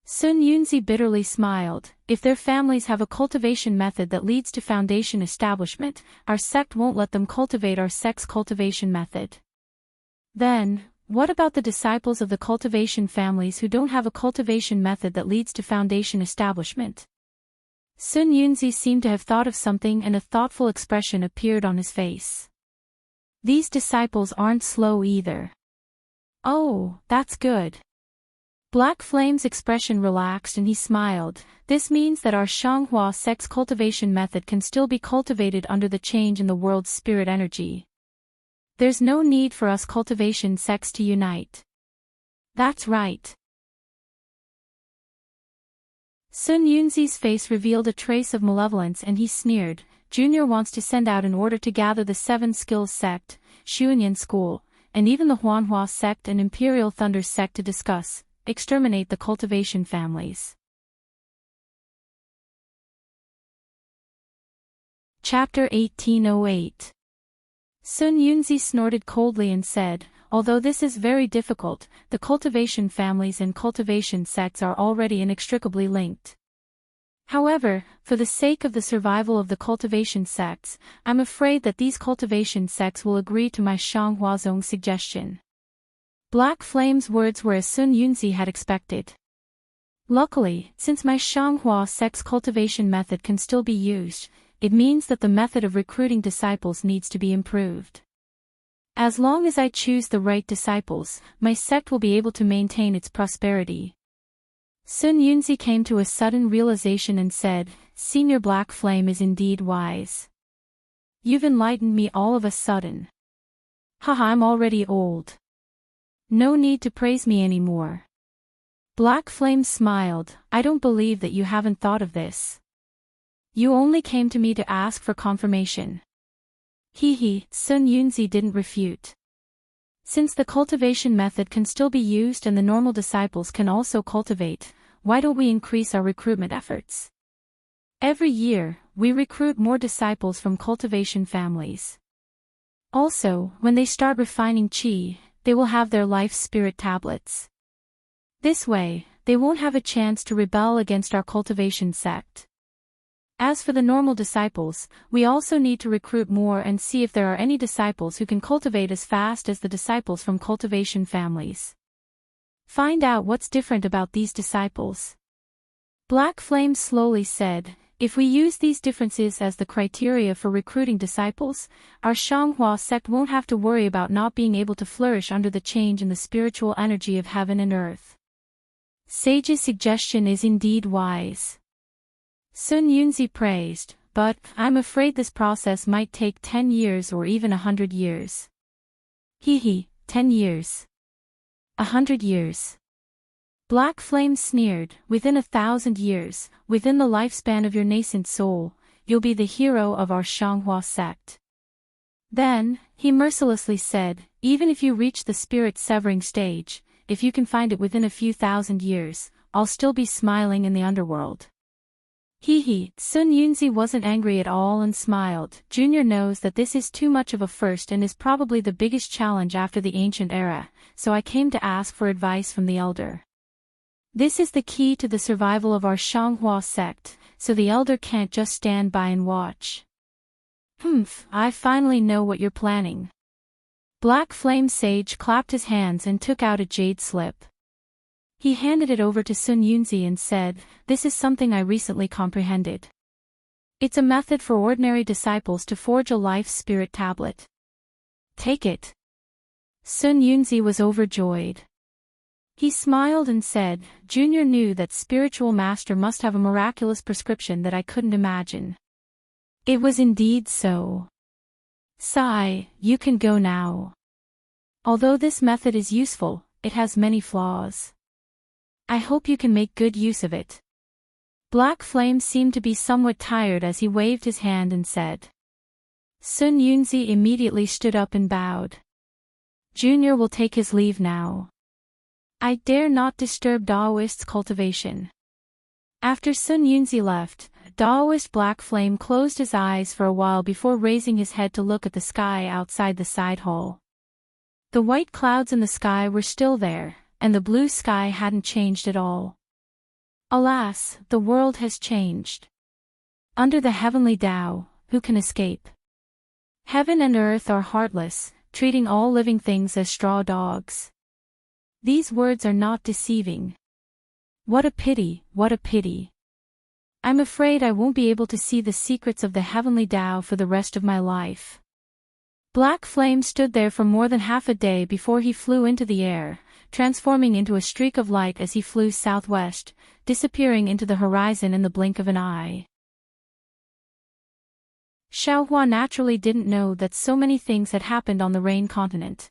Sun Yunzi bitterly smiled. If their families have a cultivation method that leads to foundation establishment, our sect won't let them cultivate our sect's cultivation method. Then, what about the disciples of the cultivation families who don't have a cultivation method that leads to foundation establishment? Sun Yunzi seemed to have thought of something and a thoughtful expression appeared on his face. These disciples aren't slow either. Oh, that's good. Black Flame's expression relaxed and he smiled. This means that our Shanghua sect's cultivation method can still be cultivated under the change in the world's spirit energy. There's no need for us cultivation sects to unite. That's right. Sun Yunzi's face revealed a trace of malevolence and he sneered. Junior wants to send out an order to gather the Seven Skills sect, Xuanyan school, and even the Huanhua sect and Imperial Thunder sect to discuss, exterminate the cultivation families. Chapter 1808. Sun Yunzi snorted coldly and said, although this is very difficult, the cultivation families and cultivation sects are already inextricably linked. However, for the sake of the survival of the cultivation sects, I'm afraid that these cultivation sects will agree to my Shanghuazong suggestion. Black Flame's words were as Sun Yunzi had expected. Luckily, since my Shanghua sect's cultivation method can still be used, it means that the method of recruiting disciples needs to be improved. As long as I choose the right disciples, my sect will be able to maintain its prosperity. Sun Yunzi came to a sudden realization and said, Senior Black Flame is indeed wise. You've enlightened me all of a sudden. Haha, I'm already old. No need to praise me anymore. Black Flame smiled. I don't believe that you haven't thought of this. You only came to me to ask for confirmation. Hee, Sun Yunzi didn't refute. Since the cultivation method can still be used and the normal disciples can also cultivate, why don't we increase our recruitment efforts? Every year, we recruit more disciples from cultivation families. Also, when they start refining qi, they will have their life spirit tablets. This way, they won't have a chance to rebel against our cultivation sect. As for the normal disciples, we also need to recruit more and see if there are any disciples who can cultivate as fast as the disciples from cultivation families. Find out what's different about these disciples. Black Flame slowly said, if we use these differences as the criteria for recruiting disciples, our Shanghua sect won't have to worry about not being able to flourish under the change in the spiritual energy of heaven and earth. Sage's suggestion is indeed wise. Sun Yunzi praised, but I'm afraid this process might take 10 years or even 100 years. 10 years. 100 years. Black Flame sneered, within 1,000 years, within the lifespan of your nascent soul, you'll be the hero of our Shanghua sect. Then, he mercilessly said, even if you reach the spirit severing stage, if you can find it within a few thousand years, I'll still be smiling in the underworld. Sun Yunzi wasn't angry at all and smiled. Junior knows that this is too much of a first and is probably the biggest challenge after the ancient era, so I came to ask for advice from the elder. This is the key to the survival of our Shanghua sect, so the elder can't just stand by and watch. I finally know what you're planning. Black Flame Sage clapped his hands and took out a jade slip. He handed it over to Sun Yunzi and said, this is something I recently comprehended. It's a method for ordinary disciples to forge a life spirit tablet. Take it. Sun Yunzi was overjoyed. He smiled and said, Junior knew that spiritual master must have a miraculous prescription that I couldn't imagine. It was indeed so. Sai, you can go now. Although this method is useful, it has many flaws. I hope you can make good use of it. Black Flame seemed to be somewhat tired as he waved his hand and said. Sun Yunzi immediately stood up and bowed. Junior will take his leave now. I dare not disturb Daoist's cultivation. After Sun Yunzi left, Daoist Black Flame closed his eyes for a while before raising his head to look at the sky outside the side hall. The white clouds in the sky were still there, and the blue sky hadn't changed at all. Alas, the world has changed. Under the heavenly Tao, who can escape? Heaven and earth are heartless, treating all living things as straw dogs. These words are not deceiving. What a pity, what a pity. I'm afraid I won't be able to see the secrets of the heavenly Tao for the rest of my life. Black Flame stood there for more than half a day before he flew into the air, transforming into a streak of light as he flew southwest, disappearing into the horizon in the blink of an eye. Xiaohua naturally didn't know that so many things had happened on the Rain continent.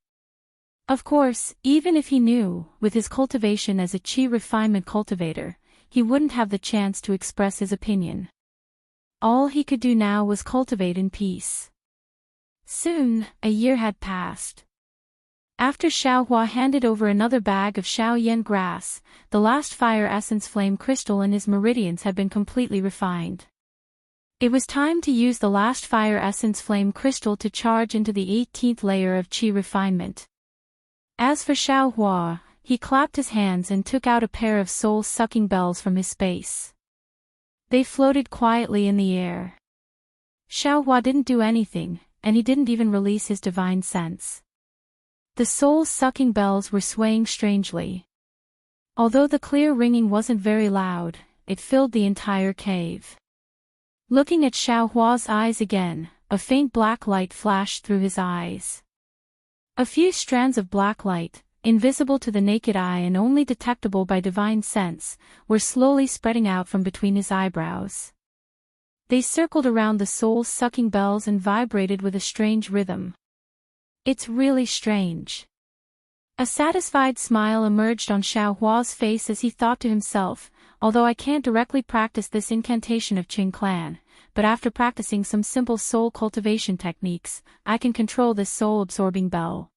Of course, even if he knew, with his cultivation as a qi refinement cultivator, he wouldn't have the chance to express his opinion. All he could do now was cultivate in peace. Soon, a year had passed. After Xiaohua handed over another bag of Xiaoyan grass, the last fire essence flame crystal in his meridians had been completely refined. It was time to use the last fire essence flame crystal to charge into the 18th layer of qi refinement. As for Xiaohua, he clapped his hands and took out a pair of soul-sucking bells from his space. They floated quietly in the air. Xiaohua didn't do anything, and he didn't even release his divine sense. The soul-sucking bells were swaying strangely. Although the clear ringing wasn't very loud, it filled the entire cave. Looking at Xiaohua's eyes again, a faint black light flashed through his eyes. A few strands of black light, invisible to the naked eye and only detectable by divine sense, were slowly spreading out from between his eyebrows. They circled around the soul-sucking bells and vibrated with a strange rhythm. It's really strange. A satisfied smile emerged on Xiaohua's face as he thought to himself, although I can't directly practice this incantation of Qing Clan, but after practicing some simple soul cultivation techniques, I can control this soul-absorbing bell.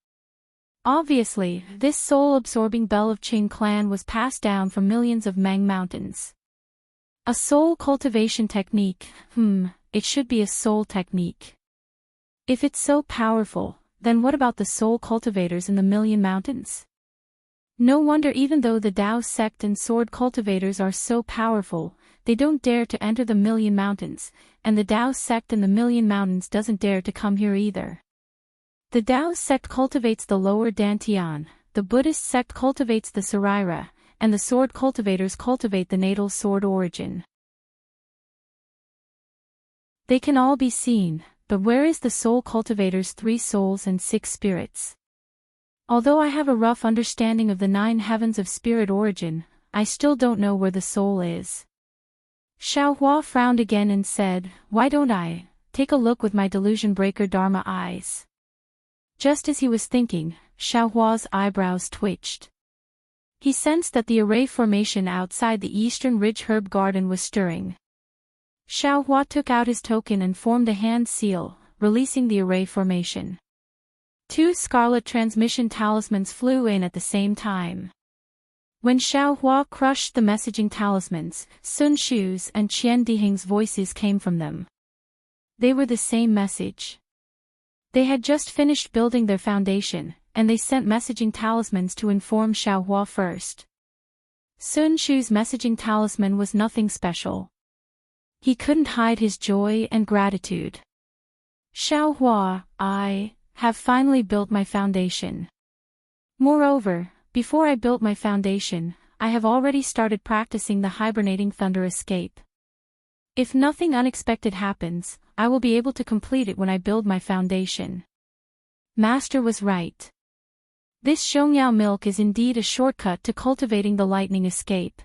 Obviously, this soul-absorbing bell of Qing Clan was passed down from millions of Meng mountains. A soul cultivation technique, it should be a soul technique. If it's so powerful, then what about the soul cultivators in the Million Mountains? No wonder even though the Tao sect and sword cultivators are so powerful, they don't dare to enter the Million Mountains, and the Tao sect in the Million Mountains doesn't dare to come here either. The Tao sect cultivates the lower Dantian, the Buddhist sect cultivates the Saraira, and the sword cultivators cultivate the natal sword origin. They can all be seen, but where is the soul cultivator's 3 souls and 6 spirits? Although I have a rough understanding of the 9 heavens of spirit origin, I still don't know where the soul is. Xiaohua frowned again and said, "Why don't I take a look with my delusion breaker Dharma eyes?" Just as he was thinking, Xiaohua's eyebrows twitched. He sensed that the array formation outside the eastern ridge herb garden was stirring. Xiaohua took out his token and formed a hand seal, releasing the array formation. 2 scarlet transmission talismans flew in at the same time. When Xiaohua crushed the messaging talismans, Sun Shu's and Qian Dihing's voices came from them. They were the same message. They had just finished building their foundation, and they sent messaging talismans to inform Xiaohua first. Sun Shu's messaging talisman was nothing special. He couldn't hide his joy and gratitude. "Xiaohua, I have finally built my foundation. Moreover, before I built my foundation, I have already started practicing the hibernating thunder escape. If nothing unexpected happens, I will be able to complete it when I build my foundation." Master was right. This Xiongniao milk is indeed a shortcut to cultivating the lightning escape.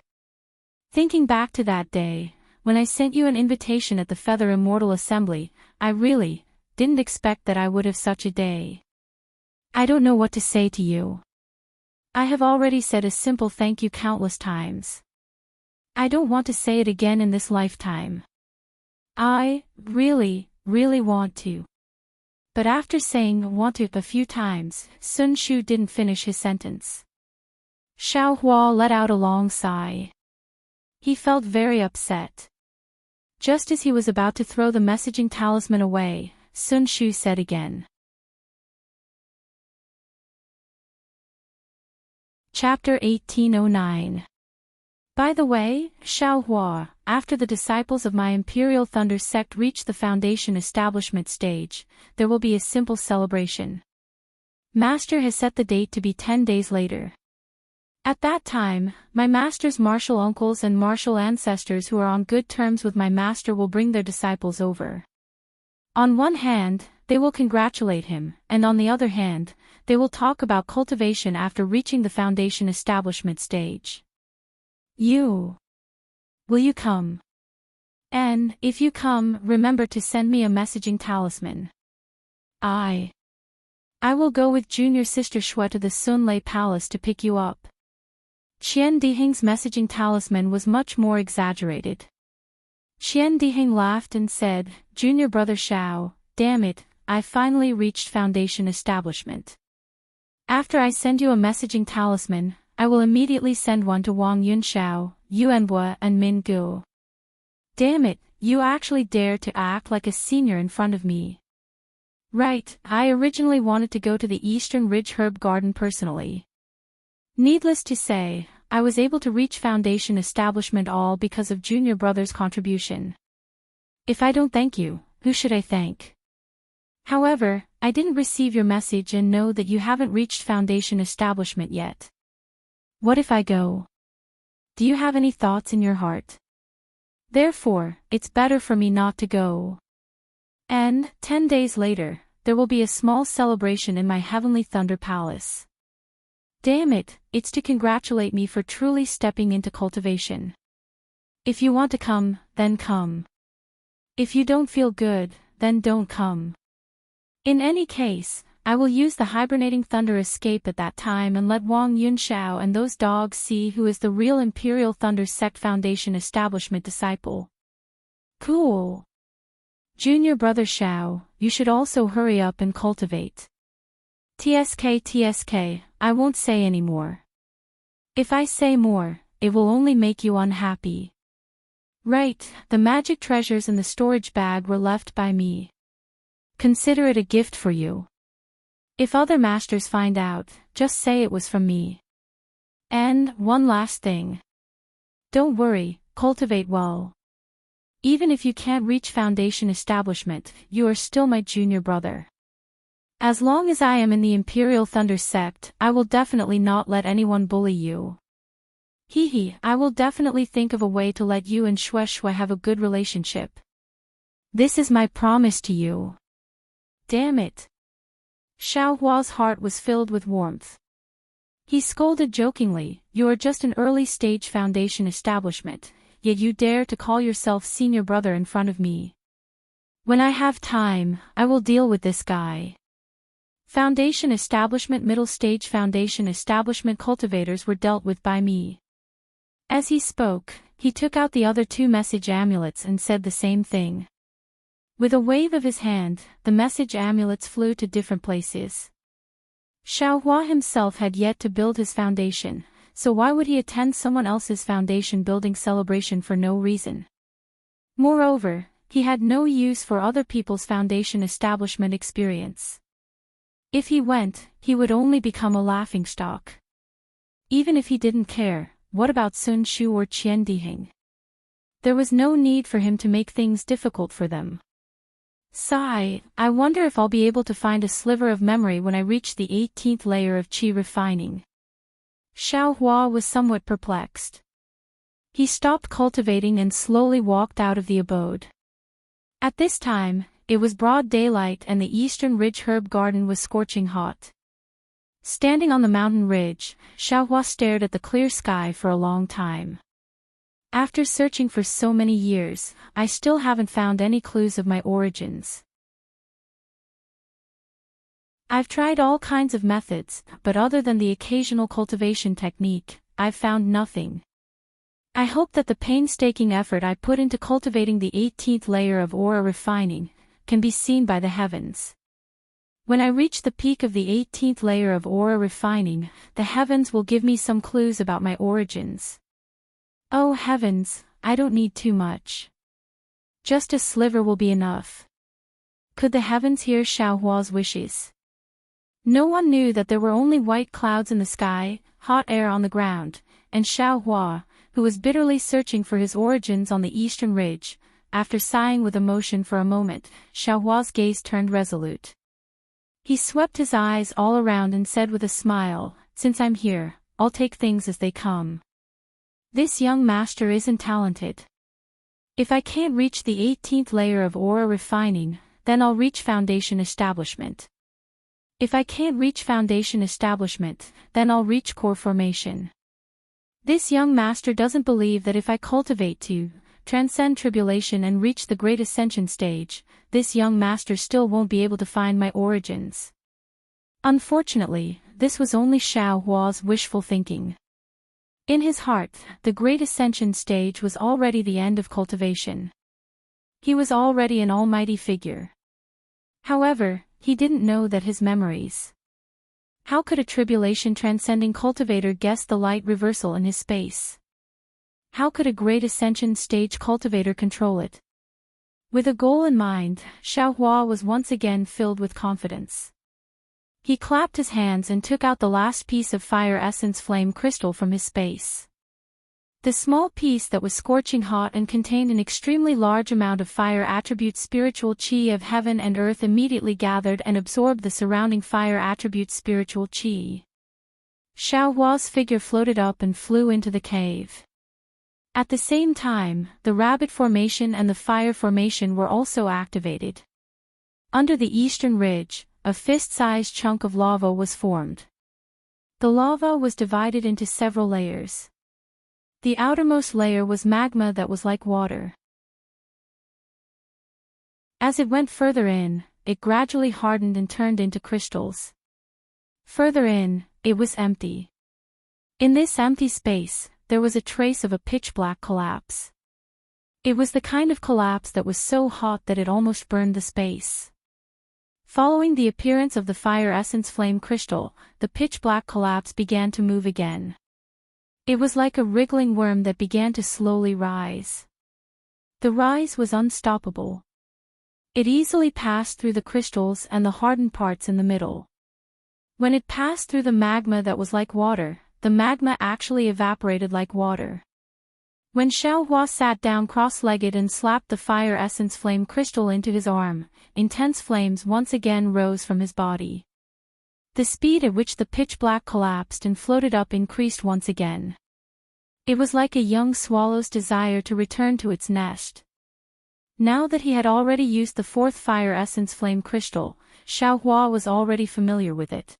Thinking back to that day, when I sent you an invitation at the Feather Immortal Assembly, I really didn't expect that I would have such a day. I don't know what to say to you. I have already said a simple thank you countless times. I don't want to say it again in this lifetime. I really want to. But after saying "want to" a few times, Sun Shu didn't finish his sentence. Xiaohua let out a long sigh. He felt very upset. Just as he was about to throw the messaging talisman away, Sun Shu said again. Chapter 1809. By the way, Xiaohua, after the disciples of my Imperial Thunder sect reach the foundation establishment stage, there will be a simple celebration. Master has set the date to be 10 days later. At that time, my master's martial uncles and martial ancestors who are on good terms with my master will bring their disciples over. On one hand, they will congratulate him, and on the other hand, they will talk about cultivation after reaching the foundation establishment stage. Will you come? And, if you come, remember to send me a messaging talisman. I will go with junior sister Shui to the Sunlei Palace to pick you up. Qian Dihing's messaging talisman was much more exaggerated. Qian Dihing laughed and said, "Junior brother Xiao, damn it, I finally reached foundation establishment. After I send you a messaging talisman, I will immediately send one to Wang Yunxiao, Yuanbua and Min Gu. Damn it, you actually dare to act like a senior in front of me." Right, I originally wanted to go to the Eastern Ridge Herb Garden personally. Needless to say, I was able to reach foundation establishment all because of junior brother's contribution. If I don't thank you, who should I thank? However, I didn't receive your message and know that you haven't reached foundation establishment yet. What if I go? Do you have any thoughts in your heart? Therefore, it's better for me not to go. And, 10 days later, there will be a small celebration in my Heavenly Thunder Palace. Damn it, it's to congratulate me for truly stepping into cultivation. If you want to come, then come. If you don't feel good, then don't come. In any case, I will use the hibernating thunder escape at that time and let Wang Yunxiao and those dogs see who is the real Imperial Thunder Sect Foundation establishment disciple. Cool. Junior brother Xiao, you should also hurry up and cultivate. TSK, I won't say any more. If I say more, it will only make you unhappy. Right, the magic treasures in the storage bag were left by me. Consider it a gift for you. If other masters find out, just say it was from me. And, one last thing. Don't worry, cultivate well. Even if you can't reach Foundation establishment, you are still my junior brother. As long as I am in the Imperial Thunder sect, I will definitely not let anyone bully you. Hee, I will definitely think of a way to let you and Shue Shue have a good relationship. This is my promise to you. Damn it. Xiao Hua's heart was filled with warmth. He scolded jokingly, "You are just an early-stage Foundation establishment, yet you dare to call yourself senior brother in front of me. When I have time, I will deal with this guy." Foundation establishment middle-stage Foundation establishment cultivators were dealt with by me. As he spoke, he took out the other two message amulets and said the same thing. With a wave of his hand, the message amulets flew to different places. Xiao Hua himself had yet to build his foundation, so why would he attend someone else's foundation building celebration for no reason? Moreover, he had no use for other people's foundation establishment experience. If he went, he would only become a laughingstock. Even if he didn't care, what about Sun Shu or Qian Dihing? There was no need for him to make things difficult for them. Sigh, I wonder if I'll be able to find a sliver of memory when I reach the 18th layer of qi refining. Xiao Hua was somewhat perplexed. He stopped cultivating and slowly walked out of the abode. At this time, it was broad daylight and the eastern ridge herb garden was scorching hot. Standing on the mountain ridge, Xiao Hua stared at the clear sky for a long time. After searching for so many years, I still haven't found any clues of my origins. I've tried all kinds of methods, but other than the occasional cultivation technique, I've found nothing. I hope that the painstaking effort I put into cultivating the 18th layer of aura refining can be seen by the heavens. When I reach the peak of the 18th layer of aura refining, the heavens will give me some clues about my origins. Oh heavens, I don't need too much. Just a sliver will be enough. Could the heavens hear Xiao Hua's wishes? No one knew that there were only white clouds in the sky, hot air on the ground, and Xiao Hua, who was bitterly searching for his origins on the eastern ridge. After sighing with emotion for a moment, Xiao Hua's gaze turned resolute. He swept his eyes all around and said with a smile, "Since I'm here, I'll take things as they come. This young master isn't talented. If I can't reach the 18th layer of aura refining, then I'll reach Foundation establishment. If I can't reach Foundation establishment, then I'll reach core formation. This young master doesn't believe that if I cultivate to transcend tribulation and reach the great ascension stage, this young master still won't be able to find my origins." Unfortunately, this was only Xiao Hua's wishful thinking. In his heart, the great ascension stage was already the end of cultivation. He was already an almighty figure. However, he didn't know that his memories. How could a tribulation transcending cultivator guess the light reversal in his space? How could a great ascension stage cultivator control it? With a goal in mind, Xiao Hua was once again filled with confidence. He clapped his hands and took out the last piece of fire essence flame crystal from his space. The small piece that was scorching hot and contained an extremely large amount of fire attribute spiritual qi of heaven and earth immediately gathered and absorbed the surrounding fire attribute spiritual qi. Xiao Hua's figure floated up and flew into the cave. At the same time, the rabbit formation and the fire formation were also activated. Under the eastern ridge, a fist-sized chunk of lava was formed. The lava was divided into several layers. The outermost layer was magma that was like water. As it went further in, it gradually hardened and turned into crystals. Further in, it was empty. In this empty space, there was a trace of a pitch-black collapse. It was the kind of collapse that was so hot that it almost burned the space. Following the appearance of the fire essence flame crystal, the pitch-black collapse began to move again. It was like a wriggling worm that began to slowly rise. The rise was unstoppable. It easily passed through the crystals and the hardened parts in the middle. When it passed through the magma that was like water, the magma actually evaporated like water. When Xiaohua sat down cross-legged and slapped the fire essence flame crystal into his arm, intense flames once again rose from his body. The speed at which the pitch black collapsed and floated up increased once again. It was like a young swallow's desire to return to its nest. Now that he had already used the fourth fire essence flame crystal, Xiaohua was already familiar with it.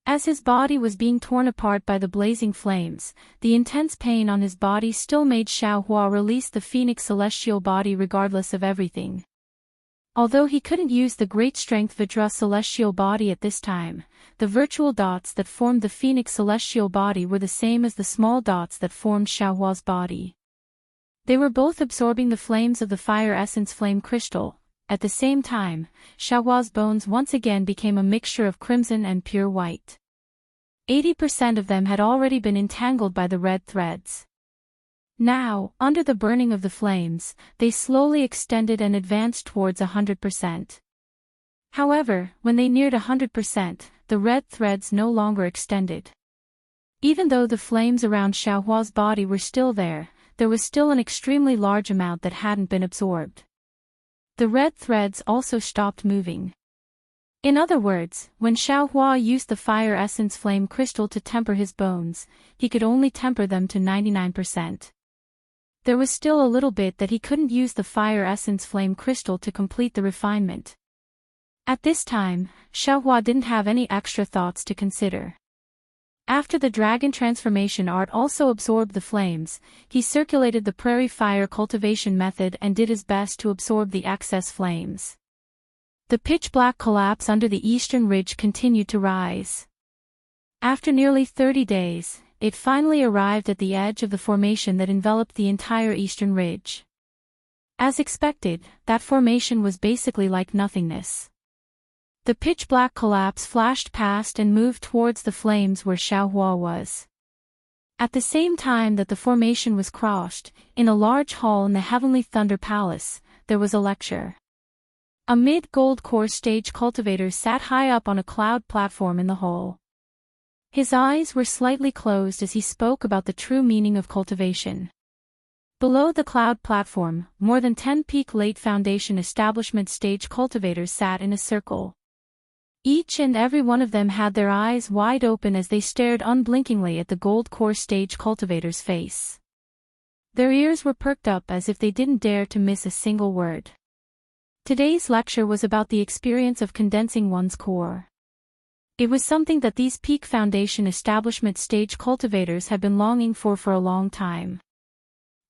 As his body was being torn apart by the blazing flames, the intense pain on his body still made Xiaohua release the phoenix celestial body regardless of everything. Although he couldn't use the great strength Vajra celestial body at this time, the virtual dots that formed the phoenix celestial body were the same as the small dots that formed Xiaohua's body. They were both absorbing the flames of the fire essence flame crystal. At the same time, Xiaohua's bones once again became a mixture of crimson and pure white. 80% of them had already been entangled by the red threads. Now, under the burning of the flames, they slowly extended and advanced towards 100%. However, when they neared 100%, the red threads no longer extended. Even though the flames around Xiaohua's body were still there was still an extremely large amount that hadn't been absorbed. The red threads also stopped moving. In other words, when Xiaohua used the fire essence flame crystal to temper his bones, he could only temper them to 99%. There was still a little bit that he couldn't use the fire essence flame crystal to complete the refinement. At this time, Xiaohua didn't have any extra thoughts to consider. After the dragon transformation art also absorbed the flames, he circulated the prairie fire cultivation method and did his best to absorb the excess flames. The pitch-black collapse under the eastern ridge continued to rise. After nearly 30 days, it finally arrived at the edge of the formation that enveloped the entire eastern ridge. As expected, that formation was basically like nothingness. The pitch-black collapse flashed past and moved towards the flames where Xiaohua was. At the same time that the formation was crossed, in a large hall in the Heavenly Thunder Palace, there was a lecture. A mid-gold core stage cultivator sat high up on a cloud platform in the hall. His eyes were slightly closed as he spoke about the true meaning of cultivation. Below the cloud platform, more than 10 peak late foundation establishment stage cultivators sat in a circle. Each and every one of them had their eyes wide open as they stared unblinkingly at the gold core stage cultivator's face. Their ears were perked up as if they didn't dare to miss a single word. Today's lecture was about the experience of condensing one's core. It was something that these peak foundation establishment stage cultivators had been longing for a long time.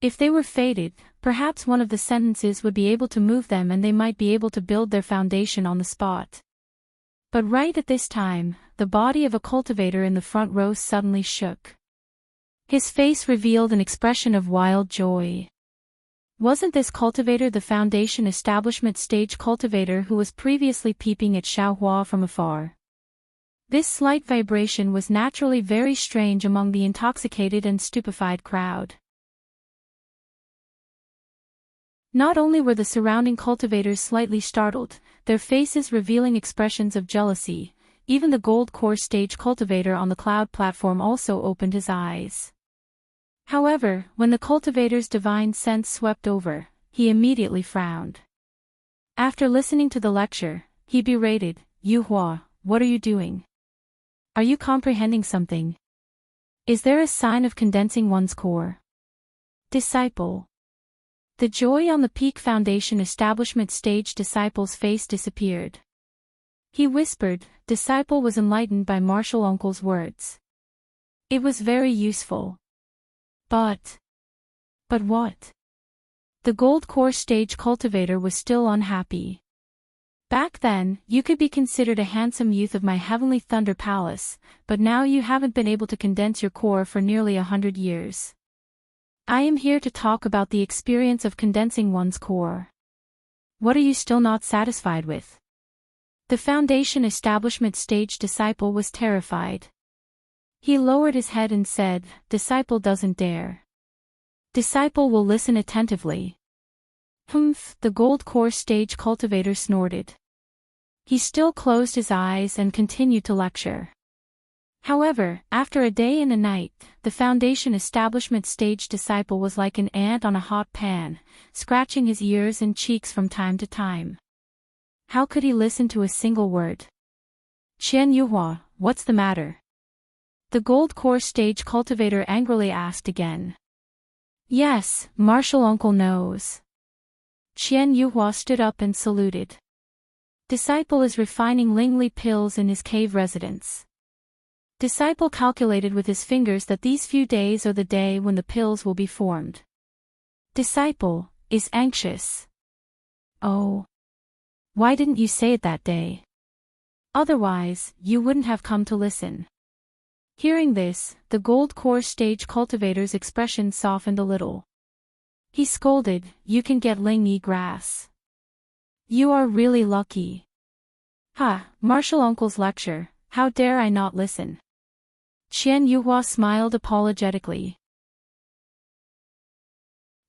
If they were fated, perhaps one of the sentences would be able to move them and they might be able to build their foundation on the spot. But right at this time, the body of a cultivator in the front row suddenly shook. His face revealed an expression of wild joy. Wasn't this cultivator the foundation establishment stage cultivator who was previously peeping at Xiaohua from afar? This slight vibration was naturally very strange among the intoxicated and stupefied crowd. Not only were the surrounding cultivators slightly startled, their faces revealing expressions of jealousy, even the gold core stage cultivator on the cloud platform also opened his eyes. However, when the cultivator's divine sense swept over, he immediately frowned. After listening to the lecture, he berated, "Yu Hua, what are you doing? Are you comprehending something? Is there a sign of condensing one's core?" Disciple. The joy on the peak foundation establishment stage disciple's face disappeared. He whispered, disciple was enlightened by Martial Uncle's words. It was very useful. But what? The gold core stage cultivator was still unhappy. Back then, you could be considered a handsome youth of my Heavenly Thunder Palace, but now you haven't been able to condense your core for nearly 100 years. I am here to talk about the experience of condensing one's core. What are you still not satisfied with? The foundation establishment stage disciple was terrified. He lowered his head and said, disciple doesn't dare. Disciple will listen attentively. Humph, the gold core stage cultivator snorted. He still closed his eyes and continued to lecture. However, after a day and a night, the Foundation establishment stage disciple was like an ant on a hot pan, scratching his ears and cheeks from time to time. How could he listen to a single word? Qian Yuhua, what's the matter? The gold core stage cultivator angrily asked again. Yes, Martial Uncle knows. Qian Yuhua stood up and saluted. Disciple is refining Lingli pills in his cave residence. Disciple calculated with his fingers that these few days are the day when the pills will be formed. Disciple is anxious. Oh. Why didn't you say it that day? Otherwise, you wouldn't have come to listen. Hearing this, the gold core stage cultivator's expression softened a little. He scolded, you can get Lingyi grass. You are really lucky. Ha, Martial Uncle's lecture, how dare I not listen? Qian Yuhua smiled apologetically.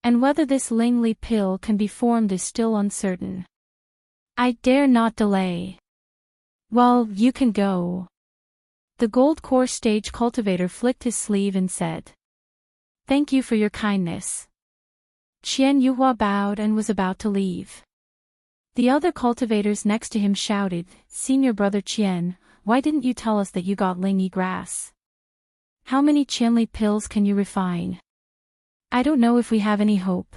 And whether this Lingli pill can be formed is still uncertain. I dare not delay. Well, you can go. The gold core stage cultivator flicked his sleeve and said. Thank you for your kindness. Qian Yuhua bowed and was about to leave. The other cultivators next to him shouted, Senior Brother Qian, why didn't you tell us that you got Lingyi grass? How many Qianli pills can you refine? I don't know if we have any hope.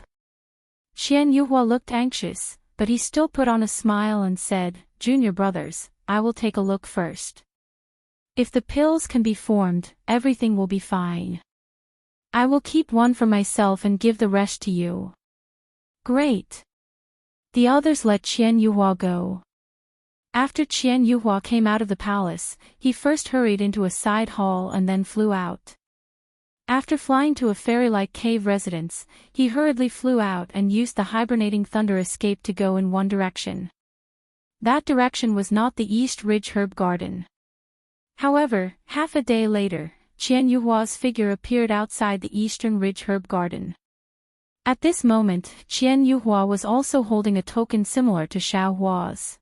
Qian Yuhua looked anxious, but he still put on a smile and said, Junior brothers, I will take a look first. If the pills can be formed, everything will be fine. I will keep one for myself and give the rest to you. Great. The others let Qian Yuhua go. After Qian Yuhua came out of the palace, he first hurried into a side hall and then flew out. After flying to a fairy-like cave residence, he hurriedly flew out and used the hibernating thunder escape to go in one direction. That direction was not the East Ridge Herb Garden. However, half a day later, Qian Yuhua's figure appeared outside the Eastern Ridge Herb Garden. At this moment, Qian Yuhua was also holding a token similar to Xiao Hua's.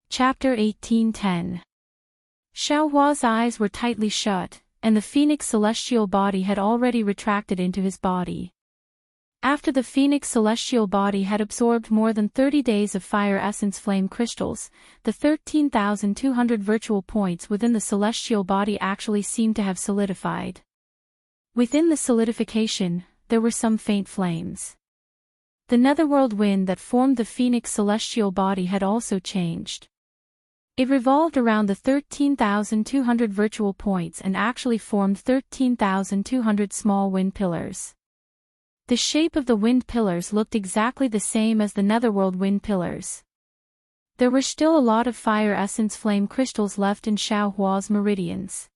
Chapter 18:10. Xiao Hua's eyes were tightly shut, and the phoenix celestial body had already retracted into his body. After the phoenix celestial body had absorbed more than 30 days of fire essence flame crystals, the 13,200 virtual points within the celestial body actually seemed to have solidified. Within the solidification, there were some faint flames. The netherworld wind that formed the phoenix celestial body had also changed. It revolved around the 13,200 virtual points and actually formed 13,200 small wind pillars. The shape of the wind pillars looked exactly the same as the netherworld wind pillars. There were still a lot of fire essence flame crystals left in Xiao Hua's meridians.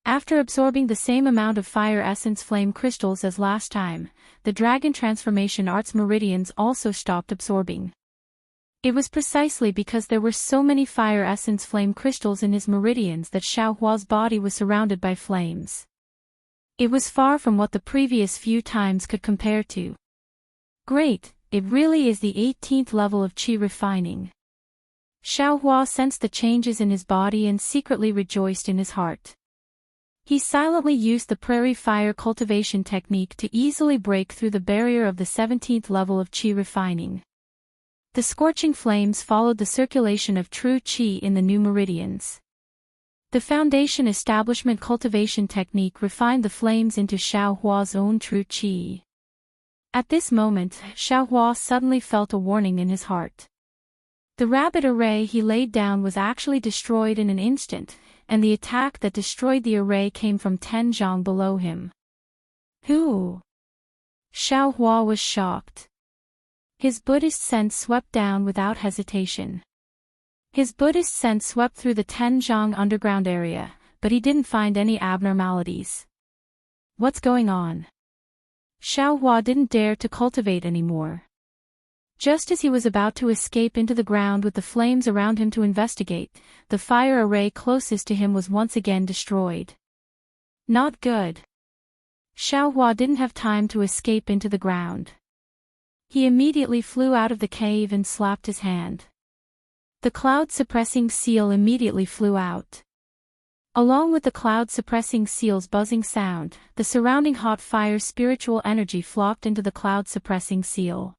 After absorbing the same amount of fire essence flame crystals as last time, the dragon transformation arts meridians also stopped absorbing. It was precisely because there were so many fire essence flame crystals in his meridians that Xiao Hua's body was surrounded by flames. It was far from what the previous few times could compare to. Great, it really is the 18th level of qi refining. Xiao Hua sensed the changes in his body and secretly rejoiced in his heart. He silently used the prairie fire cultivation technique to easily break through the barrier of the 17th level of qi refining. The scorching flames followed the circulation of true qi in the new meridians. The foundation establishment cultivation technique refined the flames into Xiao Hua's own true qi. At this moment, Xiao Hua suddenly felt a warning in his heart. The rabbit array he laid down was actually destroyed in an instant, and the attack that destroyed the array came from Zhang below him. Who? Xiao Hua was shocked. His Buddhist sense swept down without hesitation. His Buddhist sense swept through the Zhang underground area, but he didn't find any abnormalities. What's going on? Xiao Hua didn't dare to cultivate anymore. Just as he was about to escape into the ground with the flames around him to investigate, the fire array closest to him was once again destroyed. Not good. Xiaohua didn't have time to escape into the ground. He immediately flew out of the cave and slapped his hand. The cloud-suppressing seal immediately flew out. Along with the cloud-suppressing seal's buzzing sound, the surrounding hot fire spiritual energy flocked into the cloud-suppressing seal.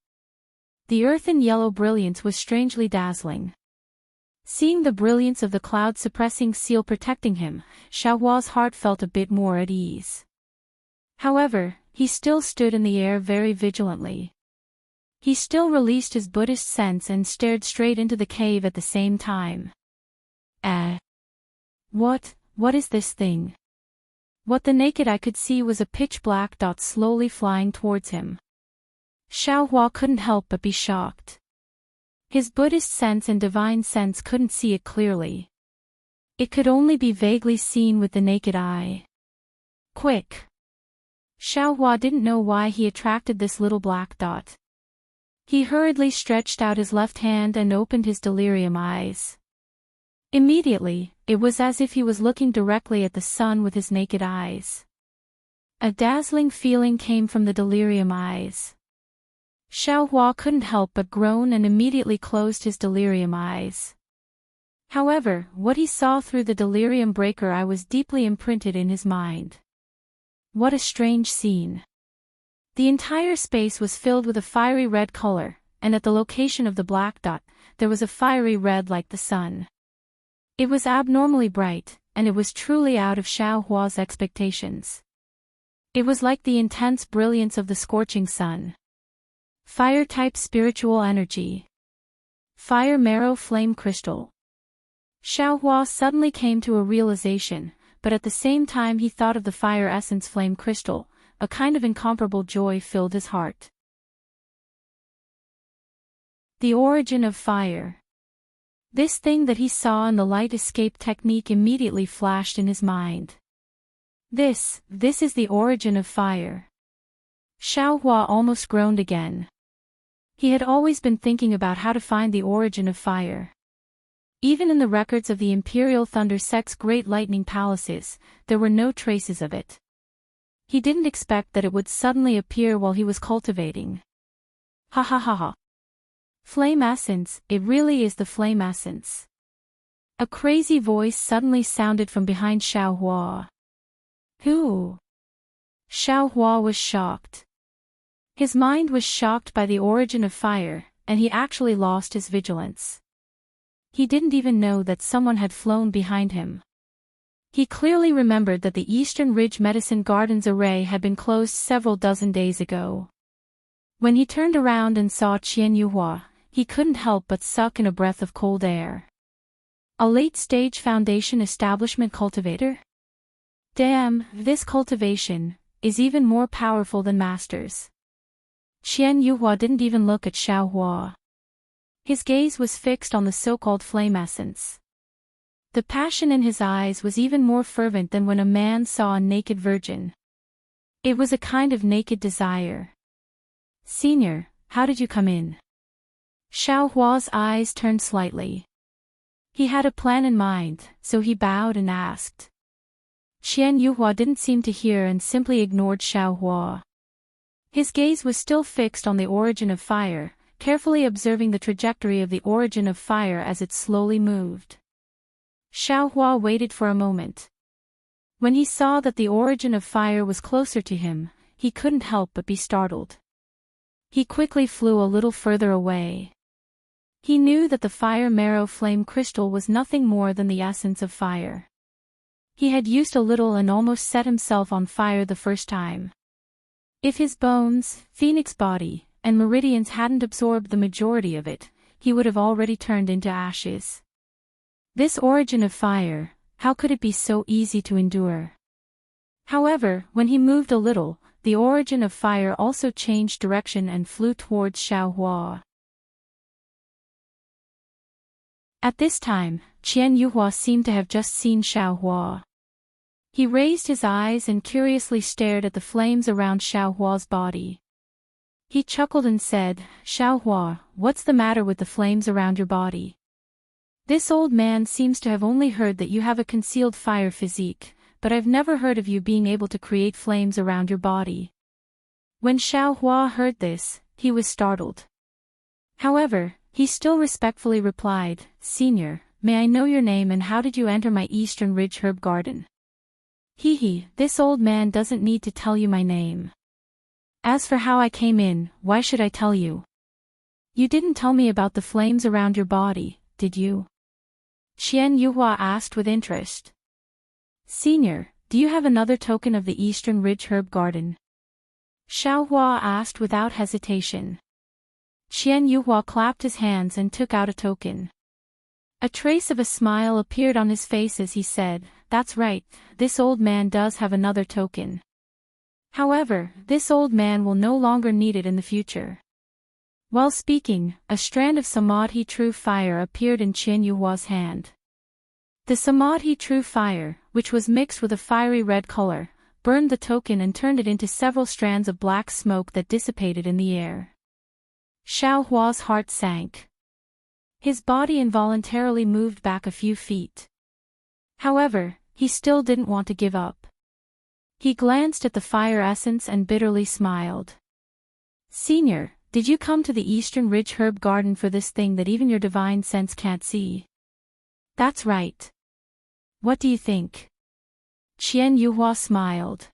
The earthen yellow brilliance was strangely dazzling. Seeing the brilliance of the cloud-suppressing seal protecting him, Xiaohua's heart felt a bit more at ease. However, he still stood in the air very vigilantly. He still released his Buddhist sense and stared straight into the cave at the same time. What is this thing? What the naked eye could see was a pitch-black dot slowly flying towards him. Xiaohua couldn't help but be shocked. His Buddhist sense and divine sense couldn't see it clearly. It could only be vaguely seen with the naked eye. Quick! Xiaohua didn't know why he attracted this little black dot. He hurriedly stretched out his left hand and opened his delirium eyes. Immediately, it was as if he was looking directly at the sun with his naked eyes. A dazzling feeling came from the delirium eyes. Xiaohua couldn't help but groan and immediately closed his delirium eyes. However, what he saw through the delirium breaker eye was deeply imprinted in his mind. What a strange scene. The entire space was filled with a fiery red color, and at the location of the black dot, there was a fiery red like the sun. It was abnormally bright, and it was truly out of Xiaohua's expectations. It was like the intense brilliance of the scorching sun. Fire-type spiritual energy. Fire marrow flame crystal. Xiaohua suddenly came to a realization, but at the same time he thought of the fire essence flame crystal. A kind of incomparable joy filled his heart. The origin of fire. This thing that he saw in the light escape technique immediately flashed in his mind. This is the origin of fire. Xiaohua almost groaned again. He had always been thinking about how to find the origin of fire. Even in the records of the Imperial Thunder Sect's great lightning palaces, there were no traces of it. He didn't expect that it would suddenly appear while he was cultivating. Ha ha ha ha. Flame essence, it really is the flame essence. A crazy voice suddenly sounded from behind Xiaohua. Who? Xiaohua was shocked. His mind was shocked by the origin of fire, and he actually lost his vigilance. He didn't even know that someone had flown behind him. He clearly remembered that the Eastern Ridge Medicine Gardens array had been closed several dozen days ago. When he turned around and saw Qian Yuhua, he couldn't help but suck in a breath of cold air. A late-stage foundation establishment cultivator? Damn, this cultivation is even more powerful than Master's. Qian Yuhua didn't even look at Xiaohua. His gaze was fixed on the so-called flame essence. The passion in his eyes was even more fervent than when a man saw a naked virgin. It was a kind of naked desire. Senior, how did you come in? Xiaohua's eyes turned slightly. He had a plan in mind, so he bowed and asked. Qian Yuhua didn't seem to hear and simply ignored Xiaohua. His gaze was still fixed on the origin of fire, carefully observing the trajectory of the origin of fire as it slowly moved. Xiaohua waited for a moment. When he saw that the origin of fire was closer to him, he couldn't help but be startled. He quickly flew a little further away. He knew that the fire marrow flame crystal was nothing more than the essence of fire. He had used a little and almost set himself on fire the first time. If his bones, phoenix body, and meridians hadn't absorbed the majority of it, he would have already turned into ashes. This origin of fire, how could it be so easy to endure? However, when he moved a little, the origin of fire also changed direction and flew towards Xiaohua. At this time, Qian Yuhua seemed to have just seen Xiaohua. He raised his eyes and curiously stared at the flames around Xiaohua's body. He chuckled and said, "Xiaohua, what's the matter with the flames around your body? This old man seems to have only heard that you have a concealed fire physique, but I've never heard of you being able to create flames around your body. When Xiao Hua heard this, he was startled. However, he still respectfully replied, Senior, may I know your name and how did you enter my Eastern Ridge Herb Garden? Hee, this old man doesn't need to tell you my name. As for how I came in, why should I tell you? You didn't tell me about the flames around your body, did you? Qian Yuhua asked with interest. Senior, do you have another token of the Eastern Ridge Herb Garden? Xiao Hua asked without hesitation. Qian Yuhua clapped his hands and took out a token. A trace of a smile appeared on his face as he said, That's right, this old man does have another token. However, this old man will no longer need it in the future. While speaking, a strand of Samadhi True Fire appeared in Qian Yuhua's hand. The Samadhi True Fire, which was mixed with a fiery red color, burned the token and turned it into several strands of black smoke that dissipated in the air. Xiao Hua's heart sank. His body involuntarily moved back a few feet. However, he still didn't want to give up. He glanced at the fire essence and bitterly smiled. Senior, did you come to the Eastern Ridge Herb Garden for this thing that even your divine sense can't see? That's right. What do you think? Qian Yuhua smiled.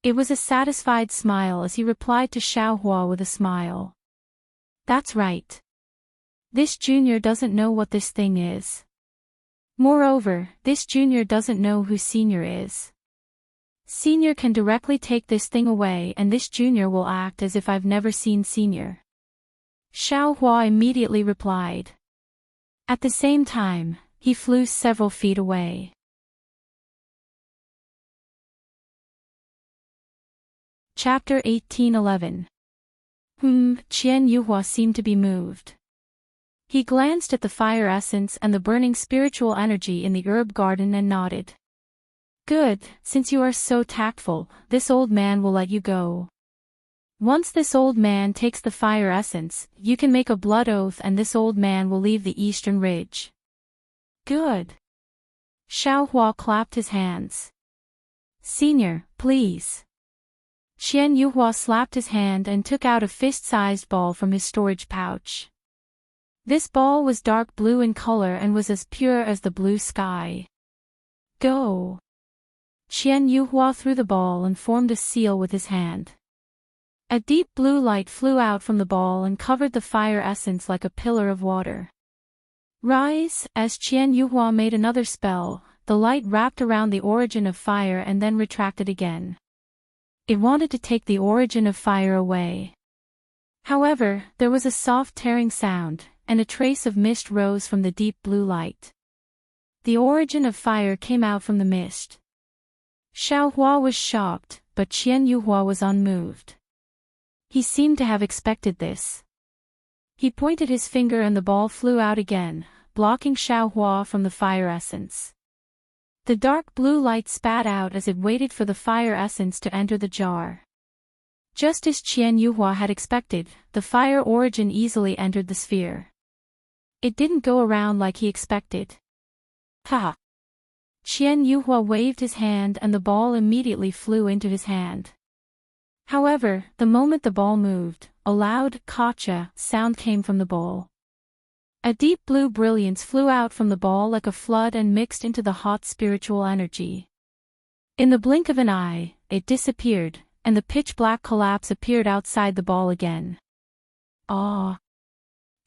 It was a satisfied smile as he replied to Xiao Hua with a smile. That's right. This junior doesn't know what this thing is. Moreover, this junior doesn't know who senior is. Senior can directly take this thing away and this junior will act as if I've never seen senior. Xiao Hua immediately replied. At the same time, he flew several feet away. Chapter 1811. Qian Yuhua seemed to be moved. He glanced at the fire essence and the burning spiritual energy in the herb garden and nodded. Good, since you are so tactful, this old man will let you go. Once this old man takes the fire essence, you can make a blood oath and this old man will leave the Eastern Ridge. Good. Xiao Hua clapped his hands. Senior, please. Qian Yuhua slapped his hand and took out a fist-sized ball from his storage pouch. This ball was dark blue in color and was as pure as the blue sky. Go. Qian Yuhua threw the ball and formed a seal with his hand. A deep blue light flew out from the ball and covered the fire essence like a pillar of water. Rise, as Qian Yuhua made another spell, the light wrapped around the origin of fire and then retracted again. It wanted to take the origin of fire away. However, there was a soft tearing sound, and a trace of mist rose from the deep blue light. The origin of fire came out from the mist. Xiao Hua was shocked, but Qian Yuhua was unmoved. He seemed to have expected this. He pointed his finger and the ball flew out again, blocking Xiao Hua from the fire essence. The dark blue light spat out as it waited for the fire essence to enter the jar. Just as Qian Yuhua had expected, the fire origin easily entered the sphere. It didn't go around like he expected. Ha! Qian Yuhua waved his hand and the ball immediately flew into his hand. However, the moment the ball moved, a loud "Kacha" sound came from the ball. A deep blue brilliance flew out from the ball like a flood and mixed into the hot spiritual energy. In the blink of an eye, it disappeared, and the pitch-black collapse appeared outside the ball again. Ah!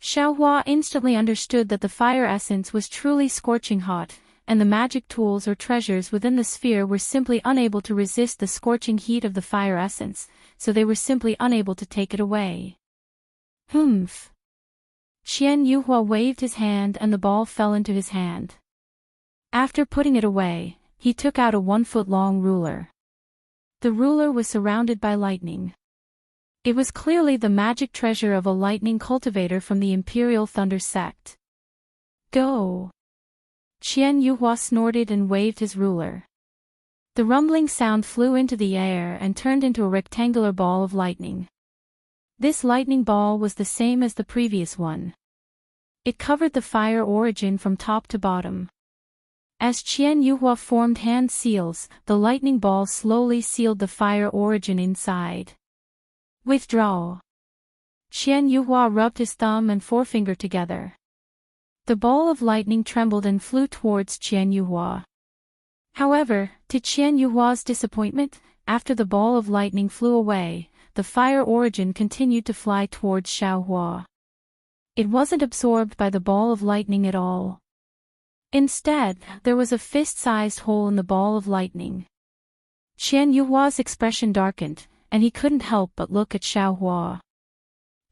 Xiao Hua instantly understood that the fire essence was truly scorching hot, and the magic tools or treasures within the sphere were simply unable to resist the scorching heat of the fire essence, so they were simply unable to take it away. Humph! Qian Yuhua waved his hand and the ball fell into his hand. After putting it away, he took out a 1-foot-long ruler. The ruler was surrounded by lightning. It was clearly the magic treasure of a lightning cultivator from the Imperial Thunder sect. Go! Qian Yuhua snorted and waved his ruler. The rumbling sound flew into the air and turned into a rectangular ball of lightning. This lightning ball was the same as the previous one. It covered the fire origin from top to bottom. As Qian Yuhua formed hand seals, the lightning ball slowly sealed the fire origin inside. Withdraw. Qian Yuhua rubbed his thumb and forefinger together. The ball of lightning trembled and flew towards Qian Yuhua. However, to Qian Yuhua's disappointment, after the ball of lightning flew away, the fire origin continued to fly towards Xiaohua. It wasn't absorbed by the ball of lightning at all. Instead, there was a fist-sized hole in the ball of lightning. Qian Yuhua's expression darkened, and he couldn't help but look at Xiaohua.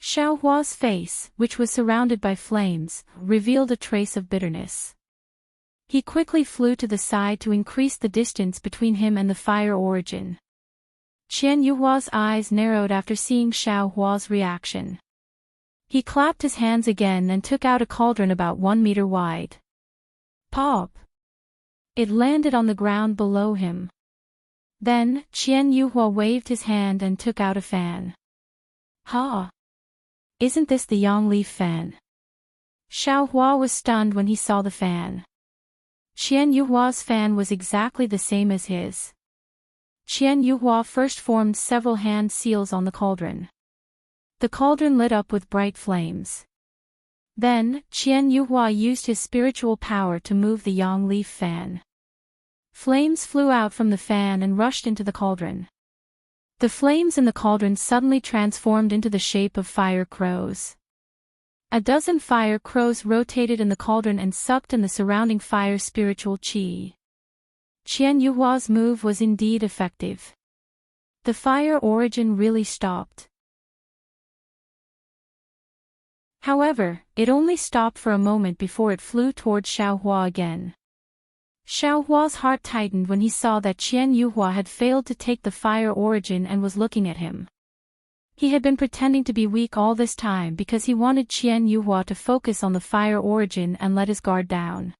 Xiaohua's face, which was surrounded by flames, revealed a trace of bitterness. He quickly flew to the side to increase the distance between him and the fire origin. Qian Yuhua's eyes narrowed after seeing Xiaohua's reaction. He clapped his hands again and took out a cauldron about 1 meter wide. Pop! It landed on the ground below him. Then, Qian Yuhua waved his hand and took out a fan. Ha! Isn't this the yang leaf fan? Xiaohua was stunned when he saw the fan. Qian Yuhua's fan was exactly the same as his. Qian Yuhua first formed several hand seals on the cauldron. The cauldron lit up with bright flames. Then, Qian Yuhua used his spiritual power to move the yang leaf fan. Flames flew out from the fan and rushed into the cauldron. The flames in the cauldron suddenly transformed into the shape of fire crows. A dozen fire crows rotated in the cauldron and sucked in the surrounding fire spiritual qi. Qian Yuhua's move was indeed effective. The fire origin really stopped. However, it only stopped for a moment before it flew towards Xiaohua again. Xiaohua's heart tightened when he saw that Qian Yuhua had failed to take the fire origin and was looking at him. He had been pretending to be weak all this time because he wanted Qian Yuhua to focus on the fire origin and let his guard down.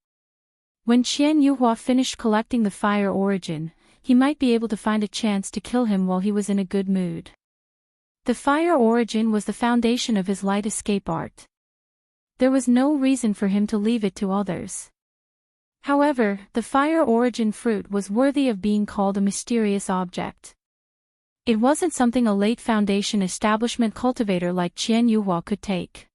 When Qian Yuhua finished collecting the fire origin, he might be able to find a chance to kill him while he was in a good mood. The fire origin was the foundation of his light escape art. There was no reason for him to leave it to others. However, the fire origin fruit was worthy of being called a mysterious object. It wasn't something a late foundation establishment cultivator like Qian Yuhua could take.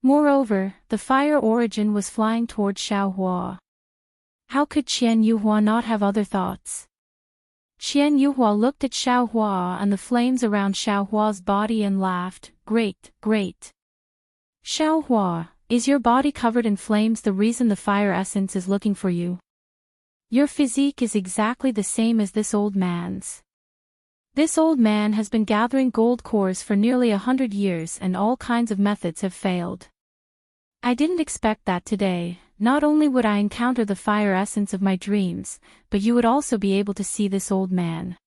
Moreover, the fire origin was flying towards Xiaohua. How could Qian Yuhua not have other thoughts? Qian Yuhua looked at Xiaohua and the flames around Xiaohua's body and laughed, "Great, great. Xiaohua, is your body covered in flames the reason the fire essence is looking for you? Your physique is exactly the same as this old man's. This old man has been gathering gold cores for nearly 100 years and all kinds of methods have failed. I didn't expect that today. Not only would I encounter the fire essence of my dreams, but you would also be able to see this old man.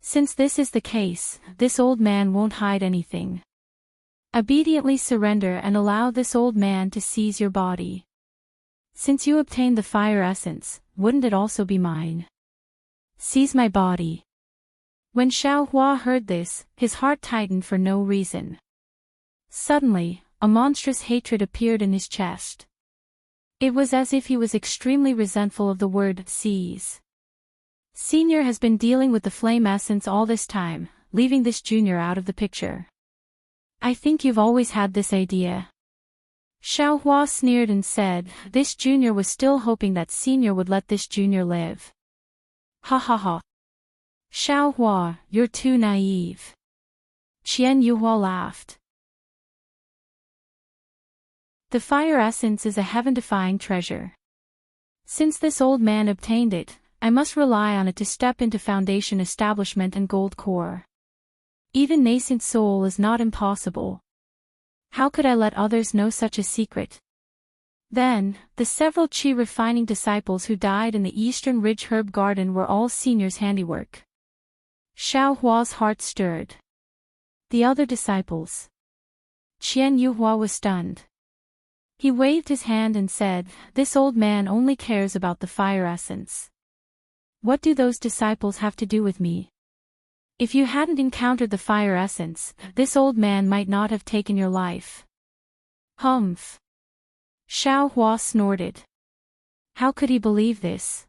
Since this is the case, this old man won't hide anything. Obediently surrender and allow this old man to seize your body. Since you obtained the fire essence, wouldn't it also be mine? Seize my body." When Xiaohua heard this, his heart tightened for no reason. Suddenly, a monstrous hatred appeared in his chest. It was as if he was extremely resentful of the word "seize." Senior has been dealing with the flame essence all this time, leaving this junior out of the picture. I think you've always had this idea. Xiaohua sneered and said, this junior was still hoping that senior would let this junior live. Ha ha ha. Xiaohua, you're too naive. Qian Yuhua laughed. The fire essence is a heaven-defying treasure. Since this old man obtained it, I must rely on it to step into foundation establishment and gold core. Even nascent soul is not impossible. How could I let others know such a secret? Then, the several qi refining disciples who died in the Eastern Ridge Herb Garden were all senior's handiwork. Xiaohua's heart stirred. The other disciples. Qian Yuhua was stunned. He waved his hand and said, this old man only cares about the fire essence. What do those disciples have to do with me? If you hadn't encountered the fire essence, this old man might not have taken your life. Humph. Xiaohua snorted. How could he believe this?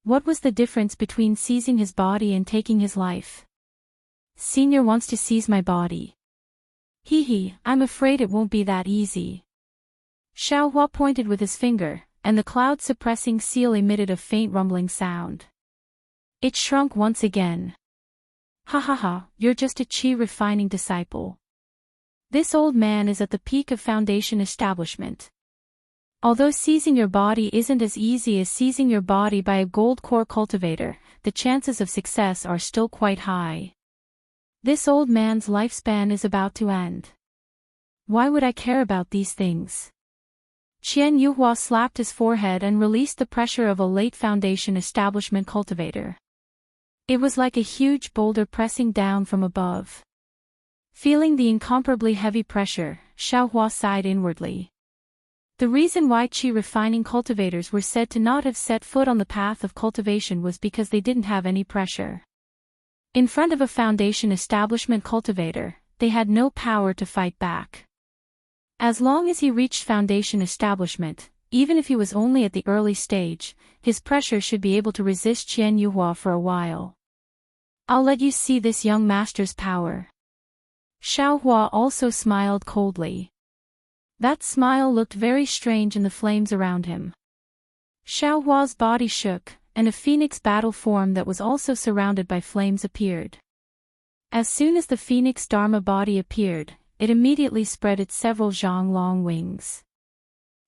What was the difference between seizing his body and taking his life? Senior wants to seize my body. Hee, I'm afraid it won't be that easy. Xiaohua pointed with his finger, and the cloud-suppressing seal emitted a faint rumbling sound. It shrunk once again. Ha, you're just a qi-refining disciple. This old man is at the peak of foundation establishment. Although seizing your body isn't as easy as seizing your body by a gold core cultivator, the chances of success are still quite high. This old man's lifespan is about to end. Why would I care about these things? Qian Yuhua slapped his forehead and released the pressure of a late foundation establishment cultivator. It was like a huge boulder pressing down from above. Feeling the incomparably heavy pressure, Xiaohua sighed inwardly. The reason why qi-refining cultivators were said to not have set foot on the path of cultivation was because they didn't have any pressure. In front of a foundation establishment cultivator, they had no power to fight back. As long as he reached foundation establishment, even if he was only at the early stage, his pressure should be able to resist Qian Yuhua for a while. I'll let you see this young master's power. Xiaohua also smiled coldly. That smile looked very strange in the flames around him. Xiaohua's body shook, and a phoenix battle form that was also surrounded by flames appeared. As soon as the phoenix Dharma body appeared, it immediately spread its several zhang long wings.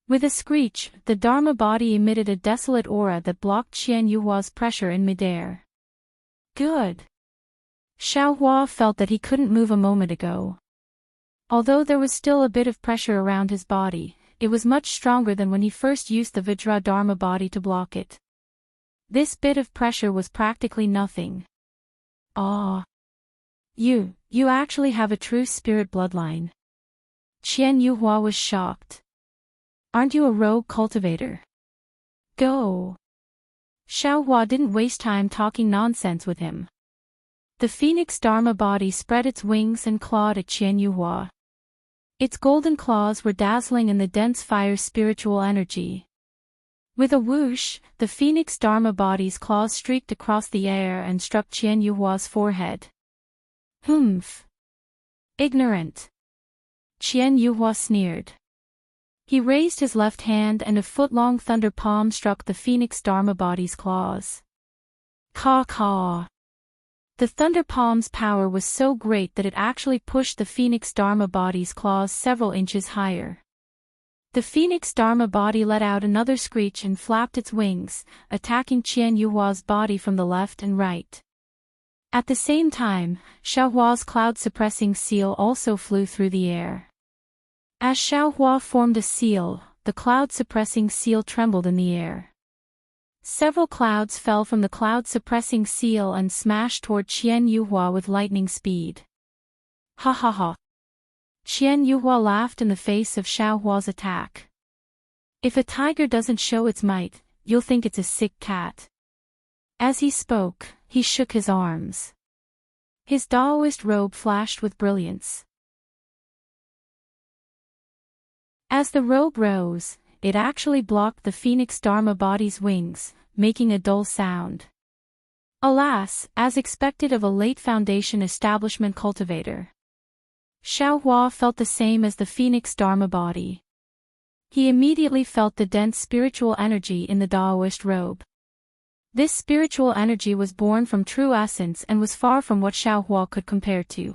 With a screech, the Dharma body emitted a desolate aura that blocked Qian Yuhua's pressure in midair. Good. Xiaohua felt that he couldn't move a moment ago. Although there was still a bit of pressure around his body, it was much stronger than when he first used the Vajra Dharma body to block it. This bit of pressure was practically nothing. Ah. You actually have a true spirit bloodline. Qian Yuhua was shocked. Aren't you a rogue cultivator? Go. Xiaohua didn't waste time talking nonsense with him. The phoenix Dharma body spread its wings and clawed at Qian Yuhua. Its golden claws were dazzling in the dense fire spiritual energy. With a whoosh, the phoenix Dharma body's claws streaked across the air and struck Qian Yuhua's forehead. Humph. Ignorant. Qian Yuhua sneered. He raised his left hand and a foot-long thunder palm struck the phoenix Dharma body's claws. Caw. The thunder palm's power was so great that it actually pushed the phoenix Dharma body's claws several inches higher. The phoenix Dharma body let out another screech and flapped its wings, attacking Qian Yuhua's body from the left and right. At the same time, Xiaohua's cloud-suppressing seal also flew through the air. As Xiaohua formed a seal, the cloud-suppressing seal trembled in the air. Several clouds fell from the cloud-suppressing seal and smashed toward Qian Yuhua with lightning speed. Ha. Qian Yuhua laughed in the face of Xiaohua's attack. If a tiger doesn't show its might, you'll think it's a sick cat. As he spoke, he shook his arms. His Daoist robe flashed with brilliance. As the robe rose, it actually blocked the phoenix Dharma body's wings, making a dull sound. Alas, as expected of a late foundation establishment cultivator. Xiaohua felt the same as the phoenix Dharma body. He immediately felt the dense spiritual energy in the Daoist robe. This spiritual energy was born from true essence and was far from what Xiaohua could compare to.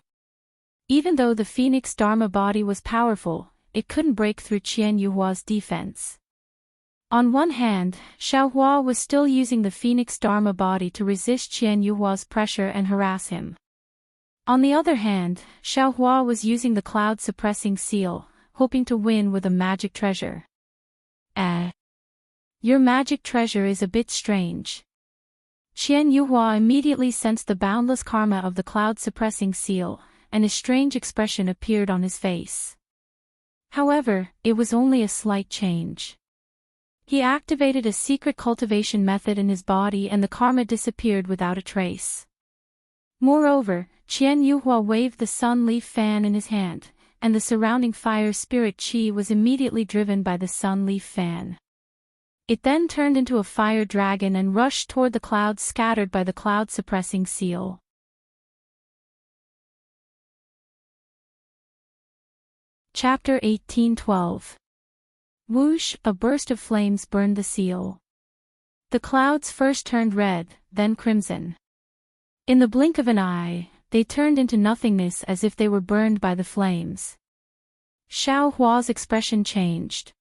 Even though the phoenix Dharma body was powerful, it couldn't break through Qian Yuhua's defense. On one hand, Xiaohua was still using the phoenix Dharma body to resist Qian Yuhua's pressure and harass him. On the other hand, Xiaohua was using the cloud-suppressing seal, hoping to win with a magic treasure. Your magic treasure is a bit strange. Qian Yuhua immediately sensed the boundless karma of the cloud-suppressing seal, and a strange expression appeared on his face. However, it was only a slight change. He activated a secret cultivation method in his body and the karma disappeared without a trace. Moreover, Qian Yuhua waved the sun leaf fan in his hand, and the surrounding fire spirit qi was immediately driven by the sun leaf fan. It then turned into a fire dragon and rushed toward the clouds scattered by the cloud-suppressing seal. Chapter 18:12. Whoosh! A burst of flames burned the seal. The clouds first turned red, then crimson. In the blink of an eye, they turned into nothingness as if they were burned by the flames. Xiao Hua's expression changed.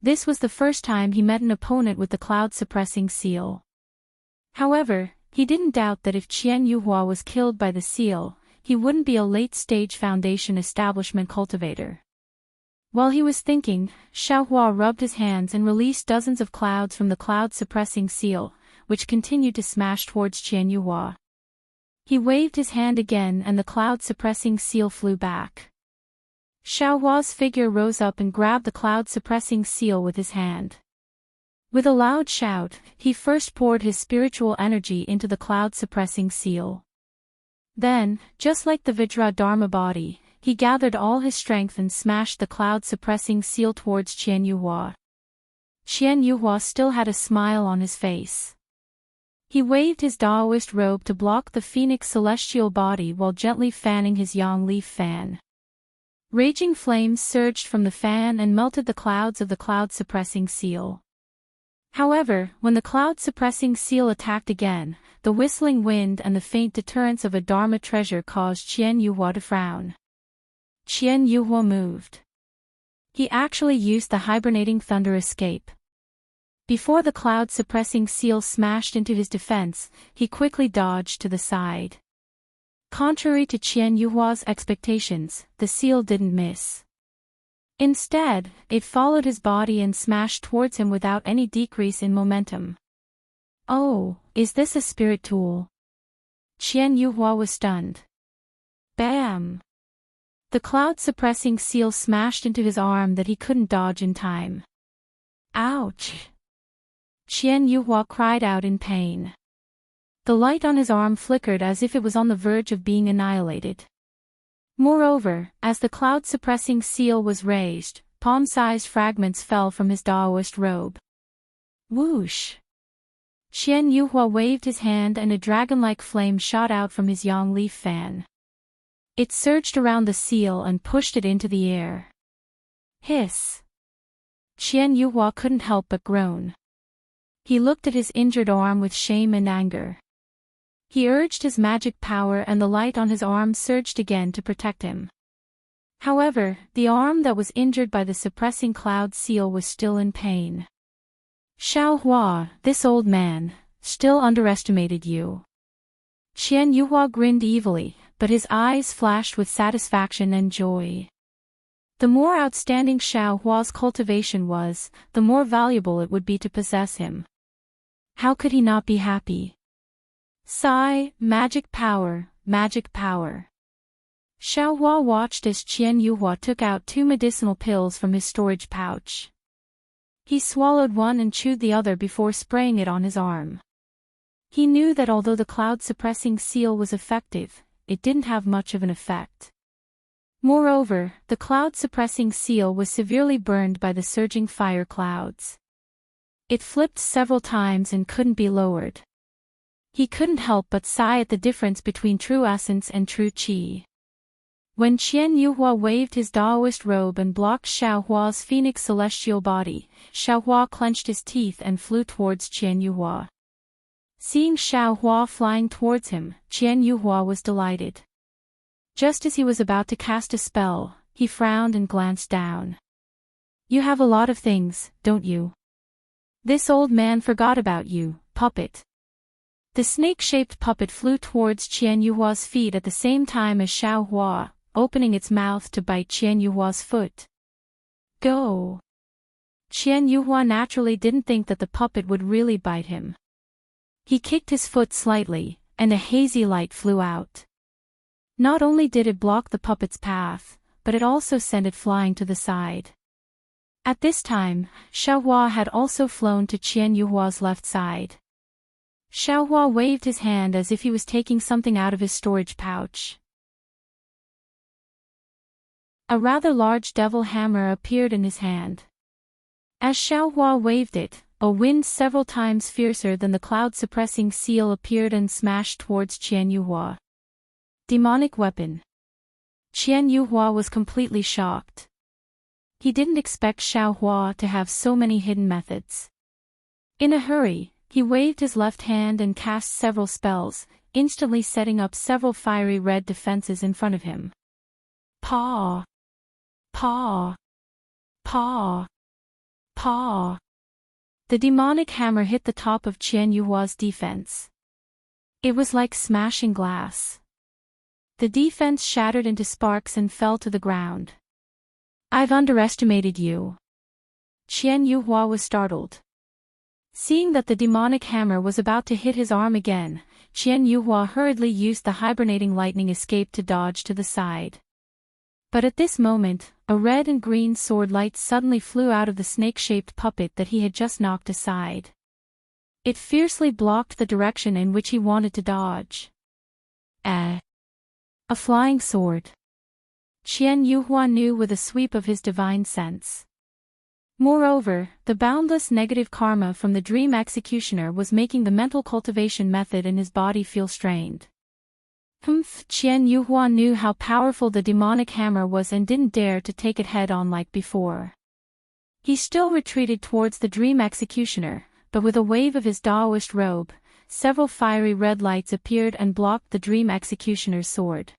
This was the first time he met an opponent with the cloud-suppressing seal. However, he didn't doubt that if Qian Yuhua was killed by the seal, he wouldn't be a late-stage Foundation establishment cultivator. While he was thinking, Xiao Hua rubbed his hands and released dozens of clouds from the cloud-suppressing seal, which continued to smash towards Qian Yuhua. He waved his hand again and the cloud-suppressing seal flew back. Xiao Hua's figure rose up and grabbed the cloud-suppressing seal with his hand. With a loud shout, he first poured his spiritual energy into the cloud-suppressing seal. Then, just like the Vajra Dharma body, he gathered all his strength and smashed the cloud-suppressing seal towards Qian Yuhua. Qian Yuhua still had a smile on his face. He waved his Daoist robe to block the phoenix celestial body while gently fanning his yang leaf fan. Raging flames surged from the fan and melted the clouds of the cloud-suppressing seal. However, when the cloud-suppressing seal attacked again, the whistling wind and the faint deterrence of a Dharma treasure caused Qian Yuhua to frown. Qian Yuhua moved. He actually used the hibernating thunder escape. Before the cloud-suppressing seal smashed into his defense, he quickly dodged to the side. Contrary to Qian Yuhua's expectations, the seal didn't miss. Instead, it followed his body and smashed towards him without any decrease in momentum. Oh, is this a spirit tool? Qian Yuhua was stunned. Bam! The cloud-suppressing seal smashed into his arm that he couldn't dodge in time. Ouch! Qian Yuhua cried out in pain. The light on his arm flickered as if it was on the verge of being annihilated. Moreover, as the cloud-suppressing seal was raised, palm-sized fragments fell from his Daoist robe. Whoosh! Qian Yuhua waved his hand and a dragon-like flame shot out from his yang leaf fan. It surged around the seal and pushed it into the air. Hiss! Qian Yuhua couldn't help but groan. He looked at his injured arm with shame and anger. He urged his magic power and the light on his arm surged again to protect him. However, the arm that was injured by the suppressing cloud seal was still in pain. Xiao Hua, this old man, still underestimated you. Qian Yuhua grinned evilly, but his eyes flashed with satisfaction and joy. The more outstanding Xiao Hua's cultivation was, the more valuable it would be to possess him. How could he not be happy? Sigh, magic power, magic power. Xiao Hua watched as Qian Yuhua took out 2 medicinal pills from his storage pouch. He swallowed one and chewed the other before spraying it on his arm. He knew that although the cloud-suppressing seal was effective, it didn't have much of an effect. Moreover, the cloud-suppressing seal was severely burned by the surging fire clouds. It flipped several times and couldn't be lowered. He couldn't help but sigh at the difference between true essence and true qi. When Qian Yuhua waved his Daoist robe and blocked Xiao Hua's phoenix celestial body, Xiao Hua clenched his teeth and flew towards Qian Yuhua. Seeing Xiao Hua flying towards him, Qian Yuhua was delighted. Just as he was about to cast a spell, he frowned and glanced down. You have a lot of things, don't you? This old man forgot about you, puppet. The snake-shaped puppet flew towards Qian Yuhua's feet at the same time as Xiao Hua, opening its mouth to bite Qian Yuhua's foot. Go! Qian Yuhua naturally didn't think that the puppet would really bite him. He kicked his foot slightly, and a hazy light flew out. Not only did it block the puppet's path, but it also sent it flying to the side. At this time, Xiao Hua had also flown to Qian Yuhua's left side. Xiao Hua waved his hand as if he was taking something out of his storage pouch. A rather large devil hammer appeared in his hand. As Xiao Hua waved it, a wind several times fiercer than the cloud-suppressing seal appeared and smashed towards Qian Yuhua. Demonic weapon. Qian Yuhua was completely shocked. He didn't expect Xiao Hua to have so many hidden methods. In a hurry, he waved his left hand and cast several spells, instantly setting up several fiery red defenses in front of him. Paw! Paw! Paw! Paw! The demonic hammer hit the top of Qian Yuhua's defense. It was like smashing glass. The defense shattered into sparks and fell to the ground. I've underestimated you. Qian Yuhua was startled. Seeing that the demonic hammer was about to hit his arm again, Qian Yuhua hurriedly used the hibernating lightning escape to dodge to the side. But at this moment, a red and green sword light suddenly flew out of the snake-shaped puppet that he had just knocked aside. It fiercely blocked the direction in which he wanted to dodge. A flying sword. Qian Yuhua knew with a sweep of his divine sense. Moreover, the boundless negative karma from the dream executioner was making the mental cultivation method in his body feel strained. Qian Yuhua knew how powerful the demonic hammer was and didn't dare to take it head-on like before. He still retreated towards the dream executioner, but with a wave of his Daoist robe, several fiery red lights appeared and blocked the dream executioner's sword.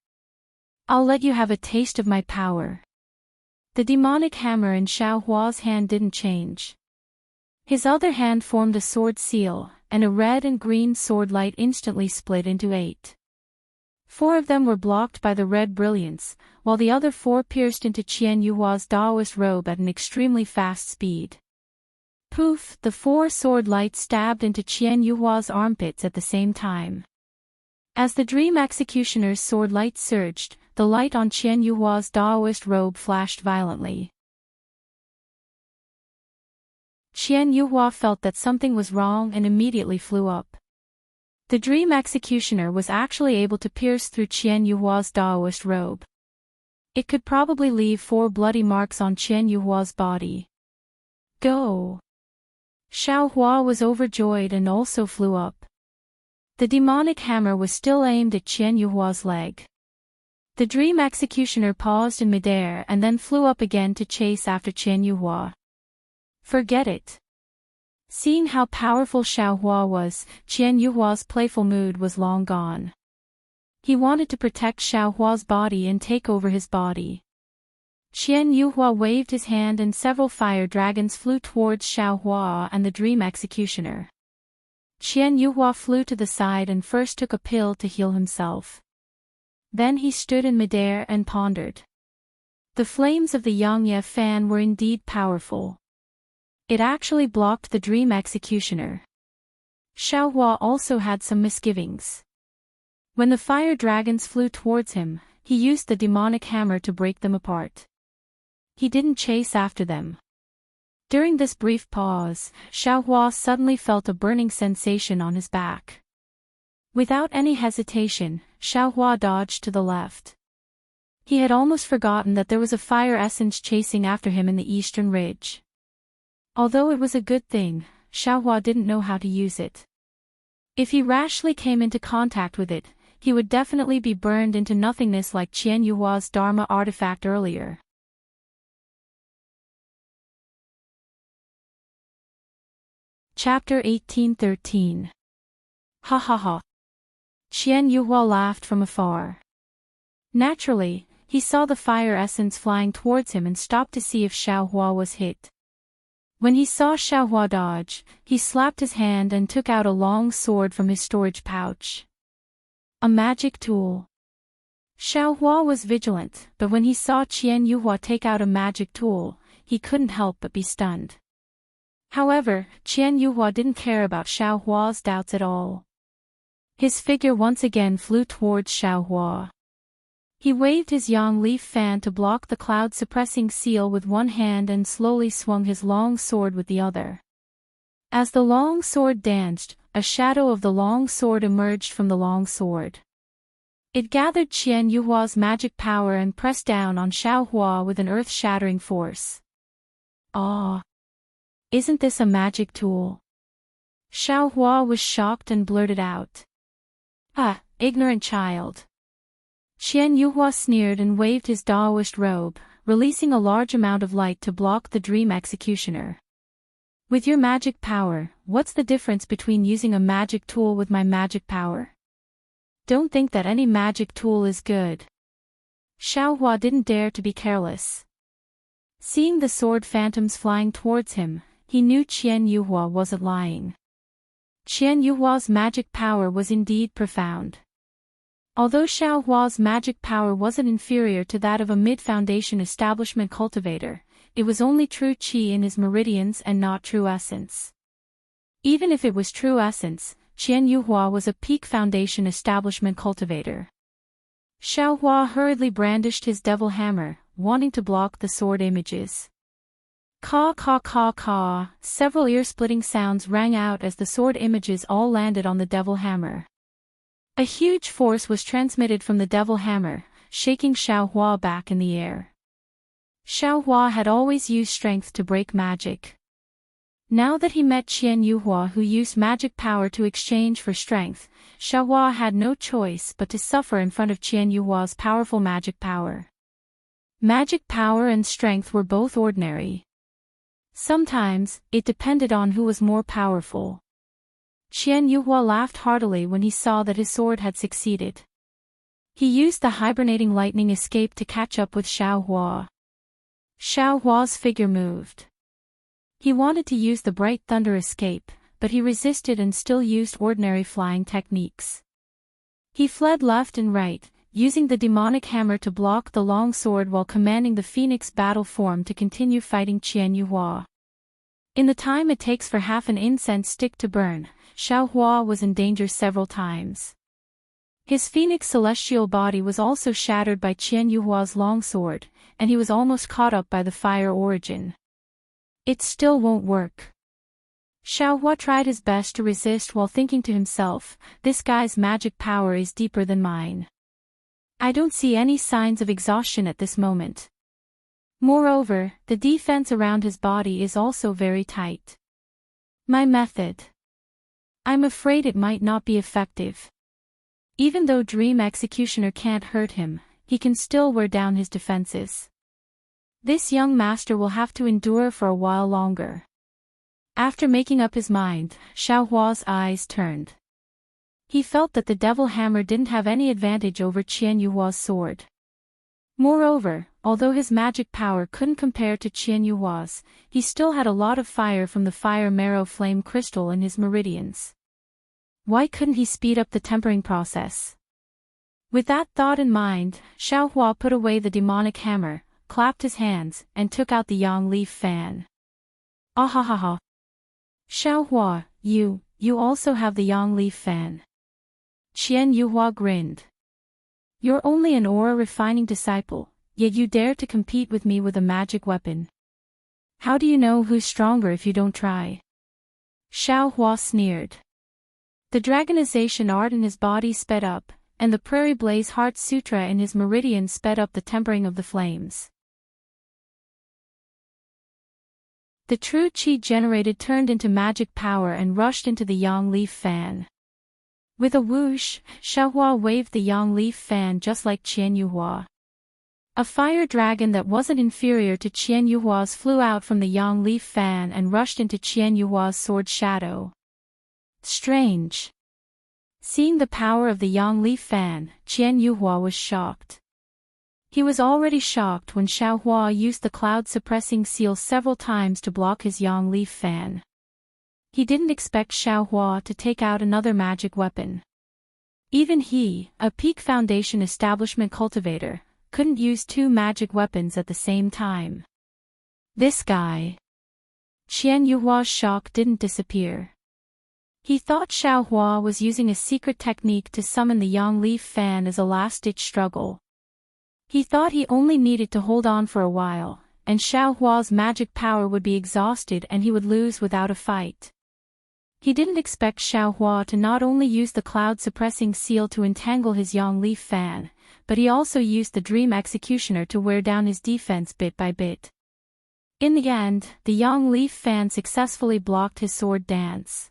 I'll let you have a taste of my power. The demonic hammer in Xiao Hua's hand didn't change. His other hand formed a sword seal, and a red and green sword light instantly split into 8. 4 of them were blocked by the red brilliance, while the other 4 pierced into Qian Yuhua's Daoist robe at an extremely fast speed. Poof! The 4 sword lights stabbed into Qian Yuhua's armpits at the same time. As the dream executioner's sword light surged, the light on Qian Yuhua's Daoist robe flashed violently. Qian Yuhua felt that something was wrong and immediately flew up. The dream executioner was actually able to pierce through Qian Yuhua's Daoist robe. It could probably leave 4 bloody marks on Qian Yuhua's body. Go! Xiao Hua was overjoyed and also flew up. The demonic hammer was still aimed at Qian Yuhua's leg. The dream executioner paused in midair and then flew up again to chase after Qian Yuhua. Forget it. Seeing how powerful Xiao Hua was, Qian Yuhua's playful mood was long gone. He wanted to protect Xiao Hua's body and take over his body. Qian Yuhua waved his hand and several fire dragons flew towards Xiao Hua and the dream executioner. Qian Yuhua flew to the side and first took a pill to heal himself. Then he stood in midair and pondered. The flames of the Yangye fan were indeed powerful. It actually blocked the dream executioner. Xiao Hua also had some misgivings. When the fire dragons flew towards him, he used the demonic hammer to break them apart. He didn't chase after them. During this brief pause, Xiao Hua suddenly felt a burning sensation on his back. Without any hesitation, Xiao Hua dodged to the left. He had almost forgotten that there was a fire essence chasing after him in the eastern ridge. Although it was a good thing, Xiao Hua didn't know how to use it. If he rashly came into contact with it, he would definitely be burned into nothingness like Qian Yuhua's Dharma artifact earlier. Chapter 1813. Ha ha ha. Qian Yuhua laughed from afar. Naturally, he saw the fire essence flying towards him and stopped to see if Xiao Hua was hit. When he saw Xiao Hua dodge, he slapped his hand and took out a long sword from his storage pouch. A magic tool. Xiao Hua was vigilant, but when he saw Qian Yuhua take out a magic tool, he couldn't help but be stunned. However, Qian Yuhua didn't care about Xiao Hua's doubts at all. His figure once again flew towards Xiao Hua. He waved his yang leaf fan to block the cloud-suppressing seal with one hand and slowly swung his long sword with the other. As the long sword danced, a shadow of the long sword emerged from the long sword. It gathered Qian Yuhua's magic power and pressed down on Xiao Hua with an earth-shattering force. Ah! Isn't this a magic tool? Xiao Hua was shocked and blurted out. Ah, ignorant child. Qian Yuhua sneered and waved his Daoist robe, releasing a large amount of light to block the dream executioner. With your magic power, what's the difference between using a magic tool with my magic power? Don't think that any magic tool is good. Xiao Hua didn't dare to be careless. Seeing the sword phantoms flying towards him, he knew Qian Yuhua wasn't lying. Qian Yuhua's magic power was indeed profound. Although Xiao Hua's magic power wasn't inferior to that of a mid-foundation establishment cultivator, it was only true qi in his meridians and not true essence. Even if it was true essence, Qian Yuhua was a peak foundation establishment cultivator. Xiao Hua hurriedly brandished his devil hammer, wanting to block the sword images. Caw caw caw caw, several ear-splitting sounds rang out as the sword images all landed on the devil hammer. A huge force was transmitted from the devil hammer, shaking Xiao Hua back in the air. Xiao Hua had always used strength to break magic. Now that he met Qian Yuhua who used magic power to exchange for strength, Xiao Hua had no choice but to suffer in front of Qian Yuhua's powerful magic power. Magic power and strength were both ordinary. Sometimes, it depended on who was more powerful. Qian Yuhua laughed heartily when he saw that his sword had succeeded. He used the hibernating lightning escape to catch up with Xiao Hua. Xiao Hua's figure moved. He wanted to use the bright thunder escape, but he resisted and still used ordinary flying techniques. He fled left and right, using the demonic hammer to block the long sword while commanding the phoenix battle form to continue fighting Qian Yuhua. In the time it takes for half an incense stick to burn, Xiao Hua was in danger several times. His phoenix celestial body was also shattered by Qian Yuhua's long sword, and he was almost caught up by the fire origin. It still won't work. Xiao Hua tried his best to resist while thinking to himself, this guy's magic power is deeper than mine. I don't see any signs of exhaustion at this moment. Moreover, the defense around his body is also very tight. My method. I'm afraid it might not be effective. Even though Dream Executioner can't hurt him, he can still wear down his defenses. This young master will have to endure for a while longer. After making up his mind, Xiao Hua's eyes turned. He felt that the devil hammer didn't have any advantage over Qian Yuhua's sword. Moreover, although his magic power couldn't compare to Qian Yuhua's, he still had a lot of fire from the fire marrow flame crystal in his meridians. Why couldn't he speed up the tempering process? With that thought in mind, Xiao Hua put away the demonic hammer, clapped his hands, and took out the yang leaf fan. Ahahaha. Xiao Hua, you also have the yang leaf fan. Qian Yuhua grinned. You're only an aura refining disciple, yet you dare to compete with me with a magic weapon. How do you know who's stronger if you don't try? Xiao Hua sneered. The dragonization art in his body sped up, and the Prairie Blaze Heart Sutra in his meridian sped up the tempering of the flames. The true qi generated turned into magic power and rushed into the yang leaf fan. With a whoosh, Xiao Hua waved the yang leaf fan just like Qian Yuhua. A fire dragon that wasn't inferior to Qian Yuhua's flew out from the yang leaf fan and rushed into Qian Yuhua's sword shadow. Strange. Seeing the power of the yang leaf fan, Qian Yuhua was shocked. He was already shocked when Xiao Hua used the cloud-suppressing seal several times to block his yang leaf fan. He didn't expect Xiao Hua to take out another magic weapon. Even he, a peak foundation establishment cultivator, couldn't use two magic weapons at the same time. This guy. Qian Yuhua's shock didn't disappear. He thought Xiao Hua was using a secret technique to summon the yang leaf fan as a last-ditch struggle. He thought he only needed to hold on for a while, and Xiao Hua's magic power would be exhausted and he would lose without a fight. He didn't expect Xiao Hua to not only use the cloud-suppressing seal to entangle his yang leaf fan, but he also used the Dream Executioner to wear down his defense bit by bit. In the end, the young leaf fan successfully blocked his sword dance.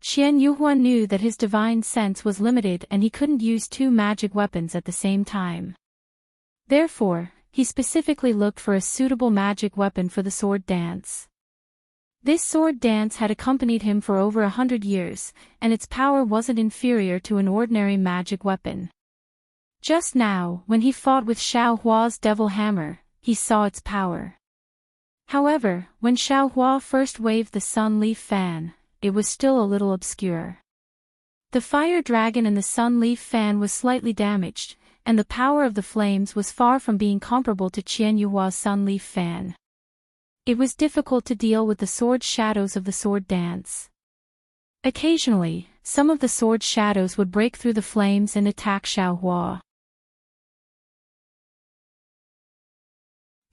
Qian Yuhua knew that his divine sense was limited and he couldn't use two magic weapons at the same time. Therefore, he specifically looked for a suitable magic weapon for the sword dance. This sword dance had accompanied him for over 100 years, and its power wasn't inferior to an ordinary magic weapon. Just now, when he fought with Xiao Hua's devil hammer, he saw its power. However, when Xiao Hua first waved the sun leaf fan, it was still a little obscure. The fire dragon and the sun leaf fan was slightly damaged, and the power of the flames was far from being comparable to Qian Yuhua's sun leaf fan. It was difficult to deal with the sword shadows of the sword dance. Occasionally, some of the sword shadows would break through the flames and attack Xiao Hua.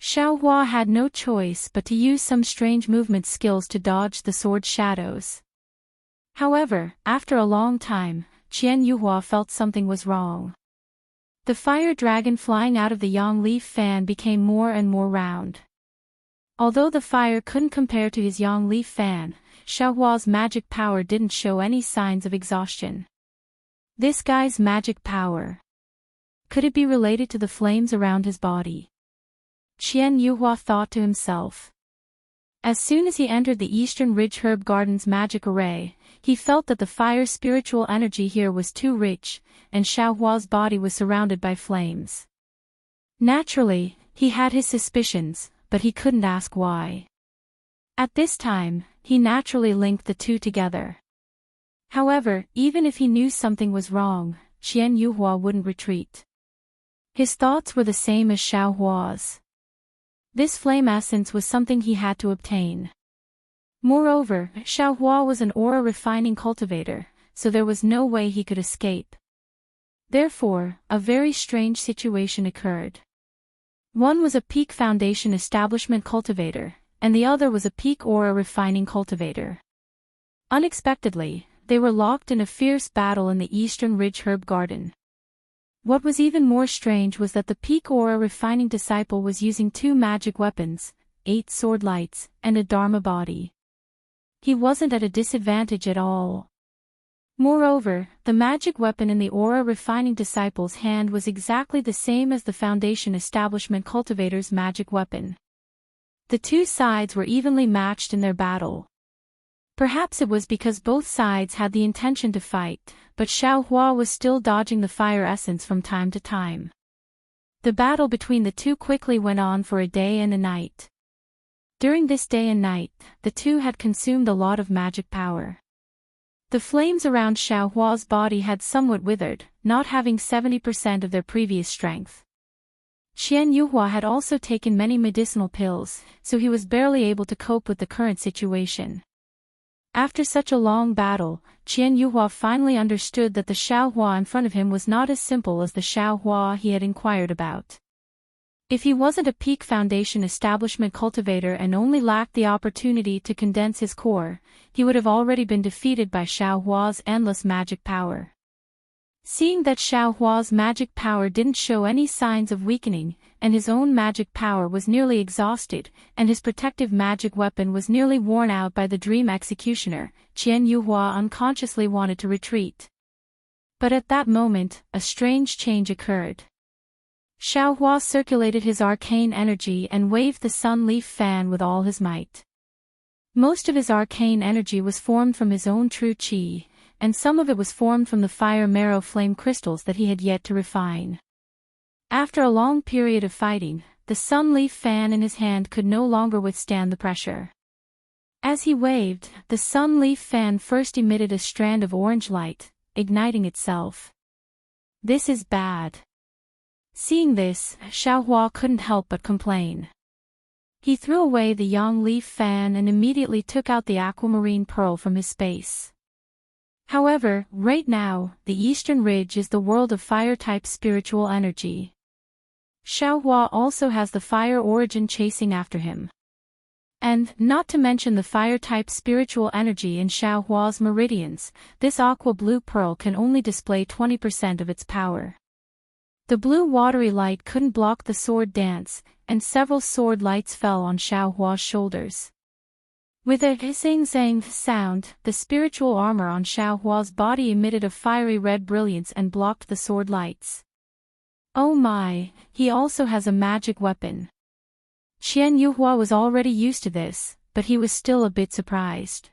Xiao Hua had no choice but to use some strange movement skills to dodge the sword shadows. However, after a long time, Qian Yuhua felt something was wrong. The fire dragon flying out of the yang leaf fan became more and more round. Although the fire couldn't compare to his yang leaf fan, Xiao Hua's magic power didn't show any signs of exhaustion. This guy's magic power. Could it be related to the flames around his body? Qian Yuhua thought to himself. As soon as he entered the Eastern Ridge Herb Garden's magic array, he felt that the fire spiritual energy here was too rich, and Xiao Hua's body was surrounded by flames. Naturally, he had his suspicions, but he couldn't ask why. At this time, he naturally linked the two together. However, even if he knew something was wrong, Qian Yuhua wouldn't retreat. His thoughts were the same as Xiao Hua's. This flame essence was something he had to obtain. Moreover, Xiao Hua was an aura refining cultivator, so there was no way he could escape. Therefore, a very strange situation occurred. One was a peak foundation establishment cultivator, and the other was a peak aura refining cultivator. Unexpectedly, they were locked in a fierce battle in the Eastern Ridge Herb Garden. What was even more strange was that the peak aura refining disciple was using two magic weapons, 8 sword lights, and a dharma body. He wasn't at a disadvantage at all. Moreover, the magic weapon in the aura refining disciple's hand was exactly the same as the foundation establishment cultivator's magic weapon. The two sides were evenly matched in their battle. Perhaps it was because both sides had the intention to fight, but Xiao Hua was still dodging the fire essence from time to time. The battle between the two quickly went on for a day and a night. During this day and night, the two had consumed a lot of magic power. The flames around Xiao Hua's body had somewhat withered, not having 70% of their previous strength. Qian Yuhua had also taken many medicinal pills, so he was barely able to cope with the current situation. After such a long battle, Qian Yuhua finally understood that the Xiao Hua in front of him was not as simple as the Xiao Hua he had inquired about. If he wasn't a peak foundation establishment cultivator and only lacked the opportunity to condense his core, he would have already been defeated by Xiao Hua's endless magic power. Seeing that Xiao Hua's magic power didn't show any signs of weakening, and his own magic power was nearly exhausted, and his protective magic weapon was nearly worn out by the Dream Executioner, Qian Yuhua unconsciously wanted to retreat. But at that moment, a strange change occurred. Xiao Hua circulated his arcane energy and waved the sun leaf fan with all his might. Most of his arcane energy was formed from his own true qi, and some of it was formed from the fire marrow flame crystals that he had yet to refine. After a long period of fighting, the sun leaf fan in his hand could no longer withstand the pressure. As he waved, the sun leaf fan first emitted a strand of orange light, igniting itself. This is bad. Seeing this, Xiao Hua couldn't help but complain. He threw away the yang leaf fan and immediately took out the aquamarine pearl from his space. However, right now, the Eastern Ridge is the world of fire-type spiritual energy. Xiao Hua also has the fire origin chasing after him. And, not to mention the fire-type spiritual energy in Xiao Hua's meridians, this aqua blue pearl can only display 20% of its power. The blue watery light couldn't block the sword dance, and several sword lights fell on Xiaohua's shoulders. With a hissing sound, the spiritual armor on Xiaohua's body emitted a fiery red brilliance and blocked the sword lights. Oh my, he also has a magic weapon. Qian Yuhua was already used to this, but he was still a bit surprised.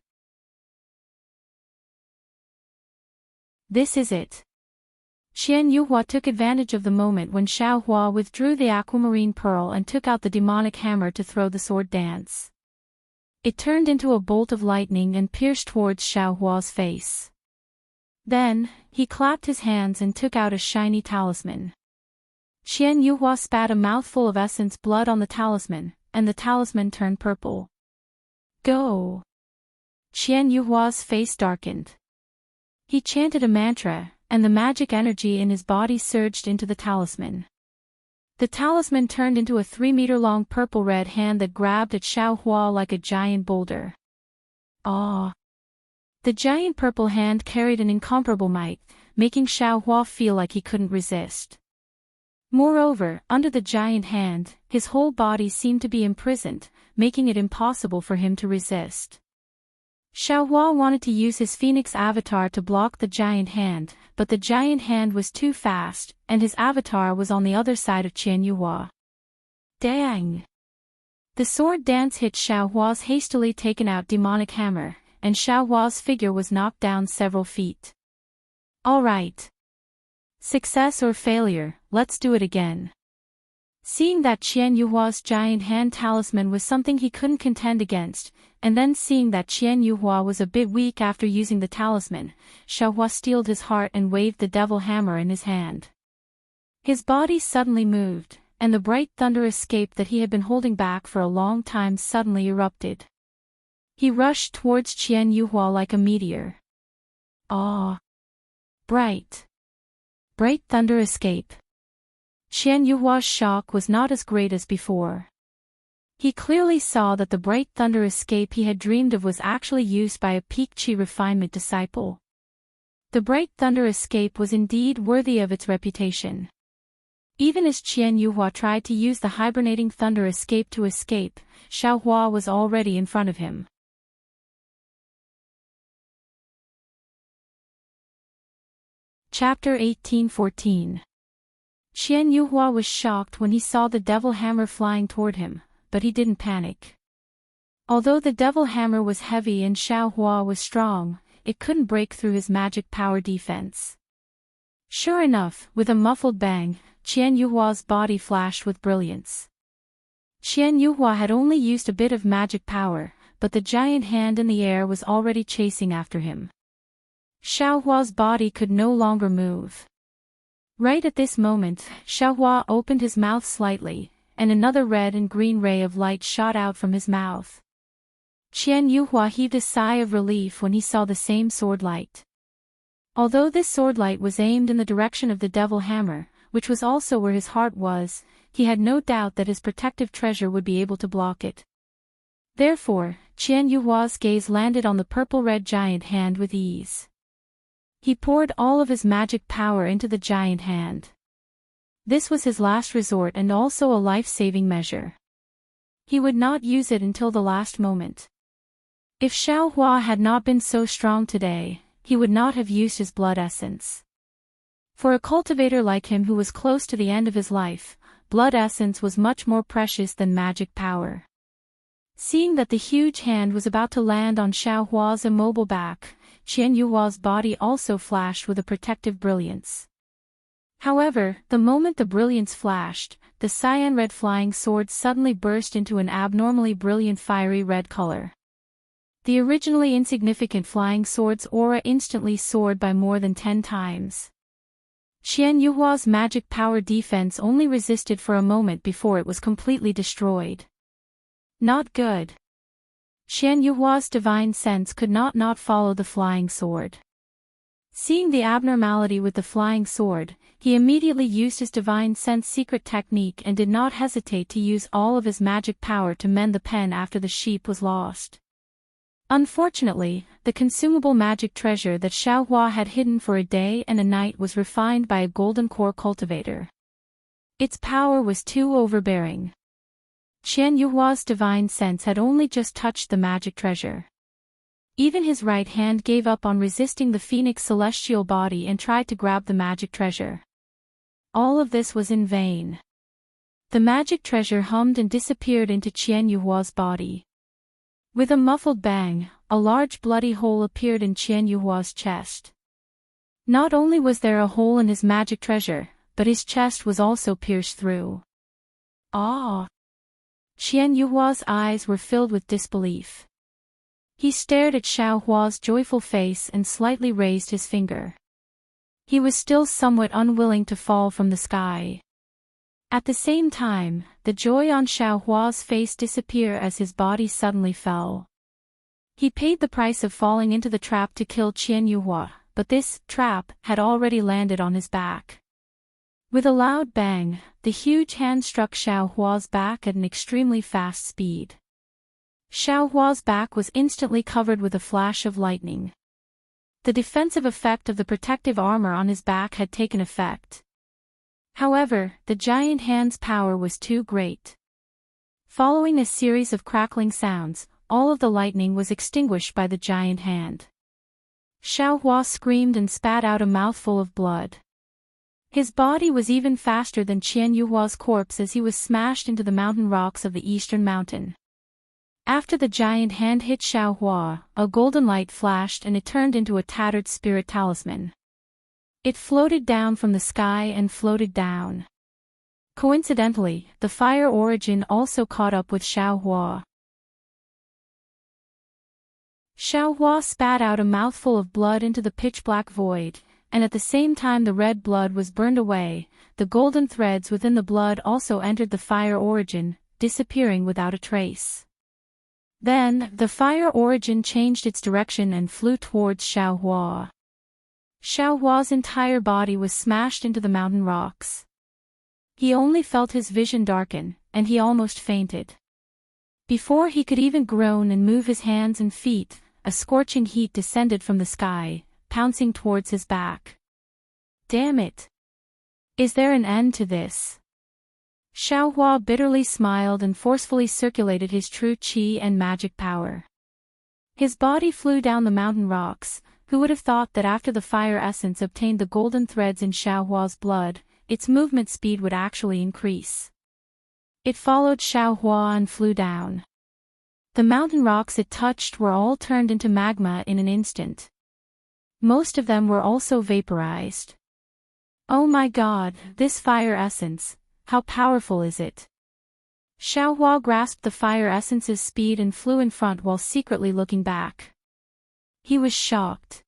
This is it. Qian Yuhua took advantage of the moment when Xiaohua withdrew the aquamarine pearl and took out the demonic hammer to throw the sword dance. It turned into a bolt of lightning and pierced towards Xiaohua's face. Then, he clapped his hands and took out a shiny talisman. Qian Yuhua spat a mouthful of essence blood on the talisman, and the talisman turned purple. Go! Qian Yuhua's face darkened. He chanted a mantra, and the magic energy in his body surged into the talisman. The talisman turned into a 3-meter-long purple-red hand that grabbed at Xiaohua like a giant boulder. Ah! The giant purple hand carried an incomparable might, making Xiaohua feel like he couldn't resist. Moreover, under the giant hand, his whole body seemed to be imprisoned, making it impossible for him to resist. Xiaohua wanted to use his phoenix avatar to block the giant hand, but the giant hand was too fast, and his avatar was on the other side of Qian Yuhua. Dang! The sword dance hit Xiaohua's hastily taken out demonic hammer, and Xiaohua's figure was knocked down several feet. All right. Success or failure, let's do it again. Seeing that Qian Yuhua's giant hand talisman was something he couldn't contend against, and then seeing that Qian Yuhua was a bit weak after using the talisman, Xiaohua steeled his heart and waved the devil hammer in his hand. His body suddenly moved, and the bright thunder escape that he had been holding back for a long time suddenly erupted. He rushed towards Qian Yuhua like a meteor. Ah! Bright thunder escape. Qian Yuhua's shock was not as great as before. He clearly saw that the bright thunder escape he had dreamed of was actually used by a peak chi refinement disciple. The bright thunder escape was indeed worthy of its reputation. Even as Qian Yuhua tried to use the hibernating thunder escape to escape, Xiaohua was already in front of him. Chapter 1814. Qian Yuhua was shocked when he saw the devil hammer flying toward him, but he didn't panic. Although the devil hammer was heavy and Xiaohua was strong, it couldn't break through his magic power defense. Sure enough, with a muffled bang, Qian Yuhua's body flashed with brilliance. Qian Yuhua had only used a bit of magic power, but the giant hand in the air was already chasing after him. Xiaohua's body could no longer move. Right at this moment, Xiaohua opened his mouth slightly, and another red and green ray of light shot out from his mouth. Qian Yuhua heaved a sigh of relief when he saw the same sword light. Although this sword light was aimed in the direction of the devil hammer, which was also where his heart was, he had no doubt that his protective treasure would be able to block it. Therefore, Qian Yuhua's gaze landed on the purple-red giant hand with ease. He poured all of his magic power into the giant hand. This was his last resort and also a life-saving measure. He would not use it until the last moment. If Xiaohua had not been so strong today, he would not have used his blood essence. For a cultivator like him who was close to the end of his life, blood essence was much more precious than magic power. Seeing that the huge hand was about to land on Xiaohua's immobile back, Qian Yuhua's body also flashed with a protective brilliance. However, the moment the brilliance flashed, the cyan-red flying sword suddenly burst into an abnormally brilliant fiery red color. The originally insignificant flying sword's aura instantly soared by more than 10 times. Qian Yuhua's magic power defense only resisted for a moment before it was completely destroyed. Not good. Qian Yuhua's divine sense could not follow the flying sword. Seeing the abnormality with the flying sword, he immediately used his divine sense secret technique and did not hesitate to use all of his magic power to mend the pen after the sheep was lost. Unfortunately, the consumable magic treasure that Xiaohua had hidden for a day and a night was refined by a golden core cultivator. Its power was too overbearing. Qian Yuhua's divine sense had only just touched the magic treasure. Even his right hand gave up on resisting the phoenix celestial body and tried to grab the magic treasure. All of this was in vain. The magic treasure hummed and disappeared into Qian Yuhua's body. With a muffled bang, a large bloody hole appeared in Qian Yuhua's chest. Not only was there a hole in his magic treasure, but his chest was also pierced through. Ah! Qian Yuhua's eyes were filled with disbelief. He stared at Xiao Hua's joyful face and slightly raised his finger. He was still somewhat unwilling to fall from the sky. At the same time, the joy on Xiao Hua's face disappeared as his body suddenly fell. He paid the price of falling into the trap to kill Qian Yuhua, but this trap had already landed on his back. With a loud bang, the huge hand struck Xiao Hua's back at an extremely fast speed. Xiao Hua's back was instantly covered with a flash of lightning. The defensive effect of the protective armor on his back had taken effect. However, the giant hand's power was too great. Following a series of crackling sounds, all of the lightning was extinguished by the giant hand. Xiao Hua screamed and spat out a mouthful of blood. His body was even faster than Qian Yuhua's corpse as he was smashed into the mountain rocks of the eastern mountain. After the giant hand hit Xiao Hua, a golden light flashed and it turned into a tattered spirit talisman. It floated down from the sky and floated down. Coincidentally, the fire origin also caught up with Xiao Hua. Xiao Hua spat out a mouthful of blood into the pitch-black void, and at the same time the red blood was burned away, the golden threads within the blood also entered the fire origin, disappearing without a trace. Then, the fire origin changed its direction and flew towards Xiao Hua. Xiao Hua's entire body was smashed into the mountain rocks. He only felt his vision darken, and he almost fainted. Before he could even groan and move his hands and feet, a scorching heat descended from the sky, pouncing towards his back. Damn it! Is there an end to this? Xiao Hua bitterly smiled and forcefully circulated his true qi and magic power. His body flew down the mountain rocks. Who would have thought that after the fire essence obtained the golden threads in Xiao Hua's blood, its movement speed would actually increase. It followed Xiao Hua and flew down. The mountain rocks it touched were all turned into magma in an instant. Most of them were also vaporized. Oh my god, this fire essence, how powerful is it? Xiao Hua grasped the fire essence's speed and flew in front while secretly looking back. He was shocked.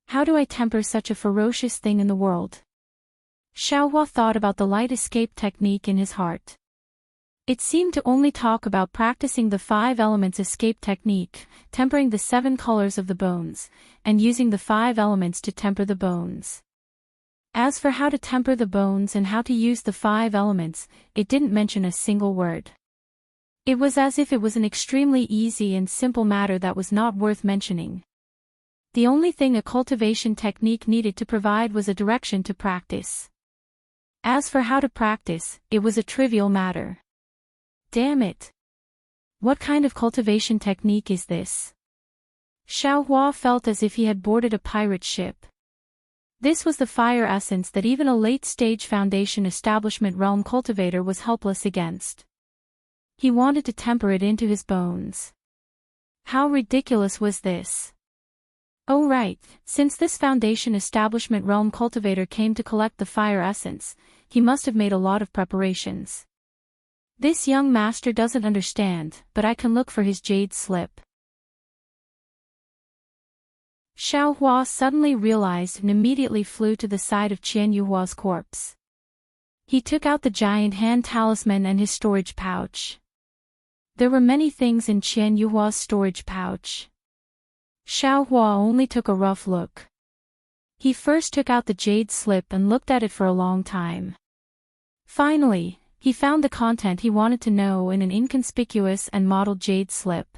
How do I temper such a ferocious thing in the world? Xiao Hua thought about the light escape technique in his heart. It seemed to only talk about practicing the 5 elements escape technique, tempering the 7 colors of the bones, and using the 5 elements to temper the bones. As for how to temper the bones and how to use the 5 elements, it didn't mention a single word. It was as if it was an extremely easy and simple matter that was not worth mentioning. The only thing a cultivation technique needed to provide was a direction to practice. As for how to practice, it was a trivial matter. Damn it! What kind of cultivation technique is this? Xiao Hua felt as if he had boarded a pirate ship. This was the fire essence that even a late-stage foundation establishment realm cultivator was helpless against. He wanted to temper it into his bones. How ridiculous was this? Oh right, since this foundation establishment realm cultivator came to collect the fire essence, he must have made a lot of preparations. This young master doesn't understand, but I can look for his jade slip. Xiao Hua suddenly realized and immediately flew to the side of Qian Yuhua's corpse. He took out the giant hand talisman and his storage pouch. There were many things in Qian Yuhua's storage pouch. Xiao Hua only took a rough look. He first took out the jade slip and looked at it for a long time. Finally, he found the content he wanted to know in an inconspicuous and mottled jade slip.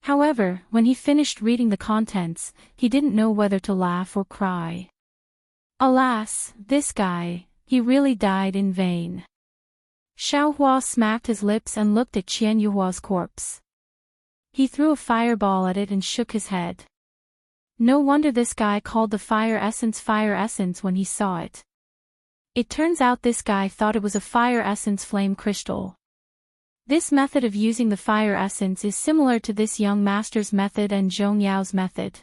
However, when he finished reading the contents, he didn't know whether to laugh or cry. Alas, this guy, he really died in vain. Xiao Hua smacked his lips and looked at Qian Yuhua's corpse. He threw a fireball at it and shook his head. No wonder this guy called the fire essence when he saw it. It turns out this guy thought it was a fire essence flame crystal. This method of using the fire essence is similar to this young master's method and Zhong Yao's method.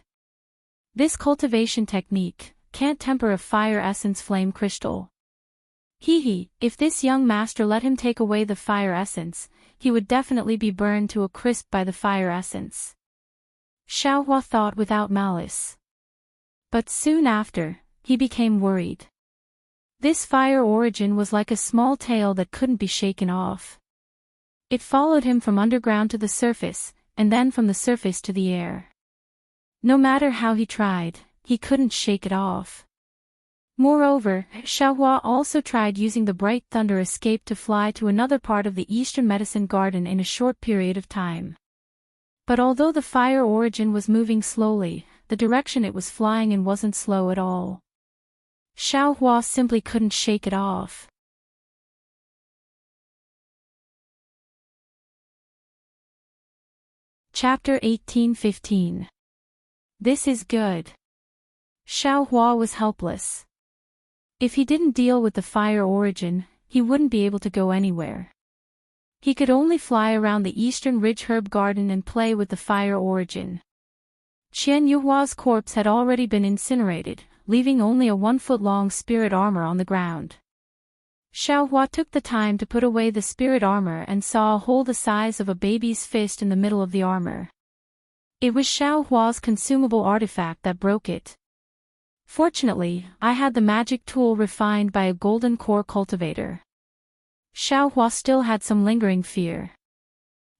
This cultivation technique can't temper a fire essence flame crystal. If this young master let him take away the fire essence, he would definitely be burned to a crisp by the fire essence. Xiao Hua thought without malice. But soon after, he became worried. This fire origin was like a small tail that couldn't be shaken off. It followed him from underground to the surface, and then from the surface to the air. No matter how he tried, he couldn't shake it off. Moreover, Xiao Hua also tried using the bright thunder escape to fly to another part of the Eastern Medicine Garden in a short period of time. But although the fire origin was moving slowly, the direction it was flying in wasn't slow at all. Xiao Hua simply couldn't shake it off. Chapter 18:15. This is good. Xiao Hua was helpless. If he didn't deal with the fire origin, he wouldn't be able to go anywhere. He could only fly around the Eastern Ridge Herb Garden and play with the fire origin. Qian Yuhua's corpse had already been incinerated, leaving only a 1-foot-long spirit armor on the ground. Xiao Hua took the time to put away the spirit armor and saw a hole the size of a baby's fist in the middle of the armor. It was Xiao Hua's consumable artifact that broke it. Fortunately, I had the magic tool refined by a golden core cultivator. Xiao Hua still had some lingering fear.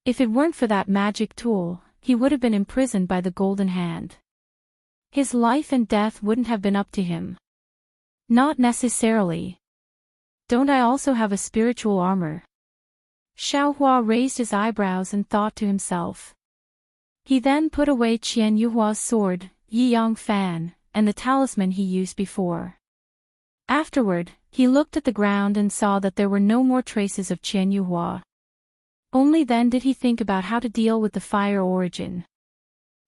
If it weren't for that magic tool, he would have been imprisoned by the golden hand. His life and death wouldn't have been up to him. Not necessarily. Don't I also have a spiritual armor? Xiao Hua raised his eyebrows and thought to himself. He then put away Qian Yuhua's sword, Yi Yang Fan, and the talisman he used before. Afterward, he looked at the ground and saw that there were no more traces of Qian Yuhua. Only then did he think about how to deal with the fire origin.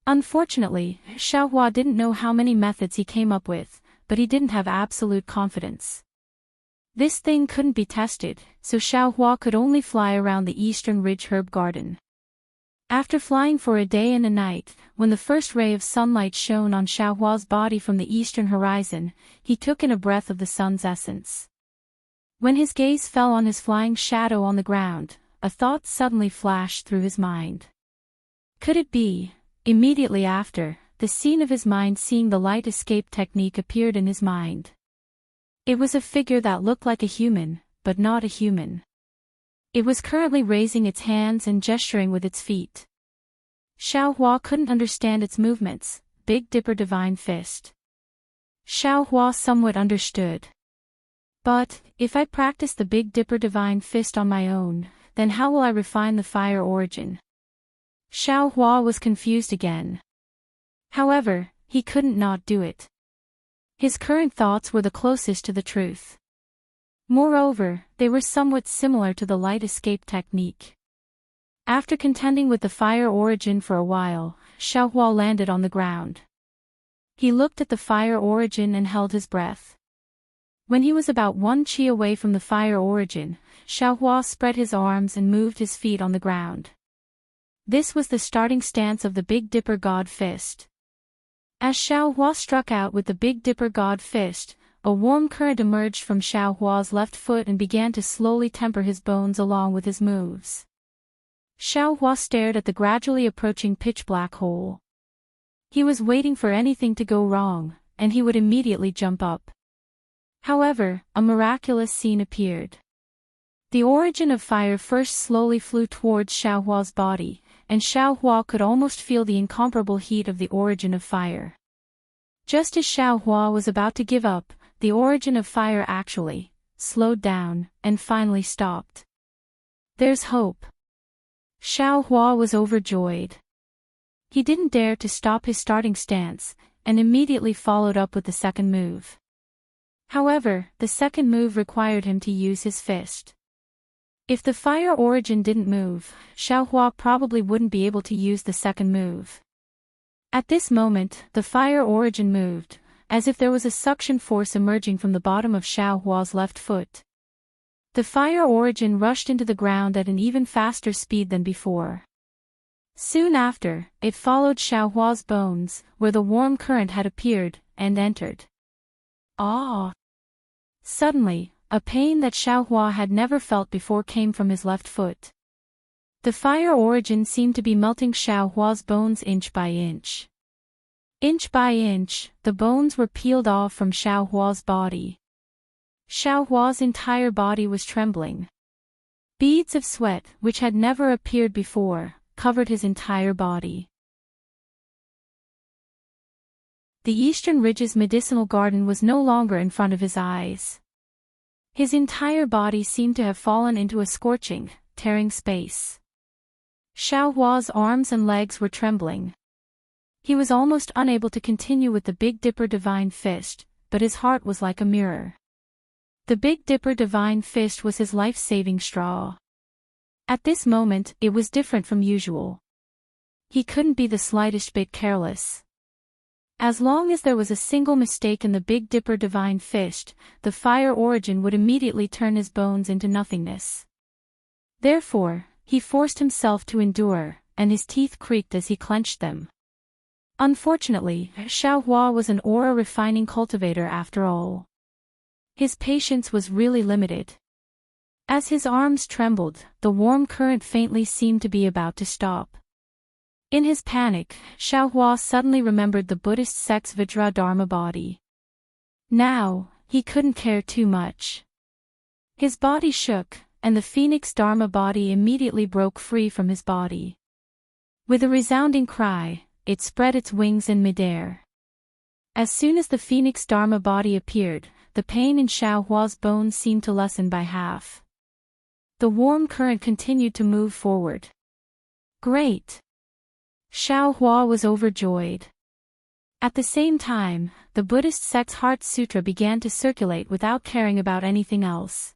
Unfortunately, Xiao Hua didn't know how many methods he came up with, but he didn't have absolute confidence. This thing couldn't be tested, so Xiao Hua could only fly around the Eastern Ridge Herb Garden. After flying for a day and a night, when the first ray of sunlight shone on Xiao Hua's body from the eastern horizon, he took in a breath of the sun's essence. When his gaze fell on his flying shadow on the ground, a thought suddenly flashed through his mind. Could it be? Immediately after, the scene of his mind seeing the light escape technique appeared in his mind. It was a figure that looked like a human, but not a human. It was currently raising its hands and gesturing with its feet. Xiao Hua couldn't understand its movements. Big Dipper Divine Fist. Xiao Hua somewhat understood. But, if I practice the Big Dipper Divine Fist on my own, then how will I refine the fire origin? Xiao Hua was confused again. However, he couldn't not do it. His current thoughts were the closest to the truth. Moreover, they were somewhat similar to the light escape technique. After contending with the fire origin for a while, Xiao Hua landed on the ground. He looked at the fire origin and held his breath. When he was about 1 qi away from the fire origin, Xiao Hua spread his arms and moved his feet on the ground. This was the starting stance of the Big Dipper God Fist. As Xiao Hua struck out with the Big Dipper God Fist, a warm current emerged from Xiao Hua's left foot and began to slowly temper his bones along with his moves. Xiao Hua stared at the gradually approaching pitch-black hole. He was waiting for anything to go wrong, and he would immediately jump up. However, a miraculous scene appeared. The origin of fire first slowly flew towards Xiao Hua's body, and Xiao Hua could almost feel the incomparable heat of the origin of fire. Just as Xiao Hua was about to give up, the origin of fire actually slowed down and finally stopped. There's hope. Xiao Hua was overjoyed. He didn't dare to stop his starting stance, and immediately followed up with the second move. However, the second move required him to use his fist. If the fire origin didn't move, Xiaohua probably wouldn't be able to use the second move. At this moment, the fire origin moved, as if there was a suction force emerging from the bottom of Xiaohua's left foot. The fire origin rushed into the ground at an even faster speed than before. Soon after, it followed Xiaohua's bones, where the warm current had appeared, and entered. Ah! Suddenly, a pain that Xiaohua had never felt before came from his left foot. The fire origin seemed to be melting Xiaohua's bones inch by inch. Inch by inch, the bones were peeled off from Xiaohua's body. Xiaohua's entire body was trembling. Beads of sweat, which had never appeared before, covered his entire body. The Eastern Ridge's medicinal garden was no longer in front of his eyes. His entire body seemed to have fallen into a scorching, tearing space. Xiaohua's arms and legs were trembling. He was almost unable to continue with the Big Dipper Divine Fist, but his heart was like a mirror. The Big Dipper Divine Fist was his life-saving straw. At this moment, it was different from usual. He couldn't be the slightest bit careless. As long as there was a single mistake in the Big Dipper Divine Fist, the fire origin would immediately turn his bones into nothingness. Therefore, he forced himself to endure, and his teeth creaked as he clenched them. Unfortunately, Xiaohua was an aura refining cultivator after all. His patience was really limited. As his arms trembled, the warm current faintly seemed to be about to stop. In his panic, Xiaohua suddenly remembered the Buddhist sect's Vajra Dharma body. Now, he couldn't care too much. His body shook, and the Phoenix Dharma body immediately broke free from his body. With a resounding cry, it spread its wings in midair. As soon as the Phoenix Dharma body appeared, the pain in Xiaohua's bones seemed to lessen by half. The warm current continued to move forward. Great! Xiaohua was overjoyed. At the same time, the Buddhist sect's Heart Sutra began to circulate without caring about anything else.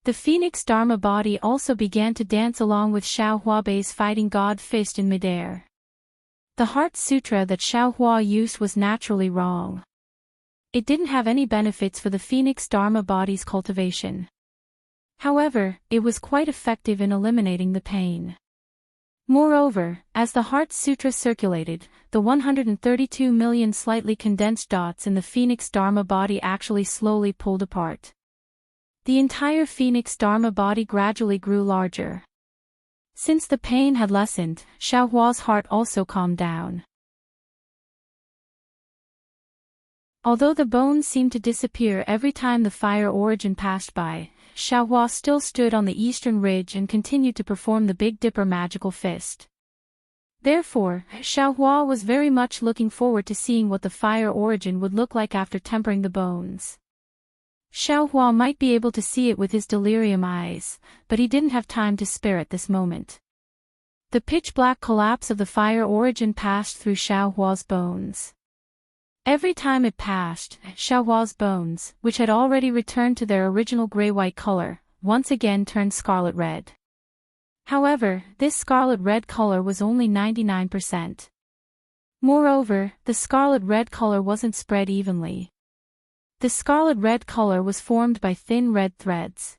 The Phoenix Dharma body also began to dance along with Xiaohua's fighting god fist in midair. The Heart Sutra that Xiaohua used was naturally wrong. It didn't have any benefits for the Phoenix Dharma body's cultivation. However, it was quite effective in eliminating the pain. Moreover, as the Heart Sutra circulated, the 132 million slightly condensed dots in the Phoenix Dharma body actually slowly pulled apart. The entire Phoenix Dharma body gradually grew larger. Since the pain had lessened, Xiaohua's heart also calmed down. Although the bones seemed to disappear every time the fire origin passed by, Xiaohua still stood on the eastern ridge and continued to perform the Big Dipper magical fist. Therefore, Xiaohua was very much looking forward to seeing what the fire origin would look like after tempering the bones. Xiaohua might be able to see it with his delirium eyes, but he didn't have time to spare at this moment. The pitch-black collapse of the fire origin passed through Xiaohua's bones. Every time it passed, Xiaohua's bones, which had already returned to their original gray-white color, once again turned scarlet red. However, this scarlet red color was only 99%. Moreover, the scarlet red color wasn't spread evenly. The scarlet red color was formed by thin red threads.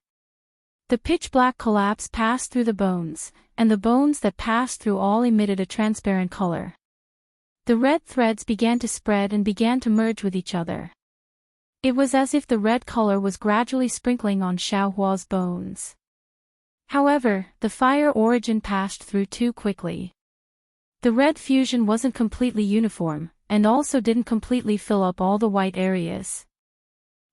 The pitch-black collapse passed through the bones, and the bones that passed through all emitted a transparent color. The red threads began to spread and began to merge with each other. It was as if the red color was gradually sprinkling on Xiaohua's bones. However, the fire origin passed through too quickly. The red fusion wasn't completely uniform, and also didn't completely fill up all the white areas.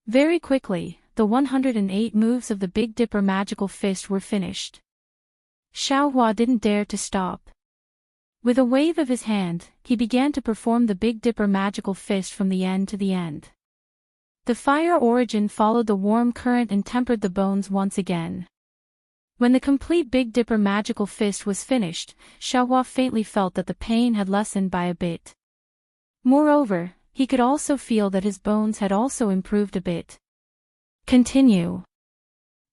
Very quickly, the 108 moves of the Big Dipper magical fist were finished. Xiaohua didn't dare to stop. With a wave of his hand, he began to perform the Big Dipper magical fist from the end to the end. The fire origin followed the warm current and tempered the bones once again. When the complete Big Dipper magical fist was finished, Xiaohua faintly felt that the pain had lessened by a bit. Moreover, he could also feel that his bones had also improved a bit. Continue.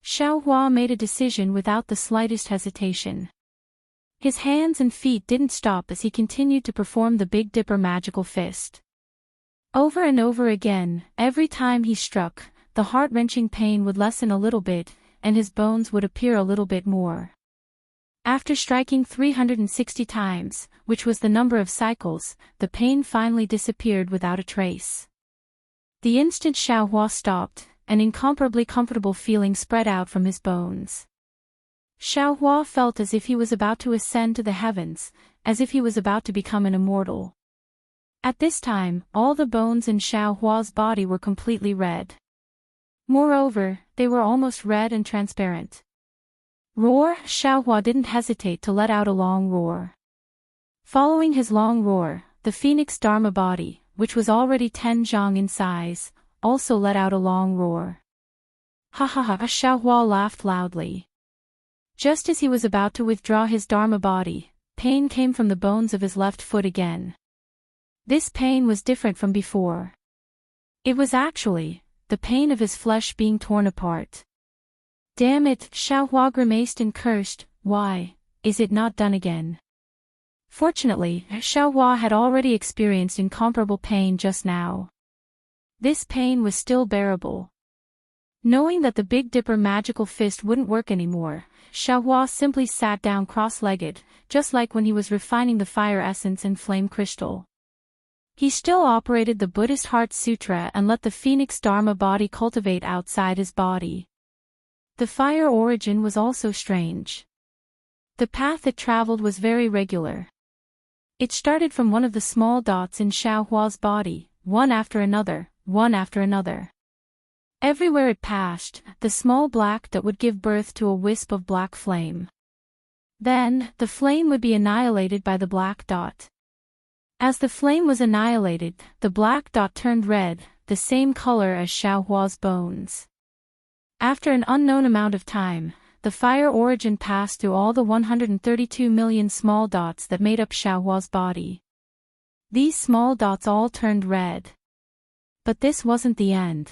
Xiaohua made a decision without the slightest hesitation. His hands and feet didn't stop as he continued to perform the Big Dipper magical fist. Over and over again, every time he struck, the heart-wrenching pain would lessen a little bit, and his bones would appear a little bit more. After striking 360 times, which was the number of cycles, the pain finally disappeared without a trace. The instant Xiaohua stopped, an incomparably comfortable feeling spread out from his bones. Xiaohua felt as if he was about to ascend to the heavens, as if he was about to become an immortal. At this time, all the bones in Xiaohua's body were completely red. Moreover, they were almost red and transparent. Roar! Xiaohua didn't hesitate to let out a long roar. Following his long roar, the Phoenix Dharma body, which was already 10 zhang in size, also let out a long roar. Ha ha ha! Xiaohua laughed loudly. Just as he was about to withdraw his Dharma body, pain came from the bones of his left foot again. This pain was different from before. It was actually the pain of his flesh being torn apart. Damn it! Xiaohua grimaced and cursed. Why is it not done again? Fortunately, Xiaohua had already experienced incomparable pain just now. This pain was still bearable. Knowing that the Big Dipper magical fist wouldn't work anymore, Xiaohua simply sat down cross-legged, just like when he was refining the fire essence and flame crystal. He still operated the Buddhist Heart Sutra and let the Phoenix Dharma body cultivate outside his body. The fire origin was also strange. The path it traveled was very regular. It started from one of the small dots in Xiaohua's body, one after another, one after another. Everywhere it passed, the small black dot would give birth to a wisp of black flame. Then, the flame would be annihilated by the black dot. As the flame was annihilated, the black dot turned red, the same color as Xiaohua's bones. After an unknown amount of time, the fire origin passed through all the 132 million small dots that made up Xiaohua's body. These small dots all turned red. But this wasn't the end.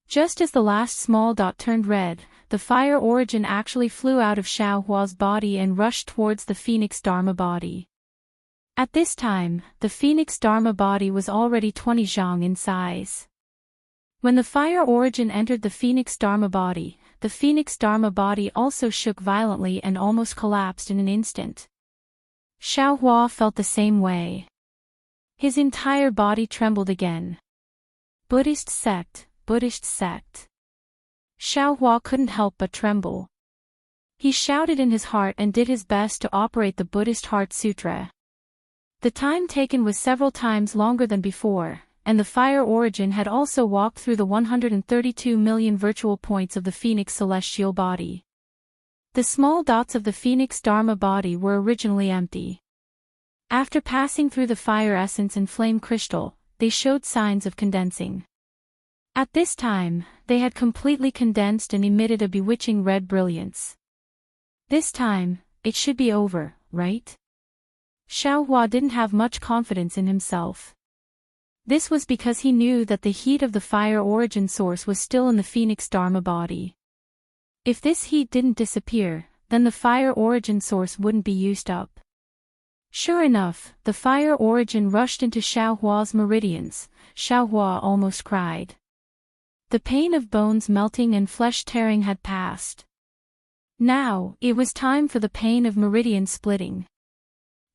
Just as the last small dot turned red, the fire origin actually flew out of Xiaohua's body and rushed towards the Phoenix Dharma body. At this time, the Phoenix Dharma body was already 20 zhang in size. When the fire origin entered the Phoenix Dharma body also shook violently and almost collapsed in an instant. Xiaohua felt the same way. His entire body trembled again. Buddhist sect, Buddhist sect. Xiaohua couldn't help but tremble. He shouted in his heart and did his best to operate the Buddhist Heart Sutra. The time taken was several times longer than before, and the fire origin had also walked through the 132 million virtual points of the Phoenix celestial body. The small dots of the Phoenix Dharma body were originally empty. After passing through the fire essence and flame crystal, they showed signs of condensing. At this time, they had completely condensed and emitted a bewitching red brilliance. This time, it should be over, right? Xiaohua didn't have much confidence in himself. This was because he knew that the heat of the fire origin source was still in the Phoenix Dharma body. If this heat didn't disappear, then the fire origin source wouldn't be used up. Sure enough, the fire origin rushed into Xiaohua's meridians. Xiaohua almost cried. The pain of bones melting and flesh tearing had passed. Now, it was time for the pain of meridian splitting.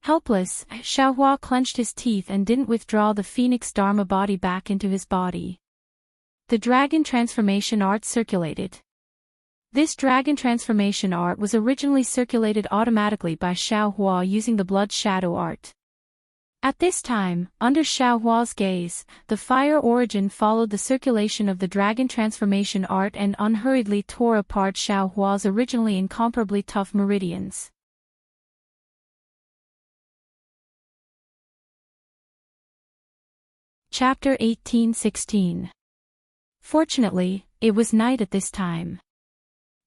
Helpless, Xiaohua clenched his teeth and didn't withdraw the Phoenix Dharma body back into his body. The dragon transformation art circulated. This dragon transformation art was originally circulated automatically by Xiaohua using the blood shadow art. At this time, under Xiaohua's gaze, the fire origin followed the circulation of the dragon transformation art and unhurriedly tore apart Xiaohua's originally incomparably tough meridians. Chapter 1816. Fortunately, it was night at this time.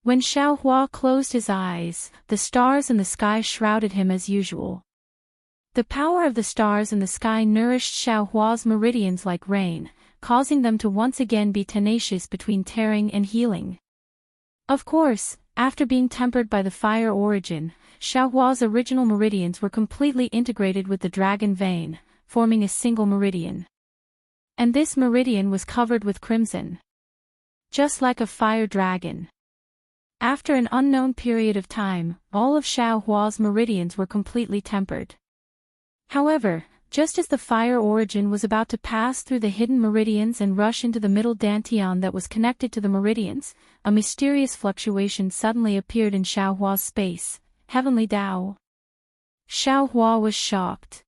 When Xiaohua closed his eyes, the stars in the sky shrouded him as usual. The power of the stars in the sky nourished Xiaohua's meridians like rain, causing them to once again be tenacious between tearing and healing. Of course, after being tempered by the fire origin, Xiaohua's original meridians were completely integrated with the dragon vein, forming a single meridian. And this meridian was covered with crimson, just like a fire dragon. After an unknown period of time, all of Xiaohua's meridians were completely tempered. However, just as the fire origin was about to pass through the hidden meridians and rush into the middle dantian that was connected to the meridians, a mysterious fluctuation suddenly appeared in Xiaohua's space, Heavenly Dao. Xiaohua was shocked.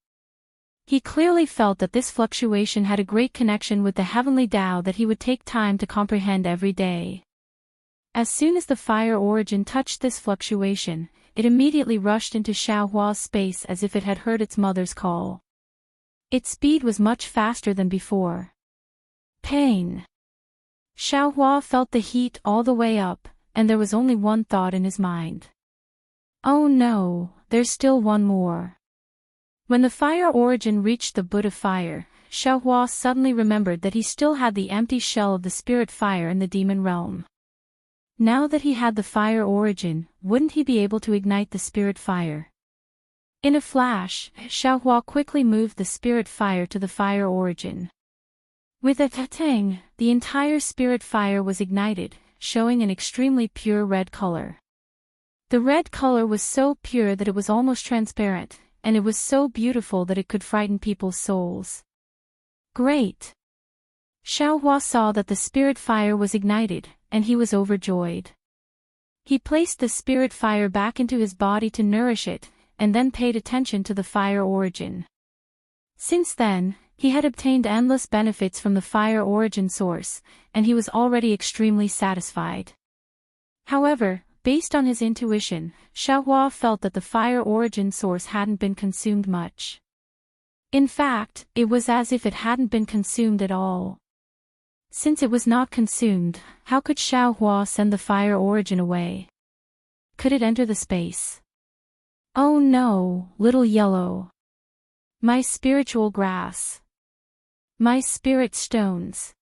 He clearly felt that this fluctuation had a great connection with the Heavenly Dao that he would take time to comprehend every day. As soon as the fire origin touched this fluctuation, it immediately rushed into Xiaohua's space as if it had heard its mother's call. Its speed was much faster than before. Pain. Xiaohua felt the heat all the way up, and there was only one thought in his mind. Oh no, there's still one more. When the fire origin reached the Buddha fire, Xiaohua suddenly remembered that he still had the empty shell of the spirit fire in the demon realm. Now that he had the fire origin, wouldn't he be able to ignite the spirit fire? In a flash, Xiaohua quickly moved the spirit fire to the fire origin. With a ta-tang, the entire spirit fire was ignited, showing an extremely pure red color. The red color was so pure that it was almost transparent, and it was so beautiful that it could frighten people's souls. Great! Xiaohua saw that the spirit fire was ignited, and he was overjoyed. He placed the spirit fire back into his body to nourish it, and then paid attention to the fire origin. Since then, he had obtained endless benefits from the fire origin source, and he was already extremely satisfied. However, based on his intuition, Xiaohua felt that the fire origin source hadn't been consumed much. In fact, it was as if it hadn't been consumed at all. Since it was not consumed, how could Xiaohua send the fire origin away? Could it enter the space? Oh no, little yellow. My spiritual grass. My spirit stones.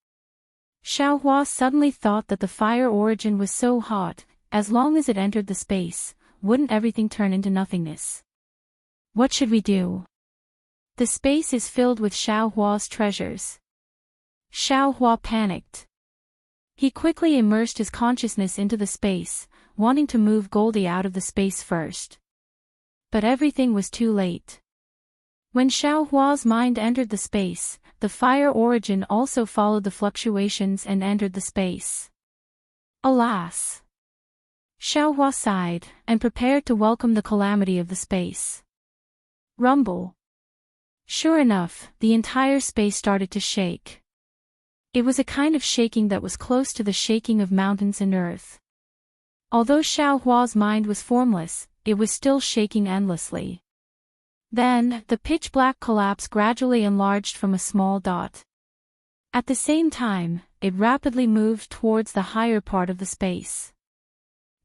Xiaohua suddenly thought that the fire origin was so hot, as long as it entered the space, wouldn't everything turn into nothingness? What should we do? The space is filled with Xiaohua's treasures. Xiaohua panicked. He quickly immersed his consciousness into the space, wanting to move Goldie out of the space first. But everything was too late. When Xiaohua's mind entered the space, the fire origin also followed the fluctuations and entered the space. Alas! Xiaohua sighed, and prepared to welcome the calamity of the space. Rumble. Sure enough, the entire space started to shake. It was a kind of shaking that was close to the shaking of mountains and earth. Although Xiaohua's mind was formless, it was still shaking endlessly. Then, the pitch-black collapse gradually enlarged from a small dot. At the same time, it rapidly moved towards the higher part of the space.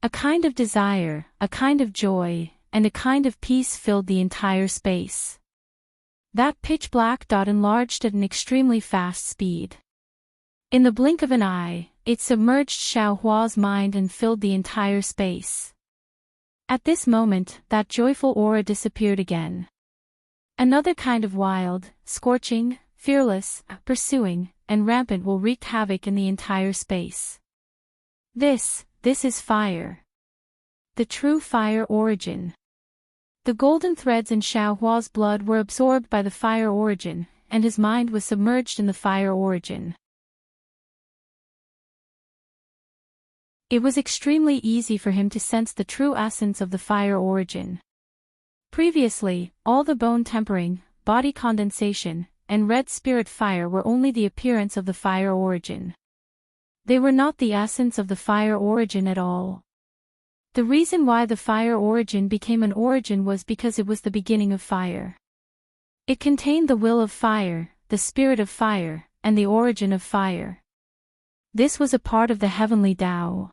A kind of desire, a kind of joy, and a kind of peace filled the entire space. That pitch-black dot enlarged at an extremely fast speed. In the blink of an eye, it submerged Xiaohua's mind and filled the entire space. At this moment, that joyful aura disappeared again. Another kind of wild, scorching, fearless, pursuing, and rampant will wreak havoc in the entire space. This is fire. The true fire origin. The golden threads in Xiaohua's blood were absorbed by the fire origin, and his mind was submerged in the fire origin. It was extremely easy for him to sense the true essence of the fire origin. Previously, all the bone tempering, body condensation, and red spirit fire were only the appearance of the fire origin. They were not the essence of the fire origin at all. The reason why the fire origin became an origin was because it was the beginning of fire. It contained the will of fire, the spirit of fire, and the origin of fire. This was a part of the heavenly Tao.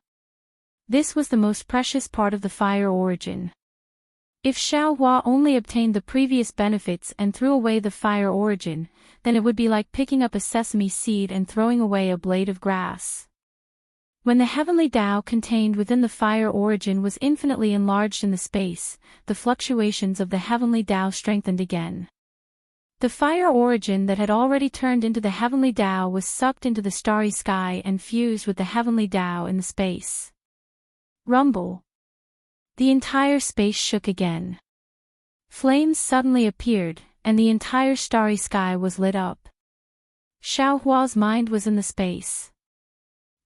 This was the most precious part of the fire origin. If Xiaohua only obtained the previous benefits and threw away the fire origin, then it would be like picking up a sesame seed and throwing away a blade of grass. When the heavenly Tao contained within the fire origin was infinitely enlarged in the space, the fluctuations of the heavenly Tao strengthened again. The fire origin that had already turned into the heavenly Tao was sucked into the starry sky and fused with the heavenly Tao in the space. Rumble. The entire space shook again. Flames suddenly appeared, and the entire starry sky was lit up. Xiaohua's mind was in the space.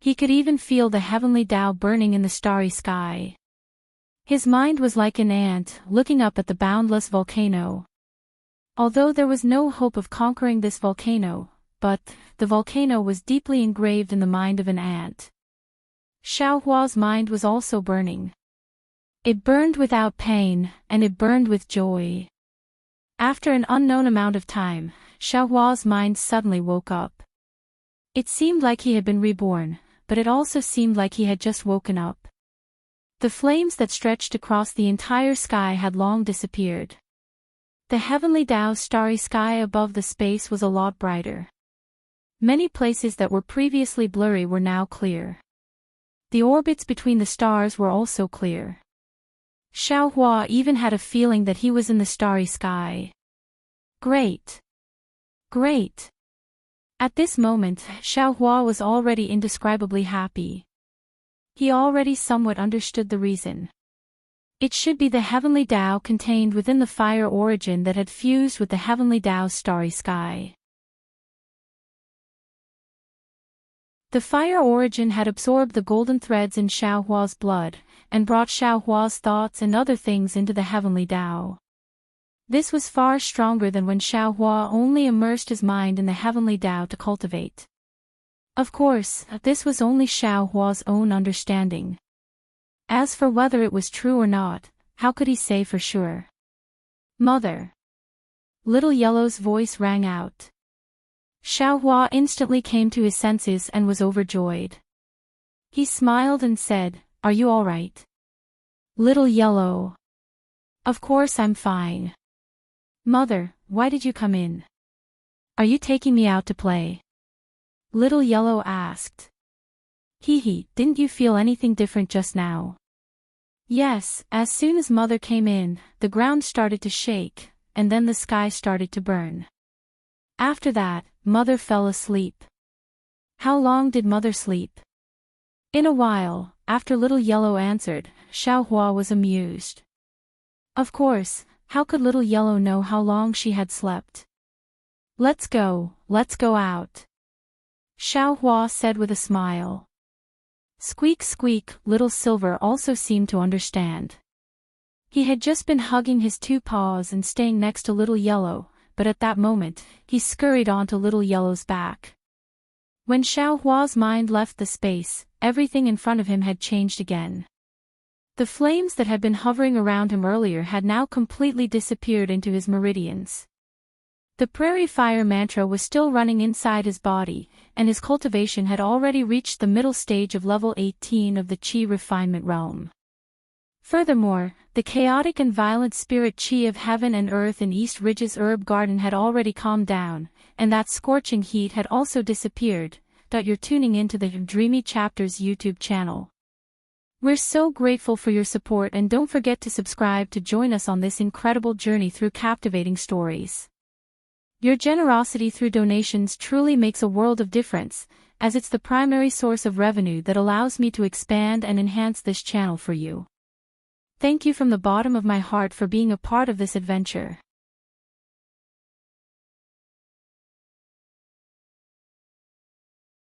He could even feel the heavenly Tao burning in the starry sky. His mind was like an ant, looking up at the boundless volcano. Although there was no hope of conquering this volcano, but the volcano was deeply engraved in the mind of an ant. Xiaohua's mind was also burning. It burned without pain, and it burned with joy. After an unknown amount of time, Xiaohua's mind suddenly woke up. It seemed like he had been reborn, but it also seemed like he had just woken up. The flames that stretched across the entire sky had long disappeared. The heavenly Tao's starry sky above the space was a lot brighter. Many places that were previously blurry were now clear. The orbits between the stars were also clear. Xiaohua even had a feeling that he was in the starry sky. Great! Great! At this moment, Xiaohua was already indescribably happy. He already somewhat understood the reason. It should be the heavenly Tao contained within the fire origin that had fused with the heavenly Tao's starry sky. The fire origin had absorbed the golden threads in Xiaohua's blood, and brought Xiaohua's thoughts and other things into the heavenly Tao. This was far stronger than when Xiaohua only immersed his mind in the heavenly Tao to cultivate. Of course, this was only Xiaohua's own understanding. As for whether it was true or not, how could he say for sure? Mother! Little Yellow's voice rang out. Xiaohua instantly came to his senses and was overjoyed. He smiled and said, "Are you all right?" Little Yellow. Of course I'm fine. Mother, why did you come in? Are you taking me out to play? Little Yellow asked. Hee, didn't you feel anything different just now? Yes, as soon as Mother came in, the ground started to shake, and then the sky started to burn. After that, Mother fell asleep. How long did Mother sleep? In a while, after Little Yellow answered. Xiaohua was amused. Of course, how could Little Yellow know how long she had slept? Let's go out. Xiaohua said with a smile. Squeak squeak, Little Silver also seemed to understand. He had just been hugging his two paws and staying next to Little Yellow, but at that moment, he scurried onto Little Yellow's back. When Xiaohua's mind left the space, everything in front of him had changed again. The flames that had been hovering around him earlier had now completely disappeared into his meridians. The prairie fire mantra was still running inside his body, and his cultivation had already reached the middle stage of level 18 of the Qi refinement realm. Furthermore, the chaotic and violent spirit Qi of heaven and earth in East Ridge's herb garden had already calmed down, and that scorching heat had also disappeared. You're tuning into the Dreamy Chapters YouTube channel. We're so grateful for your support, and don't forget to subscribe to join us on this incredible journey through captivating stories. Your generosity through donations truly makes a world of difference, as it's the primary source of revenue that allows me to expand and enhance this channel for you. Thank you from the bottom of my heart for being a part of this adventure.